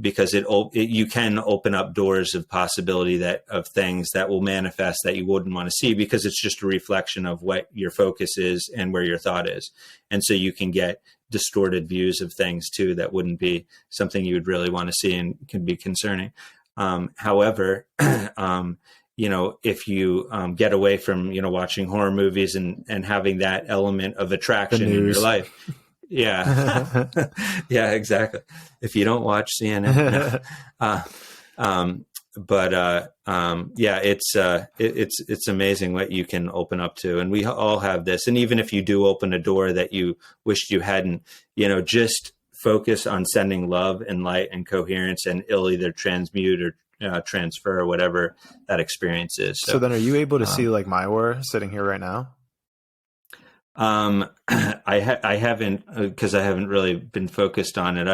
because you can open up doors of possibility of things that will manifest that you wouldn't want to see, because it's just a reflection of what your focus is and where your thought is. And so you can get distorted views of things too that wouldn't be something you would really want to see and can be concerning. However, if you get away from, watching horror movies and having that element of attraction in your life. Yeah. Yeah, exactly. If you don't watch CNN, it's amazing what you can open up to. And we all have this. And even if you do open a door that you wished you hadn't, just focus on sending love and light and coherence, and it'll either transmute or transfer or whatever that experience is. So then are you able to see like my aura sitting here right now? I haven't, because I haven't really been focused on it.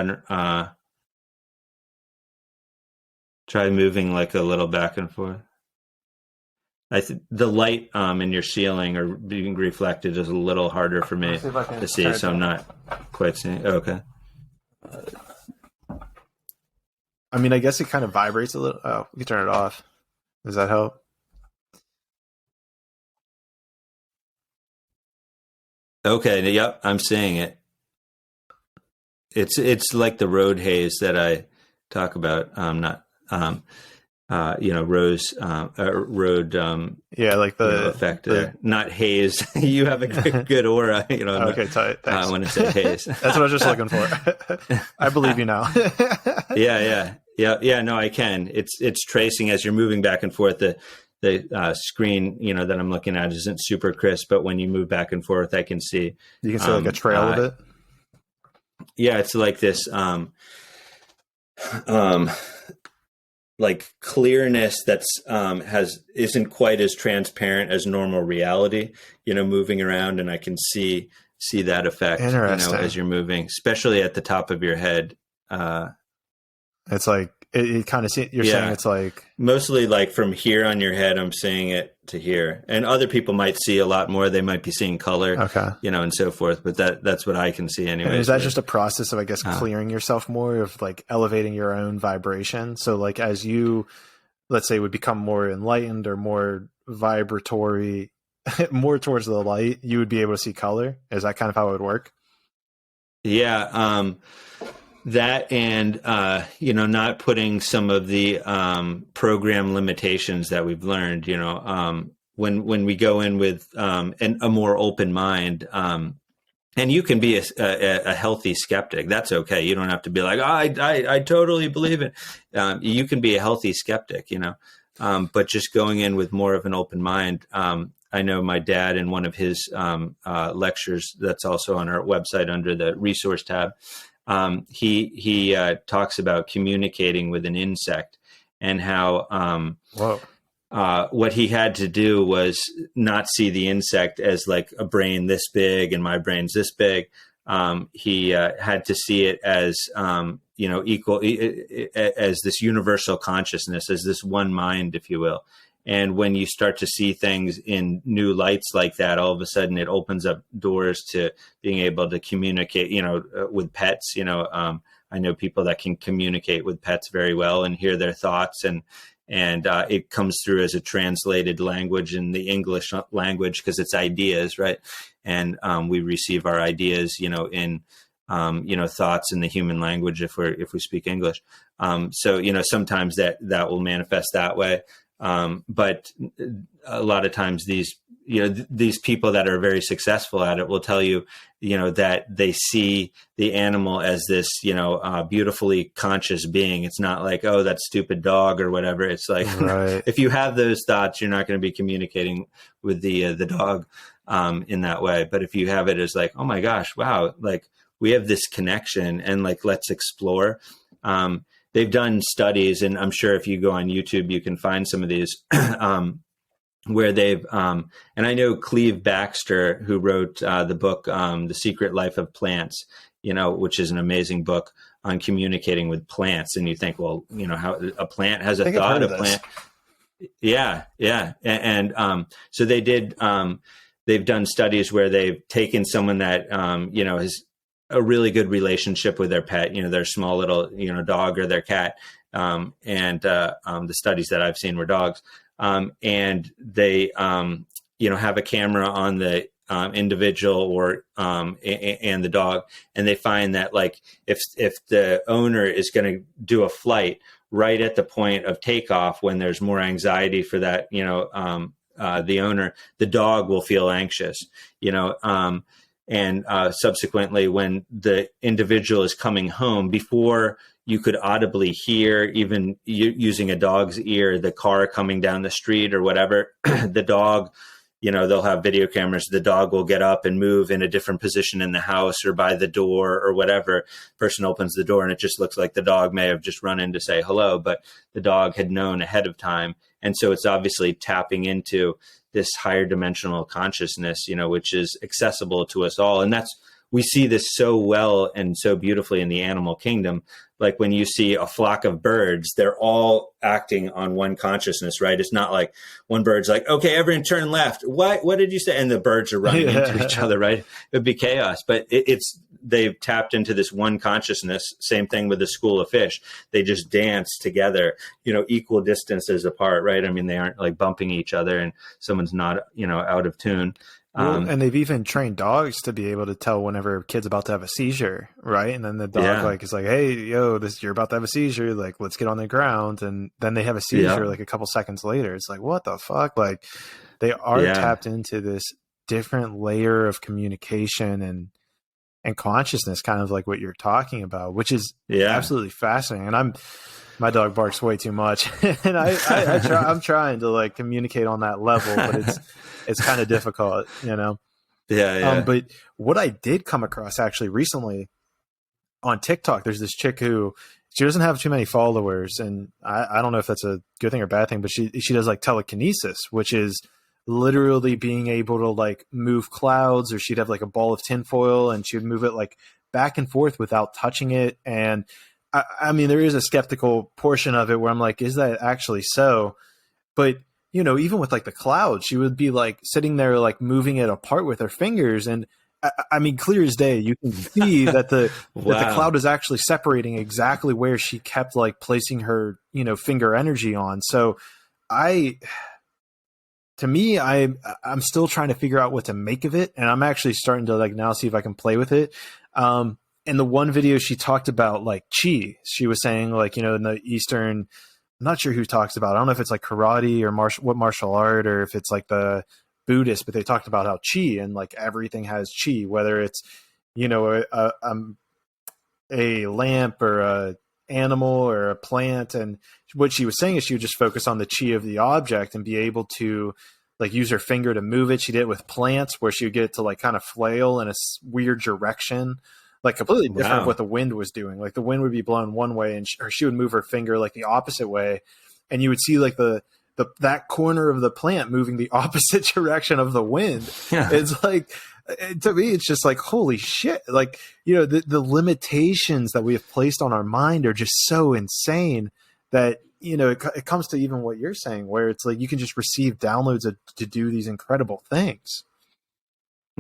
Try moving like a little back and forth. The light in your ceiling or being reflected is a little harder for me to see, so I'm not quite seeing. Okay. I mean, I guess it kind of vibrates a little. Oh, we can turn it off. Does that help? Okay. Yep. I'm seeing it. It's like the road haze that I talk about. Road. Yeah. Like the effect there. Not haze. You have a good aura, Okay. Tight. Thanks. When I say haze. That's what I was just looking for. I believe you now. Yeah. No, I can. It's tracing as you're moving back and forth. The screen, that I'm looking at isn't super crisp, but when you move back and forth, I can see. You can see like a trail of it. Yeah, it's like this, like clearness that's isn't quite as transparent as normal reality. Moving around, and I can see that effect. As you're moving, especially at the top of your head. It's like it kind of you're saying it's like mostly like from here on your head, I'm seeing it to here, and other people might see a lot more. They might be seeing color, and so forth. But that's what I can see anyway. Is that just a process of, I guess, clearing yourself more, of like elevating your own vibration? So like as you, let's say, would become more enlightened or more vibratory, more towards the light, you would be able to see color. Is that kind of how it would work? Yeah. That and, not putting some of the program limitations that we've learned, when we go in with a more open mind, and you can be a healthy skeptic. That's okay. You don't have to be like, I totally believe it. You can be a healthy skeptic, but just going in with more of an open mind. I know my dad, in one of his lectures that's also on our website under the resource tab, he talks about communicating with an insect, and how what he had to do was not see the insect as like a brain this big and my brain's this big. He had to see it as equal, as this universal consciousness, as this one mind, if you will. And when you start to see things in new lights like that, all of a sudden it opens up doors to being able to communicate, with pets. I know people that can communicate with pets very well and hear their thoughts, and it comes through as a translated language in the English language, because it's ideas, right? And we receive our ideas, in thoughts in the human language if we speak English. So sometimes that will manifest that way. But a lot of times these people that are very successful at it will tell you, that they see the animal as this, beautifully conscious being. It's not like, oh, that stupid dog or whatever. It's like, right. If you have those thoughts, you're not going to be communicating with the dog, in that way. But if you have it as like, oh my gosh, wow, like we have this connection, and like, let's explore. They've done studies, and I'm sure if you go on YouTube, you can find some of these, where they've, and I know Cleve Baxter, who wrote the book, The Secret Life of Plants, which is an amazing book on communicating with plants. And you think, well, how a plant has a thought, a plant. Yeah. And so they they've done studies where they've taken someone that, has a really good relationship with their pet, their small little, dog or their cat. The studies that I've seen were dogs. And they, have a camera on the individual or and the dog, and they find that like if the owner is going to do a flight right at the point of takeoff, when there's more anxiety for that, the owner, the dog will feel anxious, and subsequently when the individual is coming home, before you could audibly hear, even using a dog's ear, the car coming down the street or whatever, the dog, they'll have video cameras. The dog will get up and move in a different position in the house or by the door or whatever. Person opens the door and it just looks like the dog may have just run in to say hello, but the dog had known ahead of time. And so it's obviously tapping into this higher dimensional consciousness, which is accessible to us all. And we see this so well and so beautifully in the animal kingdom. Like when you see a flock of birds, they're all acting on one consciousness, right? It's not like one bird's like, okay, everyone turn left. What did you say? And the birds are running into each other, right? It would be chaos, but they've tapped into this one consciousness. Same thing with a school of fish. They just dance together, equal distances apart, right? I mean, they aren't like bumping each other and someone's not, out of tune. And they've even trained dogs to be able to tell whenever a kid's about to have a seizure, right? And then the dog is like, hey, yo, you're about to have a seizure. Like, let's get on the ground. And then they have a seizure like a couple seconds later. It's like, what the fuck? Like, they are tapped into this different layer of communication and consciousness, kind of like what you're talking about, which is absolutely fascinating. And my dog barks way too much, and I'm trying to like communicate on that level, but it's kind of difficult, But what I did come across actually recently on TikTok, there's this chick who, she doesn't have too many followers, and I don't know if that's a good thing or bad thing, but she does like telekinesis, which is literally being able to like move clouds, or she'd have like a ball of tinfoil and she would move it like back and forth without touching it. And I mean, there is a skeptical portion of it where I'm like, is that actually so? But, even with like the cloud, she would be like sitting there, like moving it apart with her fingers. And I mean, clear as day, you can see that that the cloud is actually separating exactly where she kept like placing her, finger energy on. So I'm still trying to figure out what to make of it. And I'm actually starting to like now see if I can play with it. In the one video, she talked about like chi. She was saying like, in the Eastern, I'm not sure who talks about it. I don't know if it's like karate or what martial art, or if it's like the Buddhist, but they talked about how chi and like everything has chi, whether it's, a lamp or a animal or a plant. And what she was saying is she would just focus on the chi of the object and be able to like use her finger to move it. She did it with plants where she would get it to like kind of flail in a weird direction, like completely different what the wind was doing. Like the wind would be blowing one way and she would move her finger like the opposite way. And you would see like that corner of the plant moving the opposite direction of the wind. Yeah. It's like, to me, it's just like, holy shit. Like, the limitations that we have placed on our mind are just so insane that, it comes to even what you're saying, where it's like, you can just receive downloads to do these incredible things.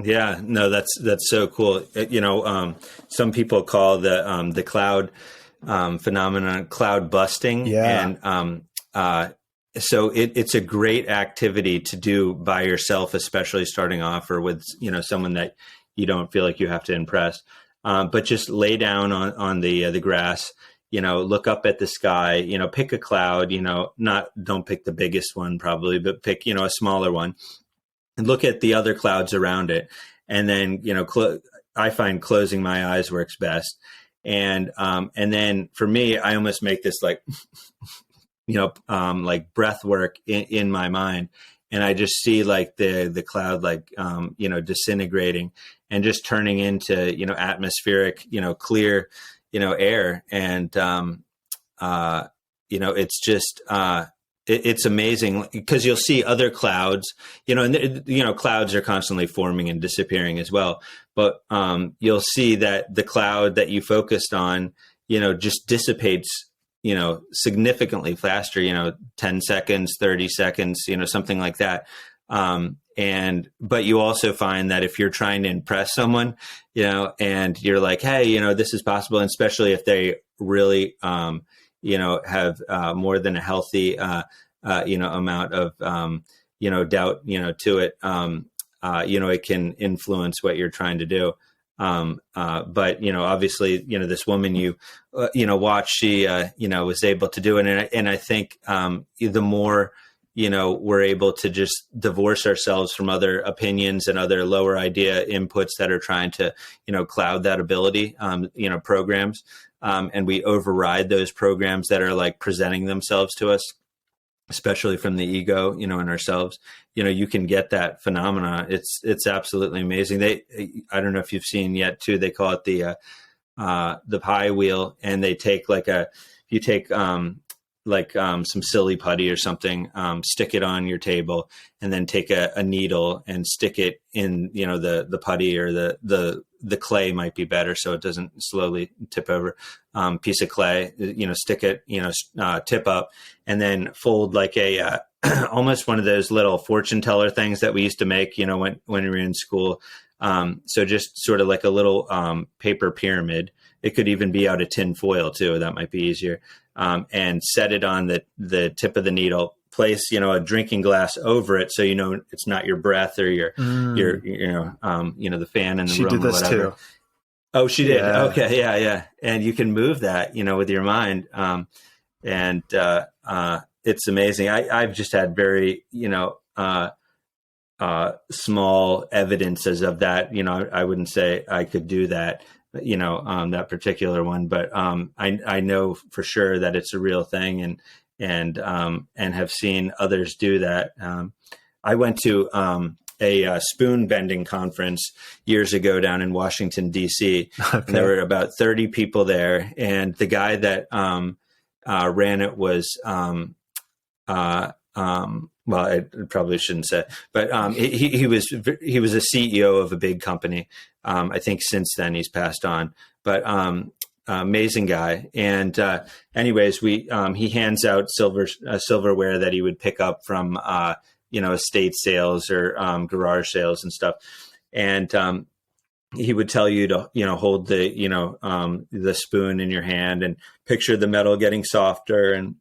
Yeah, no, that's so cool. Some people call the cloud phenomenon cloud busting. Yeah. And so it's a great activity to do by yourself, especially starting off or with, someone that you don't feel like you have to impress. But just lay down on the grass, look up at the sky, pick a cloud, don't pick the biggest one probably, but pick, a smaller one. And look at the other clouds around it. And then, I find closing my eyes works best. And then for me, I almost make this like, like breath work in my mind. And I just see like the cloud, like, disintegrating and just turning into, atmospheric, clear, air. And, it's just, it's amazing because you'll see other clouds, and clouds are constantly forming and disappearing as well. But you'll see that the cloud that you focused on, just dissipates, significantly faster, 10 seconds, 30 seconds, something like that. And But you also find that if you're trying to impress someone, and you're like, hey, this is possible, and especially if they really, have more than a healthy, amount of, doubt, to it, it can influence what you're trying to do. But obviously, this woman you watch, she was able to do it, and I think the more we're able to just divorce ourselves from other opinions and other lower idea inputs that are trying to cloud that ability, programs, and we override those programs that are like presenting themselves to us, especially from the ego, in ourselves, you can get that phenomena. It's absolutely amazing. I don't know if you've seen yet too, they call it the pie wheel, and they take some silly putty or something, stick it on your table, and then take a needle and stick it in, the putty, or the clay might be better, so it doesn't slowly tip over, piece of clay, stick it, tip up, and then fold like a, almost one of those little fortune teller things that we used to make, when we were in school. So just sort of like a little, paper pyramid. It could even be out of tin foil too. That might be easier. And set it on the tip of the needle, place, a drinking glass over it. So, it's not your breath or your the fan in the she room did or this whatever. too. Oh, she did. Yeah. Okay. Yeah. Yeah. And you can move that, with your mind. It's amazing. I've just had very, small evidences of that. I wouldn't say I could do that, that particular one, but I know for sure that it's a real thing, and have seen others do that. I went to a spoon bending conference years ago down in Washington, D.C. Okay. And there were about 30 people there, and the guy that ran it was well, I probably shouldn't say, but he was a CEO of a big company. I think since then he's passed on, but amazing guy. And anyways, he hands out silverware that he would pick up from estate sales or garage sales and stuff. And he would tell you to hold the spoon in your hand and picture the metal getting softer. And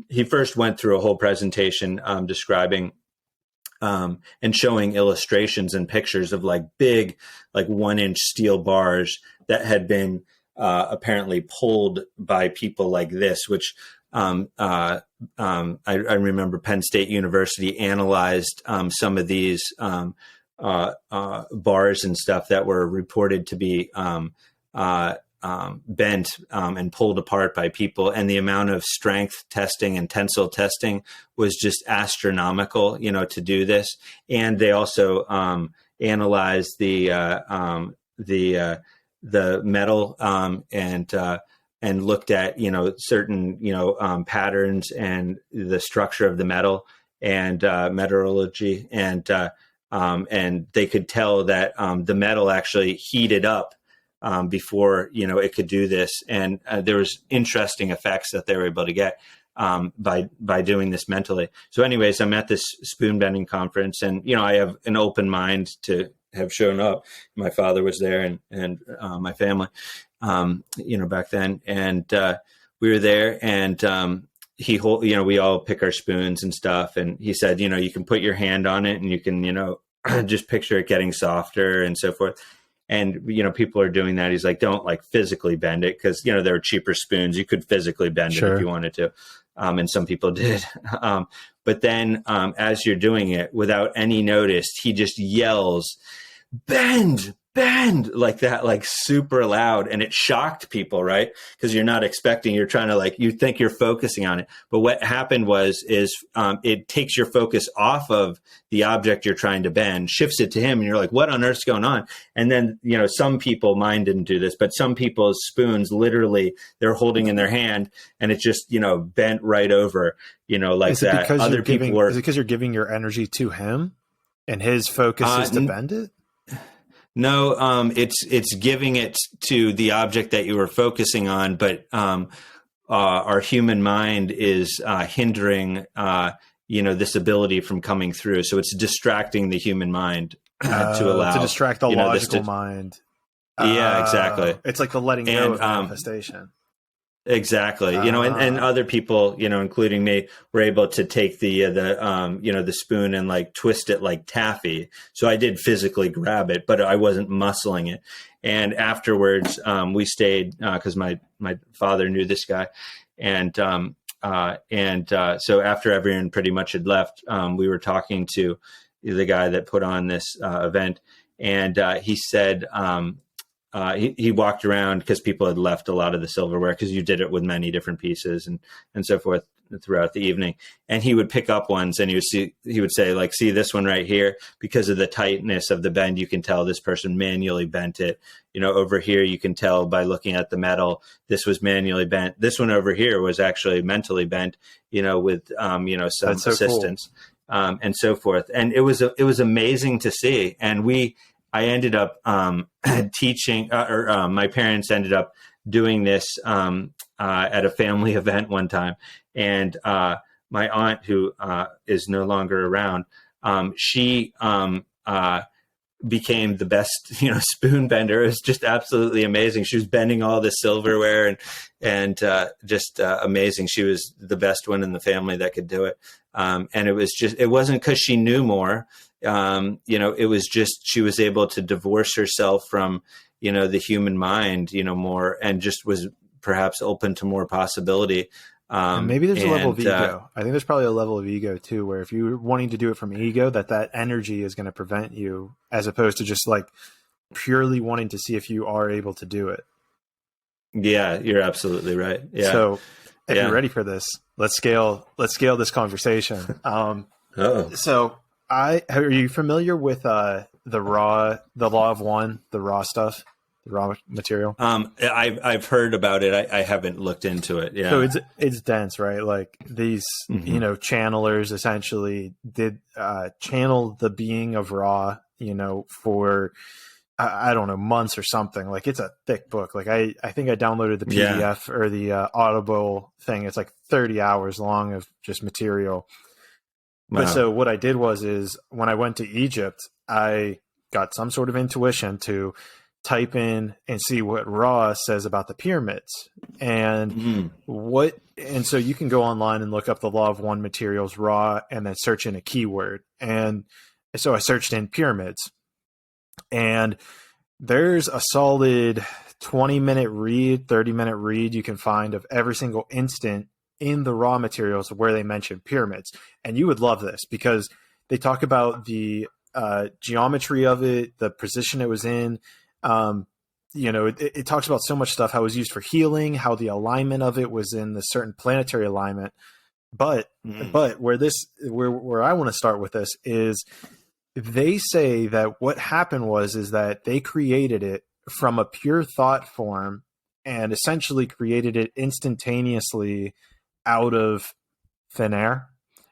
he first went through a whole presentation describing and showing illustrations and pictures of like big, like 1-inch steel bars that had been apparently pulled by people like this, which I remember Penn State University analyzed some of these bars and stuff that were reported to be bent and pulled apart by people, and the amount of strength testing and tensile testing was just astronomical, to do this. And they also analyzed the metal and looked at certain patterns and the structure of the metal and metallurgy, and they could tell that the metal actually heated up before it could do this, and there was interesting effects that they were able to get by doing this mentally. So, anyways, I'm at this spoon bending conference, and I have an open mind to have shown up. My father was there, and my family, back then, and we were there, and we all pick our spoons and stuff, and he said, you can put your hand on it, and you can just picture it getting softer and so forth. And, people are doing that. He's like, don't like physically bend it, because, there are cheaper spoons. You could physically bend it if you wanted to. And some people did. But then as you're doing it, without any notice, he just yells, bend, like that, like super loud. And it shocked people, right? Because you're not expecting, you're trying to you think you're focusing on it. But what happened is it takes your focus off of the object you're trying to bend, shifts it to him. And you're like, what on earth's going on? And then, some people, mine didn't do this, but some people's spoons, literally they're holding in their hand and it just, bent right over, like that. Other people were. Is it because you're giving your energy to him and his focus is to bend it? No, it's giving it to the object that you were focusing on, but our human mind is hindering this ability from coming through. So it's distracting the human mind to To allow, distract the logical mind. Yeah, exactly. It's like the letting go And of manifestation. exactly, and other people, including me, were able to take the spoon and like twist it like taffy. So I did physically grab it, but I wasn't muscling it. And afterwards, we stayed because my father knew this guy, and so after everyone pretty much had left, we were talking to the guy that put on this event, and he said. He walked around because people had left a lot of the silverware because you did it with many different pieces and so forth throughout the evening. And he would pick up ones and he would say like, see this one right here, because of the tightness of the bend, you can tell this person manually bent it. Over here, you can tell by looking at the metal, this was manually bent. This one over here was actually mentally bent, with, some assistance, cool. And so forth. And it was amazing to see. And I ended up teaching, my parents ended up doing this at a family event one time. And my aunt, who is no longer around, she became the best, spoon bender. It was just absolutely amazing. She was bending all the silverware and just amazing. She was the best one in the family that could do it. And it wasn't because she knew more. It was just, she was able to divorce herself from, the human mind, more, and just was perhaps open to more possibility. And maybe there's a level of ego. I think there's probably a level of ego too, where if you're wanting to do it from ego, that energy is going to prevent you, as opposed to just like purely wanting to see if you are able to do it. Yeah, you're absolutely right. Yeah. So if you're ready for this, let's scale this conversation. So are you familiar with the law of one, the raw stuff, the raw material? I've heard about it. I haven't looked into it. Yeah. So it's dense, right? Like these, channelers essentially did channel the being of Ra, for I don't know, months or something. Like it's a thick book. Like I think I downloaded the PDF or the Audible thing. It's like 30 hours long of just material. But so what I did is when I went to Egypt, I got some sort of intuition to type in and see what Ra says about the pyramids and so you can go online and look up the law of one materials Ra and then search in a keyword. And so I searched in pyramids and there's a solid 20-minute read, 30-minute read you can find of every single instant in the raw materials where they mention pyramids. And you would love this because they talk about the geometry of it, the position it was in. It talks about so much stuff, how it was used for healing, how the alignment of it was in the certain planetary alignment. But where I want to start with this is they say that what happened is that they created it from a pure thought form and essentially created it instantaneously out of thin air,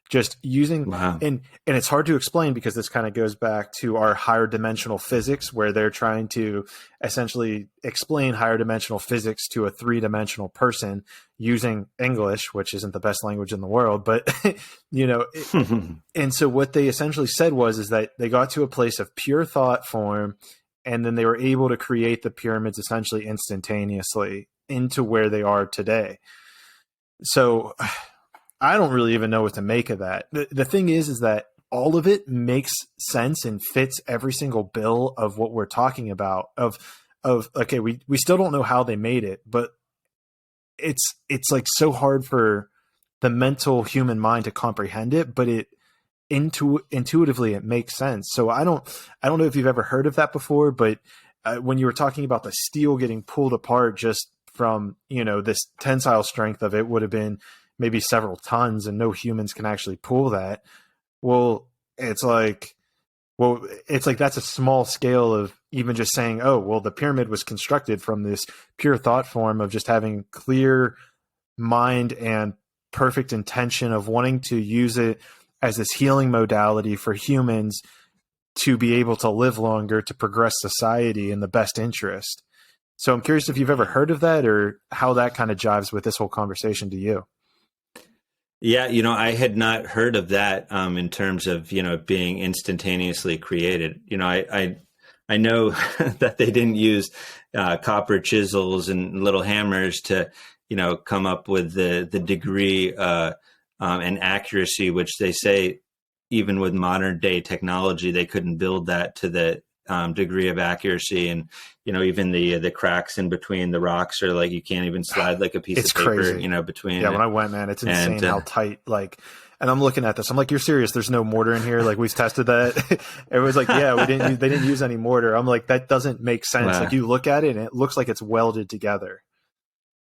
just using and it's hard to explain because this kind of goes back to our higher dimensional physics, where they're trying to essentially explain higher dimensional physics to a three-dimensional person using English, which isn't the best language in the world, but and so what they essentially said is that they got to a place of pure thought form and then they were able to create the pyramids essentially instantaneously into where they are today. So I don't really even know what to make of that. The thing is that all of it makes sense and fits every single bill of what we're talking about okay, we still don't know how they made it, but it's like so hard for the mental human mind to comprehend it, but it intuitively it makes sense. So I don't know if you've ever heard of that before, but when you were talking about the steel getting pulled apart just from, this tensile strength of it would have been maybe several tons and no humans can actually pull that. Well, it's like that's a small scale of even just saying, oh, well, the pyramid was constructed from this pure thought form of just having clear mind and perfect intention of wanting to use it as this healing modality for humans to be able to live longer, to progress society in the best interest. So I'm curious if you've ever heard of that or how that kind of jives with this whole conversation to you. Yeah, I had not heard of that in terms of, being instantaneously created. I know that they didn't use copper chisels and little hammers to, come up with the degree and accuracy, which they say even with modern day technology, they couldn't build that to the degree of accuracy. And, even the cracks in between the rocks are like, you can't even slide like a piece It's of paper, crazy. between Yeah, it. when I went, man, it's insane And how tight, like, and I'm looking at this. I'm like, you're serious? There's no mortar in here? Like, we've tested that. It was like, yeah, they didn't use any mortar. I'm like, that doesn't make sense. Like, wow. you look at it and it looks like it's welded together.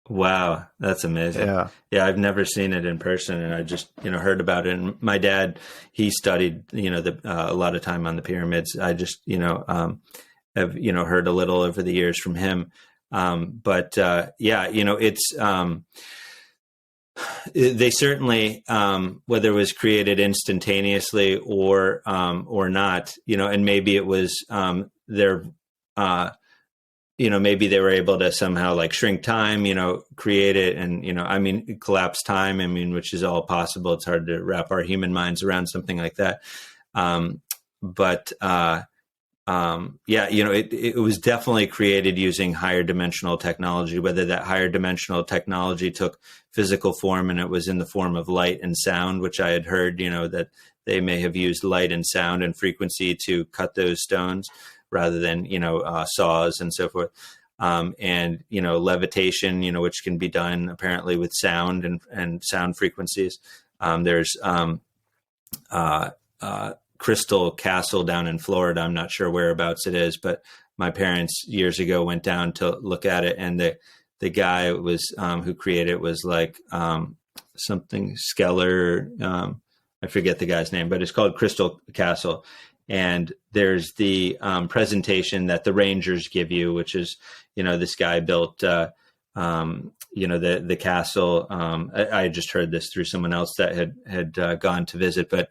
Wow, that's amazing. Yeah. Yeah, I've never seen it in person, and I just heard about it. And my dad, he studied a lot of time on the pyramids. I just have heard a little over the years from him. But yeah, it's they certainly whether it was created instantaneously or not, and maybe it was their. Maybe they were able to somehow like shrink time, create it and, collapse time. I mean, which is all possible. It's hard to wrap our human minds around something like that. But yeah, it was definitely created using higher dimensional technology, whether that higher dimensional technology took physical form and it was in the form of light and sound, which I had heard, that they may have used light and sound and frequency to cut those stones rather than, saws and so forth. And, levitation, which can be done apparently with sound and sound frequencies. There's Crystal Castle down in Florida. I'm not sure whereabouts it is, but my parents years ago went down to look at it. And the guy was, who created it was like something Skeller. I forget the guy's name, but it's called Crystal Castle. And there's the presentation that the Rangers give you, which is, this guy built, the castle. I just heard this through someone else that had gone to visit, but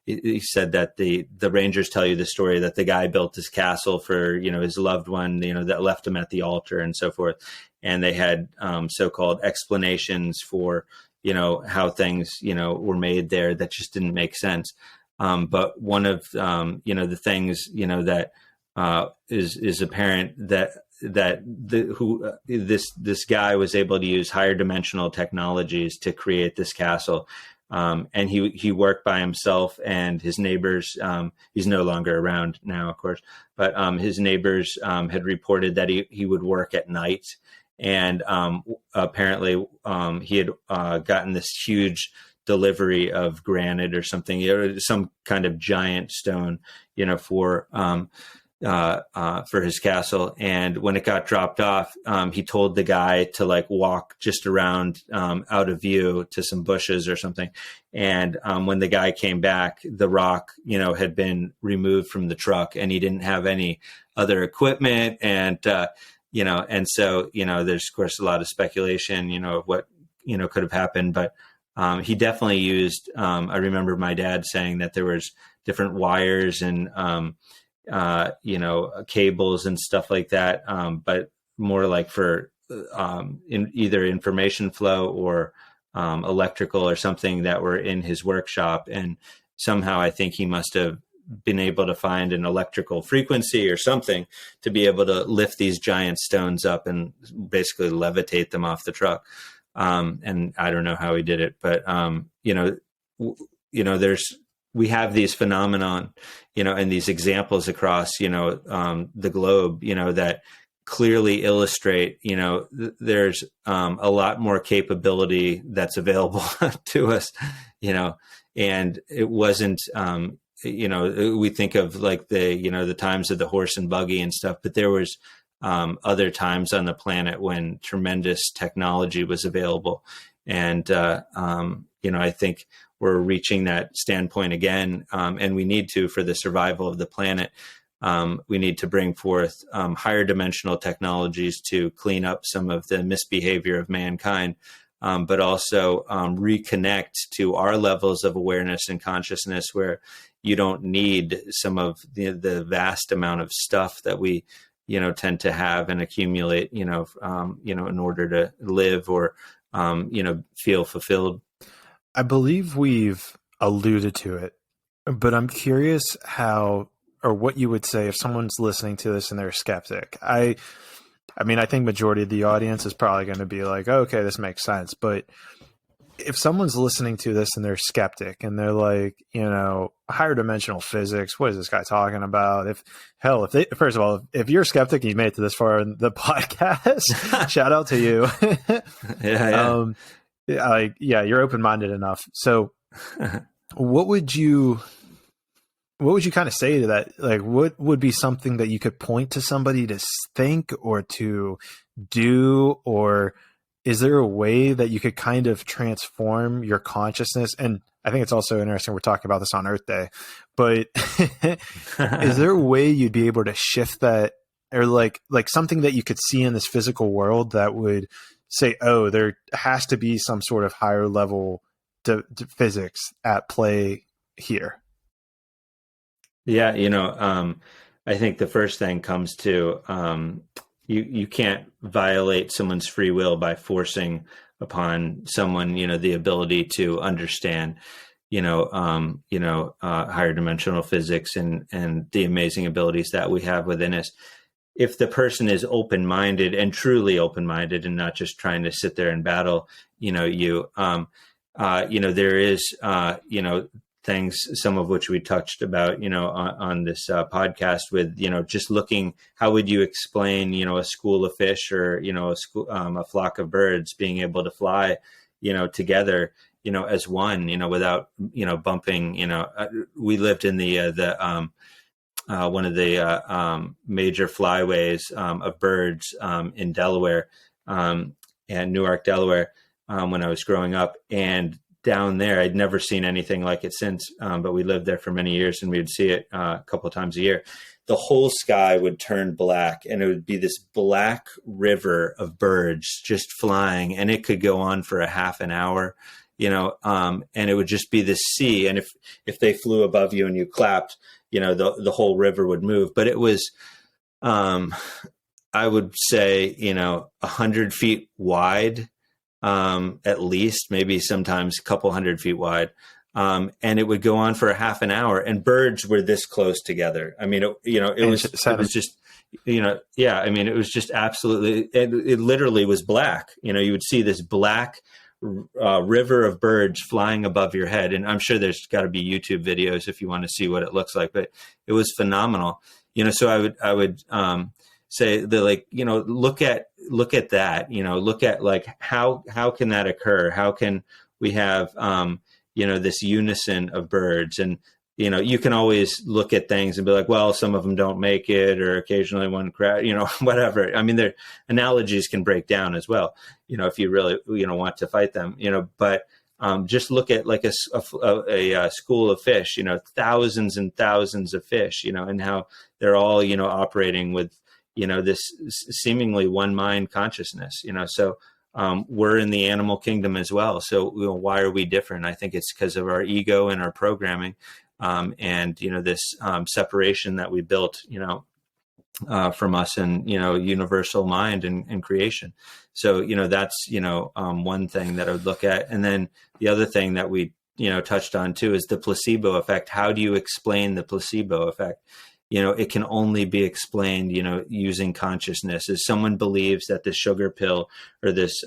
he said that the Rangers tell you the story that the guy built this castle for, his loved one, that left him at the altar and so forth. And they had so-called explanations for, how things, were made there that just didn't make sense. But one of the things that is apparent that this guy was able to use higher dimensional technologies to create this castle, and he worked by himself and his neighbors. He's no longer around now, of course, but his neighbors had reported that he would work at night. And apparently he had gotten this huge delivery of granite or something, some kind of giant stone, for his castle. And when it got dropped off, he told the guy to like walk just around out of view to some bushes or something. And when the guy came back, the rock, had been removed from the truck, and he didn't have any other equipment. And and so, there's of course a lot of speculation, of what, could have happened, but he definitely used, I remember my dad saying that there was different wires and, cables and stuff like that. But more like for, in either information flow or, electrical or something that were in his workshop. And somehow I think he must have been able to find an electrical frequency or something to be able to lift these giant stones up and basically levitate them off the truck. And I don't know how he did it, but, we have these phenomenon, and these examples across, the globe, that clearly illustrate, there's a lot more capability that's available to us, and it wasn't, we think of like the times of the horse and buggy and stuff, but there was other times on the planet when tremendous technology was available. And, I think we're reaching that standpoint again, and we need to for the survival of the planet. We need to bring forth higher dimensional technologies to clean up some of the misbehavior of mankind, but also reconnect to our levels of awareness and consciousness, where you don't need some of the vast amount of stuff that we tend to have and accumulate in order to live or feel fulfilled. I believe we've alluded to it, but I'm curious how or what you would say if someone's listening to this and they're a skeptic. I mean, I think majority of the audience is probably going to be like, oh, okay, this makes sense. But if someone's listening to this and they're skeptic and they're like, higher dimensional physics, what is this guy talking about? First of all, if you're a skeptic and you made it to this far in the podcast, shout out to you. Yeah. You're open-minded enough. So what would you kind of say to that? Like, what would be something that you could point to somebody to think or to do, or is there a way that you could kind of transform your consciousness? And I think it's also interesting we're talking about this on Earth Day, but is there a way you'd be able to shift that, or like something that you could see in this physical world that would say, oh, there has to be some sort of higher level to physics at play here? Yeah. I think the first thing comes to, you can't violate someone's free will by forcing upon someone, the ability to understand, higher dimensional physics and the amazing abilities that we have within us. If the person is open-minded and truly open-minded and not just trying to sit there and battle, there is, things, some of which we touched about, on this podcast with, just looking, how would you explain, a school of fish or, a flock of birds being able to fly, together, as one, without, bumping, we lived in the one of the major flyways of birds in Delaware, and Newark, Delaware, when I was growing up. And down there, I'd never seen anything like it since, but we lived there for many years and we would see it a couple of times a year. The whole sky would turn black and it would be this black river of birds just flying, and it could go on for a half an hour, and it would just be this sea. And if they flew above you and you clapped, the whole river would move. But it was, I would say, 100 feet wide, at least, maybe sometimes a couple 100 feet wide. And it would go on for a half an hour, and birds were this close together. I mean, it was just, it was just absolutely, it literally was black. You would see this black river of birds flying above your head. And I'm sure there's got to be YouTube videos if you want to see what it looks like, but it was phenomenal. So I would say that, like, look at that, look at like, how can that occur? How can we have, this unison of birds? And, you can always look at things and be like, well, some of them don't make it, or occasionally one crash, whatever. I mean, their analogies can break down as well, if you really, want to fight them, but just look at like a school of fish, thousands and thousands of fish, and how they're all, operating with, this seemingly one mind consciousness, so we're in the animal kingdom as well. So why are we different? I think it's because of our ego and our programming, and this separation that we built, from us and, universal mind and creation. So, that's, one thing that I would look at. And then the other thing that we, touched on too, is the placebo effect. How do you explain the placebo effect? It can only be explained, using consciousness. If someone believes that this sugar pill or this,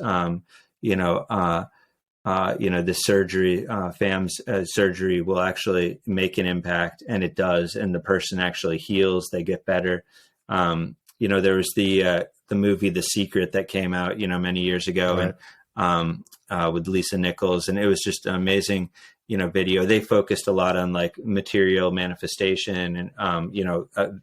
this surgery, FAM's surgery will actually make an impact, and it does, and the person actually heals, they get better. There was the movie The Secret that came out, many years ago, right, and with Lisa Nichols, and it was just an amazing, video. They focused a lot on like material manifestation and,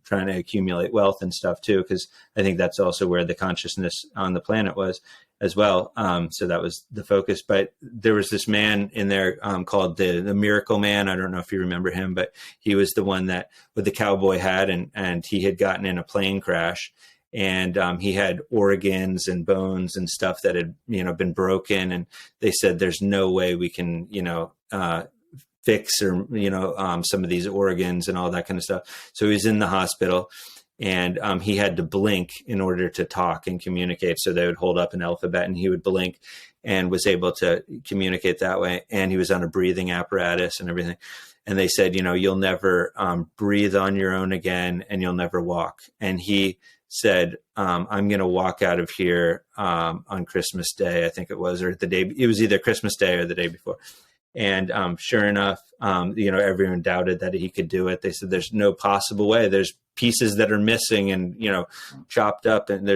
trying to accumulate wealth and stuff too, because I think that's also where the consciousness on the planet was as well. So that was the focus. But there was this man in there called the Miracle Man. I don't know if you remember him, but he was the one that with the cowboy hat, and he had gotten in a plane crash. And he had organs and bones and stuff that had, been broken. And they said, there's no way we can, fix or, some of these organs and all that kind of stuff. So he was in the hospital, and he had to blink in order to talk and communicate. So they would hold up an alphabet and he would blink and was able to communicate that way. And he was on a breathing apparatus and everything. And they said, you'll never breathe on your own again, and you'll never walk. And he said, I'm going to walk out of here on Christmas Day, I think it was, or the day, it was either Christmas Day or the day before. And sure enough, everyone doubted that he could do it. They said, there's no possible way. There's pieces that are missing and, chopped up, and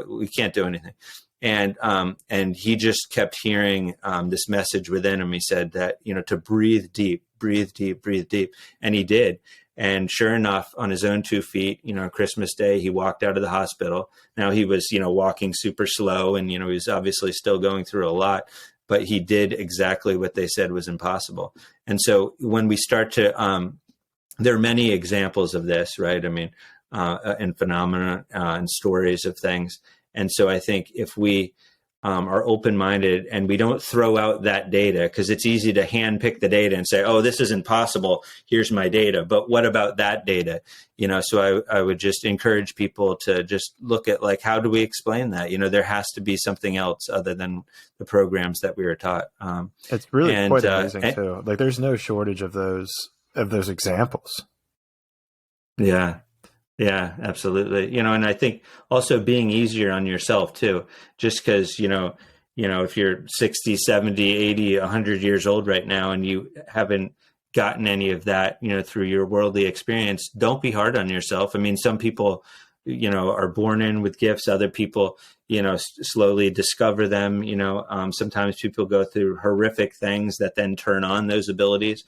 we can't do anything. And he just kept hearing this message within him. He said that, to breathe deep, breathe deep, breathe deep. And he did. And sure enough, on his own 2 feet, Christmas Day, he walked out of the hospital. Now he was, walking super slow, and, he was obviously still going through a lot, but he did exactly what they said was impossible. And so when we start to, there are many examples of this, right? I mean, and phenomena and stories of things. And so I think if we are open-minded and we don't throw out that data, because it's easy to handpick the data and say, oh, this isn't possible, here's my data. But what about that data? So I would just encourage people to just look at, like, how do we explain that? There has to be something else other than the programs that we were taught. It's really quite amazing too. Like, there's no shortage of those examples. Yeah. Yeah, absolutely. And I think also being easier on yourself too, just because, if you're 60, 70, 80, 100 years old right now and you haven't gotten any of that, through your worldly experience, don't be hard on yourself. I mean, some people, are born in with gifts. Other people, slowly discover them. Sometimes people go through horrific things that then turn on those abilities.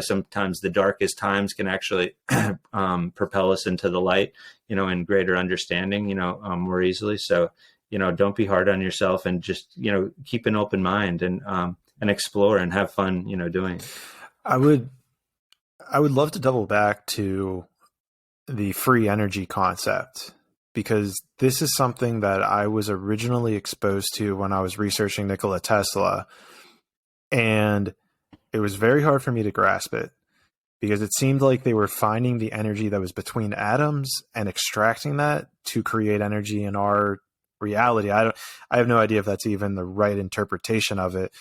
Sometimes the darkest times can actually propel us into the light, and greater understanding, more easily. So, don't be hard on yourself, and just, keep an open mind and explore and have fun, doing it. I would love to double back to the free energy concept, because this is something that I was originally exposed to when I was researching Nikola Tesla. And it was very hard for me to grasp it, because it seemed like they were finding the energy that was between atoms and extracting that to create energy in our reality. I have no idea if that's even the right interpretation of it.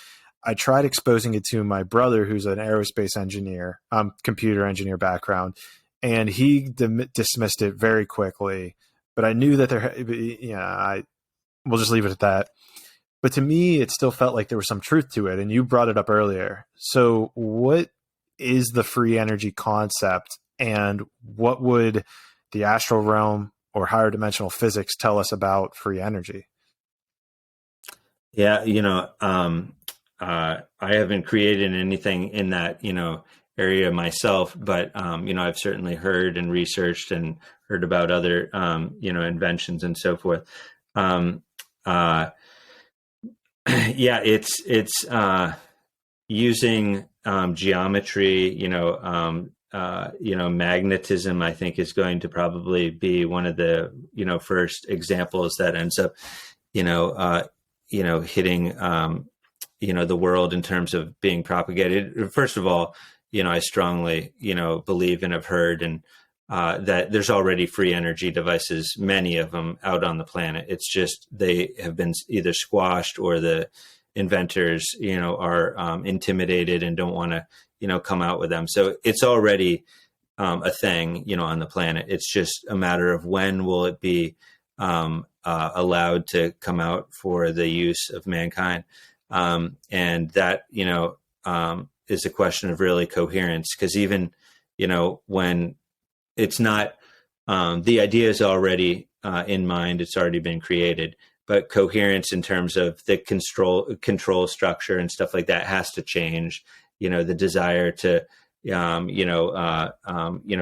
I tried exposing it to my brother, who's an aerospace engineer, computer engineer background, and he dismissed it very quickly. But I knew that we'll just leave it at that. But to me, it still felt like there was some truth to it. And you brought it up earlier. So what is the free energy concept, and what would the astral realm or higher dimensional physics tell us about free energy? Yeah, I haven't created anything in that, area myself, but, I've certainly heard and researched and heard about other, inventions and so forth. Yeah, it's using geometry, magnetism, I think, is going to probably be one of the, first examples that ends up, hitting, the world in terms of being propagated. First of all, I strongly, believe and have heard that there's already free energy devices, many of them out on the planet. It's just they have been either squashed, or the inventors, are intimidated and don't want to, come out with them. So it's already a thing, on the planet. It's just a matter of when will it be allowed to come out for the use of mankind. And that, is a question of really coherence, because even, when it's not, the idea is already in mind, it's already been created, but coherence in terms of the control structure and stuff like that has to change. The desire to,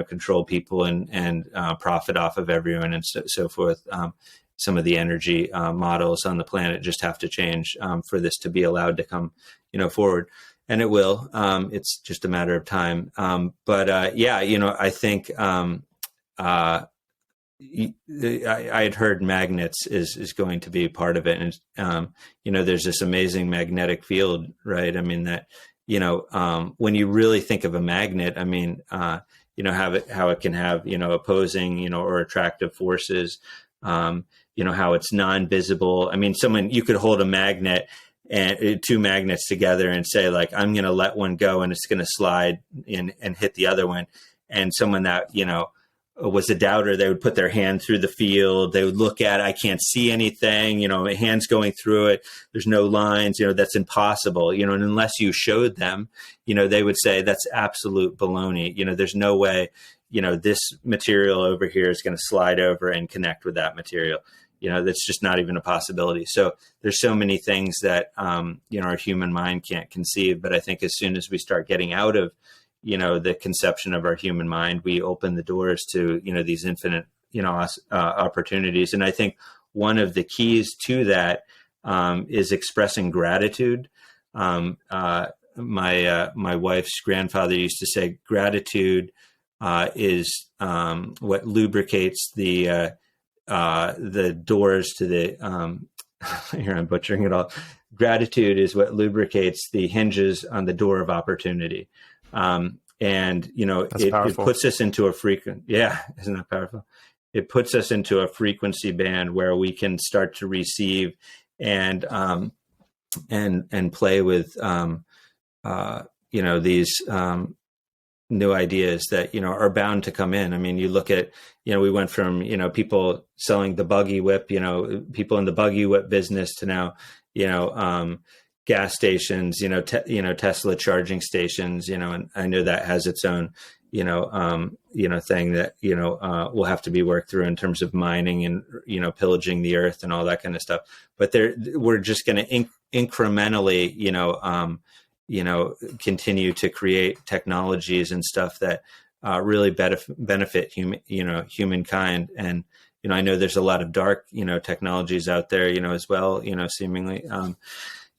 control people and profit off of everyone and so forth. Some of the energy models on the planet just have to change for this to be allowed to come, forward. And it will. It's just a matter of time. But I think I had heard magnets is going to be part of it, and there's this amazing magnetic field, right? I mean that when you really think of a magnet, I mean how it can have, opposing, or attractive forces, how it's non-visible. I mean, you could hold a magnet and two magnets together and say, like, I'm going to let one go and it's going to slide in and hit the other one. And someone that, was a doubter, they would put their hand through the field. They would look at it. I can't see anything, my hand's going through it. There's no lines, that's impossible, and unless you showed them, they would say that's absolute baloney. There's no way, this material over here is going to slide over and connect with that material. That's just not even a possibility. So there's so many things that, our human mind can't conceive. But I think as soon as we start getting out of, the conception of our human mind, we open the doors to, these infinite, opportunities. And I think one of the keys to that is expressing gratitude. My wife's grandfather used to say, gratitude is what lubricates the doors to the here I'm butchering it all. Gratitude is what lubricates the hinges on the door of opportunity. And it puts us into a frequency. Yeah, isn't that powerful? It puts us into a frequency band where we can start to receive and play with these new ideas that are bound to come in. I mean, you look at, we went from people selling the buggy whip, people in the buggy whip business to now gas stations, Tesla charging stations, and I know that has its own thing that will have to be worked through in terms of mining and pillaging the earth and all that kind of stuff. But we're just going to incrementally continue to create technologies and stuff that really benefit humankind. And, I know there's a lot of dark, technologies out there, as well, seemingly,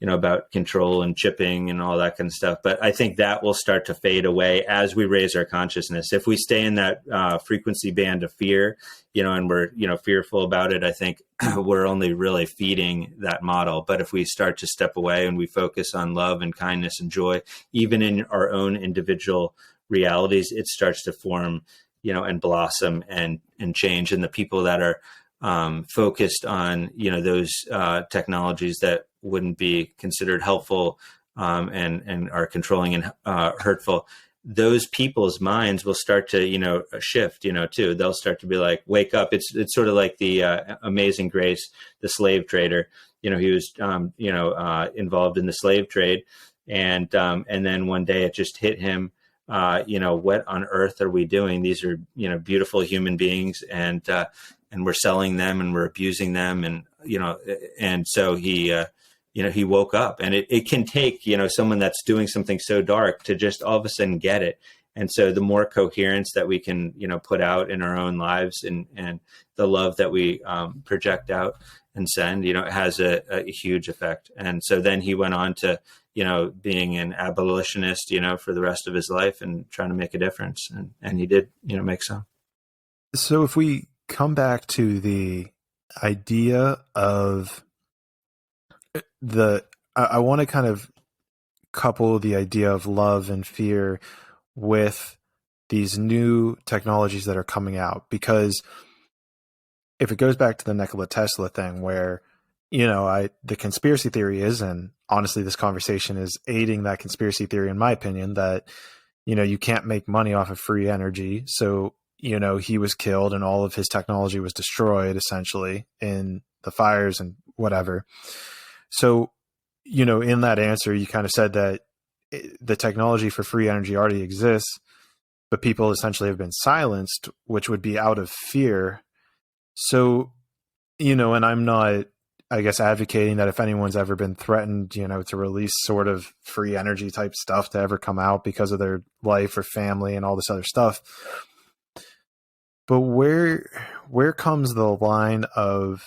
about control and chipping and all that kind of stuff. But I think that will start to fade away as we raise our consciousness. If we stay in that frequency band of fear, and we're, fearful about it, I think we're only really feeding that model. But if we start to step away and we focus on love and kindness and joy, even in our own individual realities, it starts to form, and blossom and change. And the people that are focused on, those technologies that wouldn't be considered helpful and are controlling and hurtful, those people's minds will start to, shift, too. They'll start to be like, wake up. It's sort of like the Amazing Grace, the slave trader. He was, involved in the slave trade. And then one day it just hit him, what on earth are we doing? These are, beautiful human beings, and we're selling them and we're abusing them. And, and so he woke up. And it can take, someone that's doing something so dark to just all of a sudden get it. And so the more coherence that we can, put out in our own lives and the love that we project out and send, it has a huge effect. And so then he went on to, being an abolitionist, for the rest of his life and trying to make a difference. And he did, make some. So if we come back to the idea of I want to kind of couple the idea of love and fear with these new technologies that are coming out, because if it goes back to the Nikola Tesla thing where, the conspiracy theory is, and honestly, this conversation is aiding that conspiracy theory, in my opinion, that, you can't make money off of free energy. So, he was killed and all of his technology was destroyed essentially in the fires and whatever. So, in that answer, you kind of said that the technology for free energy already exists, but people essentially have been silenced, which would be out of fear. So, and I'm not, I guess, advocating that if anyone's ever been threatened, to release sort of free energy type stuff to ever come out because of their life or family and all this other stuff. But where comes the line of,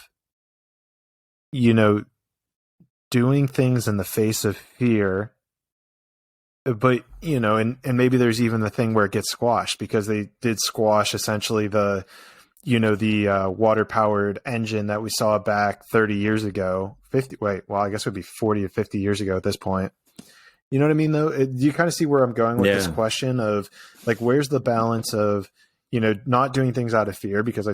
doing things in the face of fear, but, and maybe there's even the thing where it gets squashed, because they did squash essentially the water powered engine that we saw back 30 years ago, I guess it would be 40 to 50 years ago at this point, You know what I mean, though? Do you kind of see where I'm going with this Yeah. question of like, where's the balance of, not doing things out of fear? Because I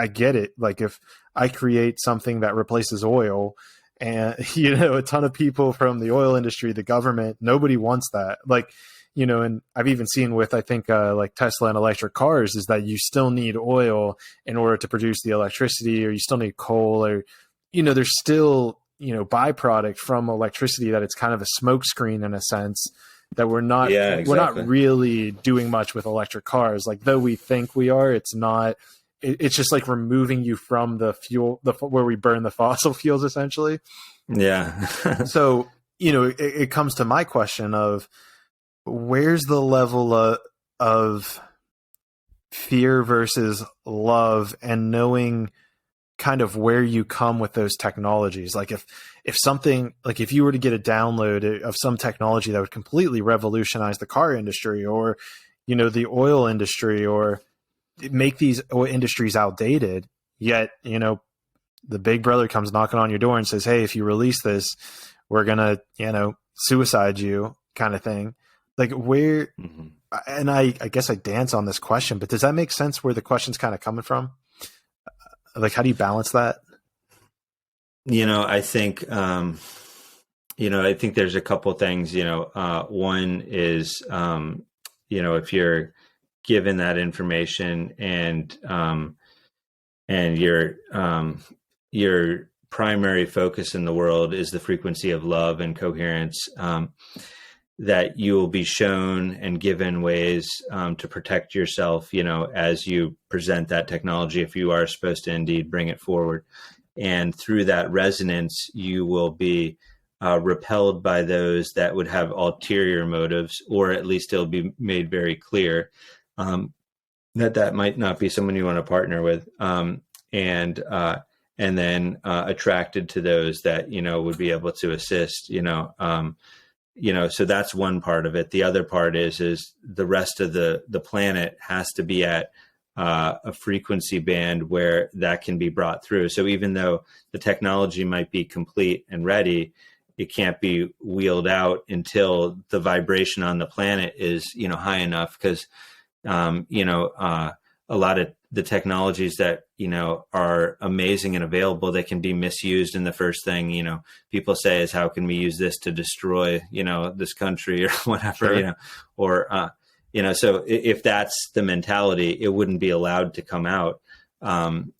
get it. Like if I create something that replaces oil and, a ton of people from the oil industry, the government, nobody wants that. Like, and I've even seen with, I think, like Tesla and electric cars is that you still need oil in order to produce the electricity, or you still need coal, or, there's still, byproduct from electricity that it's kind of a smokescreen in a sense, that Yeah, we're not exactly. really doing much with electric cars. Like though we think we are, it's not. It's just like removing you from the fuel, where we burn the fossil fuels essentially. Yeah. So it comes to my question of where's the level of fear versus love, and knowing kind of where you come with those technologies. Like if something, like if you were to get a download of some technology that would completely revolutionize the car industry, or the oil industry, or make these industries outdated, yet the big brother comes knocking on your door and says, hey, if you release this, we're gonna suicide you, kind of thing. Like where Mhm. and I guess I dance on this question, but does that make sense where the question's kind of coming from? Like, how do you balance that? I think, I think there's a couple things, one is, if you're given that information and your primary focus in the world is the frequency of love and coherence, that you will be shown and given ways to protect yourself, as you present that technology, if you are supposed to indeed bring it forward. And through that resonance, you will be repelled by those that would have ulterior motives, or at least it'll be made very clear that might not be someone you want to partner with. And then attracted to those that, would be able to assist, so that's one part of it. The other part is the rest of the planet has to be at a frequency band where that can be brought through. So even though the technology might be complete and ready, it can't be wheeled out until the vibration on the planet is, high enough. Because, a lot of the technologies that, are amazing and available, they can be misused. And the first thing, people say is, how can we use this to destroy, this country or whatever, Sure. or, so if that's the mentality, it wouldn't be allowed to come out. And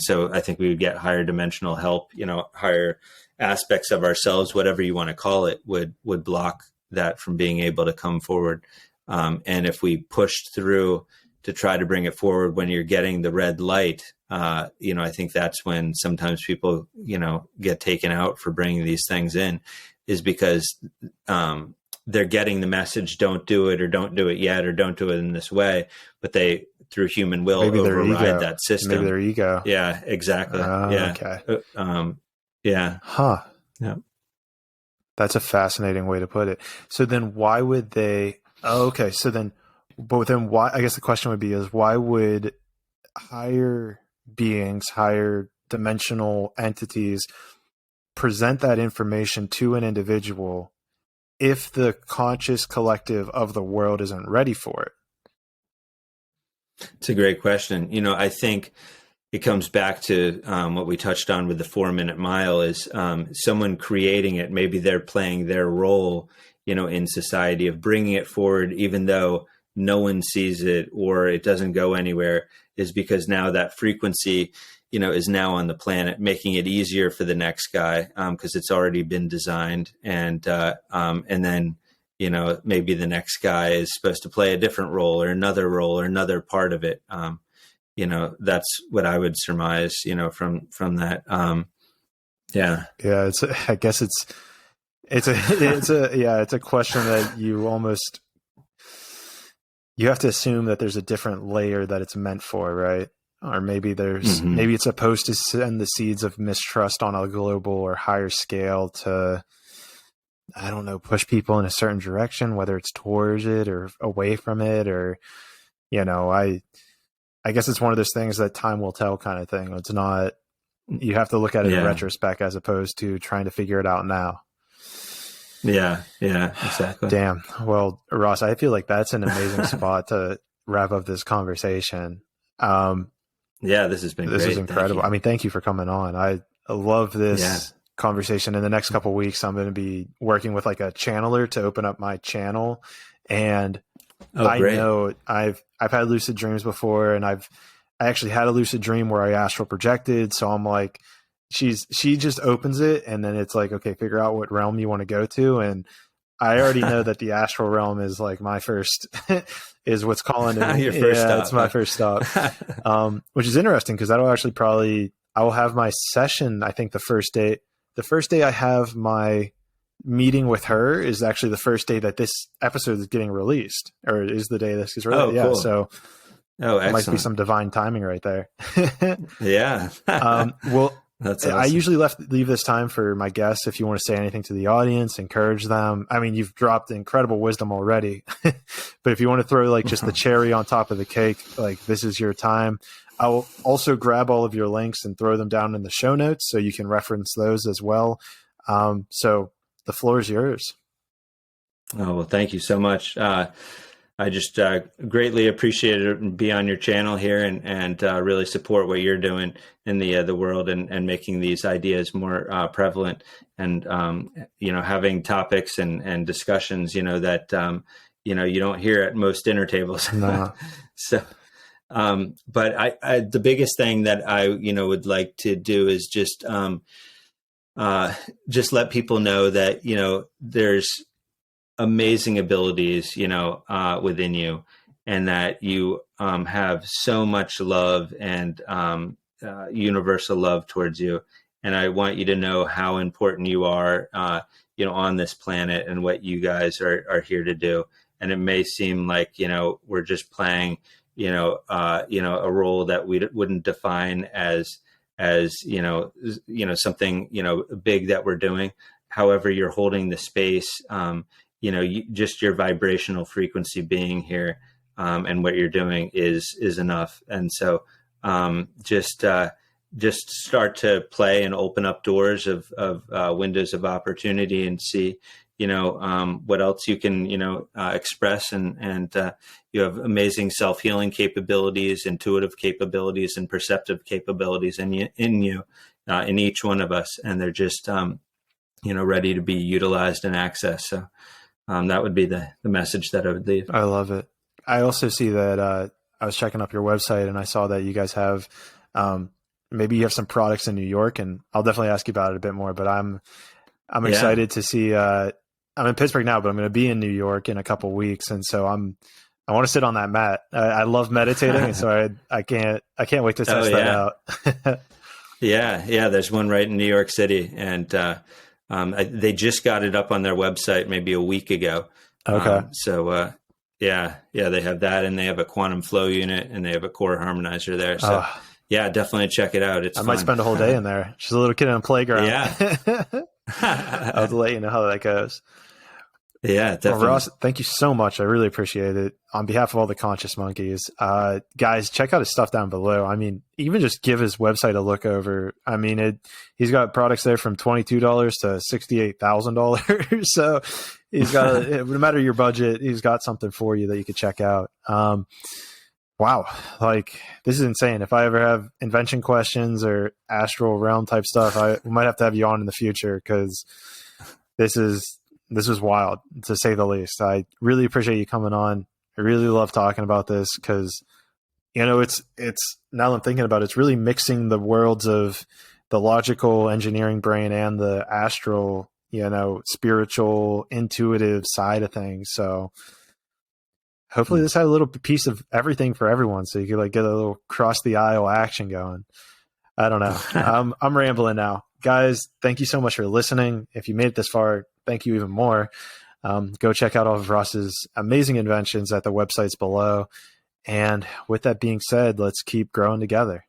so I think we would get higher dimensional help, higher aspects of ourselves, whatever you want to call it, would block that from being able to come forward. And if we pushed through to try to bring it forward when you're getting the red light, I think that's when sometimes people, get taken out for bringing these things in, is because they're getting the message, don't do it, or don't do it yet, or don't do it in this way. But they, through human will, Maybe their override ego. that system. Maybe their ego. Yeah, exactly. Yeah. Okay. Yeah. Huh. Yeah. That's a fascinating way to put it. So then why would they, okay. So then, but then why, I guess the question would be is why would higher beings, higher dimensional entities present that information to an individual if the conscious collective of the world isn't ready for it? It's a great question. I think it comes back to what we touched on with the 4-minute mile is someone creating it. Maybe they're playing their role, in society of bringing it forward, even though no one sees it or it doesn't go anywhere, is because now that frequency, is now on the planet, making it easier for the next guy because it's already been designed. And then, maybe the next guy is supposed to play a different role or another part of it. That's what I would surmise, from that. Yeah. Yeah. I guess it's a question that you have to assume that there's a different layer that it's meant for, right? Or maybe maybe it's supposed to send the seeds of mistrust on a global or higher scale to, I don't know, push people in a certain direction, whether it's towards it or away from it, or, I guess it's one of those things that time will tell kind of thing. It's not, you have to look at it in retrospect as opposed to trying to figure it out now. Yeah, yeah, exactly. Damn. Well, Ross, I feel like that's an amazing spot to wrap up this conversation. Um, Yeah, this has been this was great. Thank incredible. you. I mean, thank you for coming on. I love Yeah. this conversation. In the next couple of weeks, I'm going to be working with like a channeler to open up my channel. And Oh, I great. know I've had lucid dreams before, and I actually had a lucid dream where I astral projected. So I'm like, she just opens it, and then it's like, okay, figure out what realm you want to go to. And I already know that the astral realm is like my first is what's calling to me. Your first Yeah, it's stop, my first stop. huh? Which is interesting because that'll actually probably I will have my session. I think the first day I have my meeting with her is actually the first day that this episode is getting released, or is the day this is released. Oh, Yeah, cool. so Oh, it might be excellent. some divine timing right there. Yeah. Well, That's I awesome. usually leave this time for my guests. If you want to say anything to the audience, encourage them. I mean, you've dropped incredible wisdom already, but if you want to throw like just the cherry on top of the cake, like this is your time. I will also grab all of your links and throw them down in the show notes so you can reference those as well. So the floor is yours. Oh, well, thank you so much. I just greatly appreciate it and be on your channel here and really support what you're doing in the world and making these ideas more prevalent and having topics and discussions that you don't hear at most dinner tables. No. So, but the biggest thing that I would like to do is just let people know that there's amazing abilities, within you, and that you have so much love and universal love towards you. And I want you to know how important you are, on this planet and what you guys are here to do. And it may seem like, we're just playing, a role that we wouldn't define as something, big that we're doing. However, you're holding the space, just your vibrational frequency being here, and what you're doing is enough. And so, just start to play and open up doors of windows of opportunity and see, what else you can, express. And you have amazing self-healing capabilities, intuitive capabilities, and perceptive capabilities in you, in each one of us. And they're just, ready to be utilized and accessed. So, that would be the message that I would leave. I love it. I also see that I was checking up your website and I saw that you guys have maybe you have some products in New York, and I'll definitely ask you about it a bit more. But I'm excited to see. I'm in Pittsburgh now, but I'm going to be in New York in a couple weeks, and so I want to sit on that mat. I love meditating, and so I can't wait to test that out. Yeah. There's one right in New York City, and they just got it up on their website maybe a week ago. Okay. Yeah, they have that, and they have a quantum flow unit, and they have a core harmonizer there. So, yeah, definitely check it out. It's I fun. might spend a whole day in there. She's a little kid on a playground. Yeah. I'll have to let you know how that goes. Yeah, definitely. Well, Ross, thank you so much. I really appreciate it. On behalf of all the conscious monkeys, guys, check out his stuff down below. I mean, even just give his website a look over. I mean, he's got products there from $22 to $68,000. So he's got, no matter your budget, he's got something for you that you could check out. Wow. Like, this is insane. If I ever have invention questions or astral realm type stuff, we might have to have you on in the future, because this is wild, to say the least. I really appreciate you coming on. I really love talking about this because, it's now that I'm thinking about it, it's really mixing the worlds of the logical engineering brain and the astral, spiritual, intuitive side of things. So hopefully this had a little piece of everything for everyone, so you could like get a little cross the aisle action going. I don't know. I'm rambling now. Guys, thank you so much for listening. If you made it this far, thank you even more. Go check out all of Ross's amazing inventions at the websites below. And with that being said, let's keep growing together.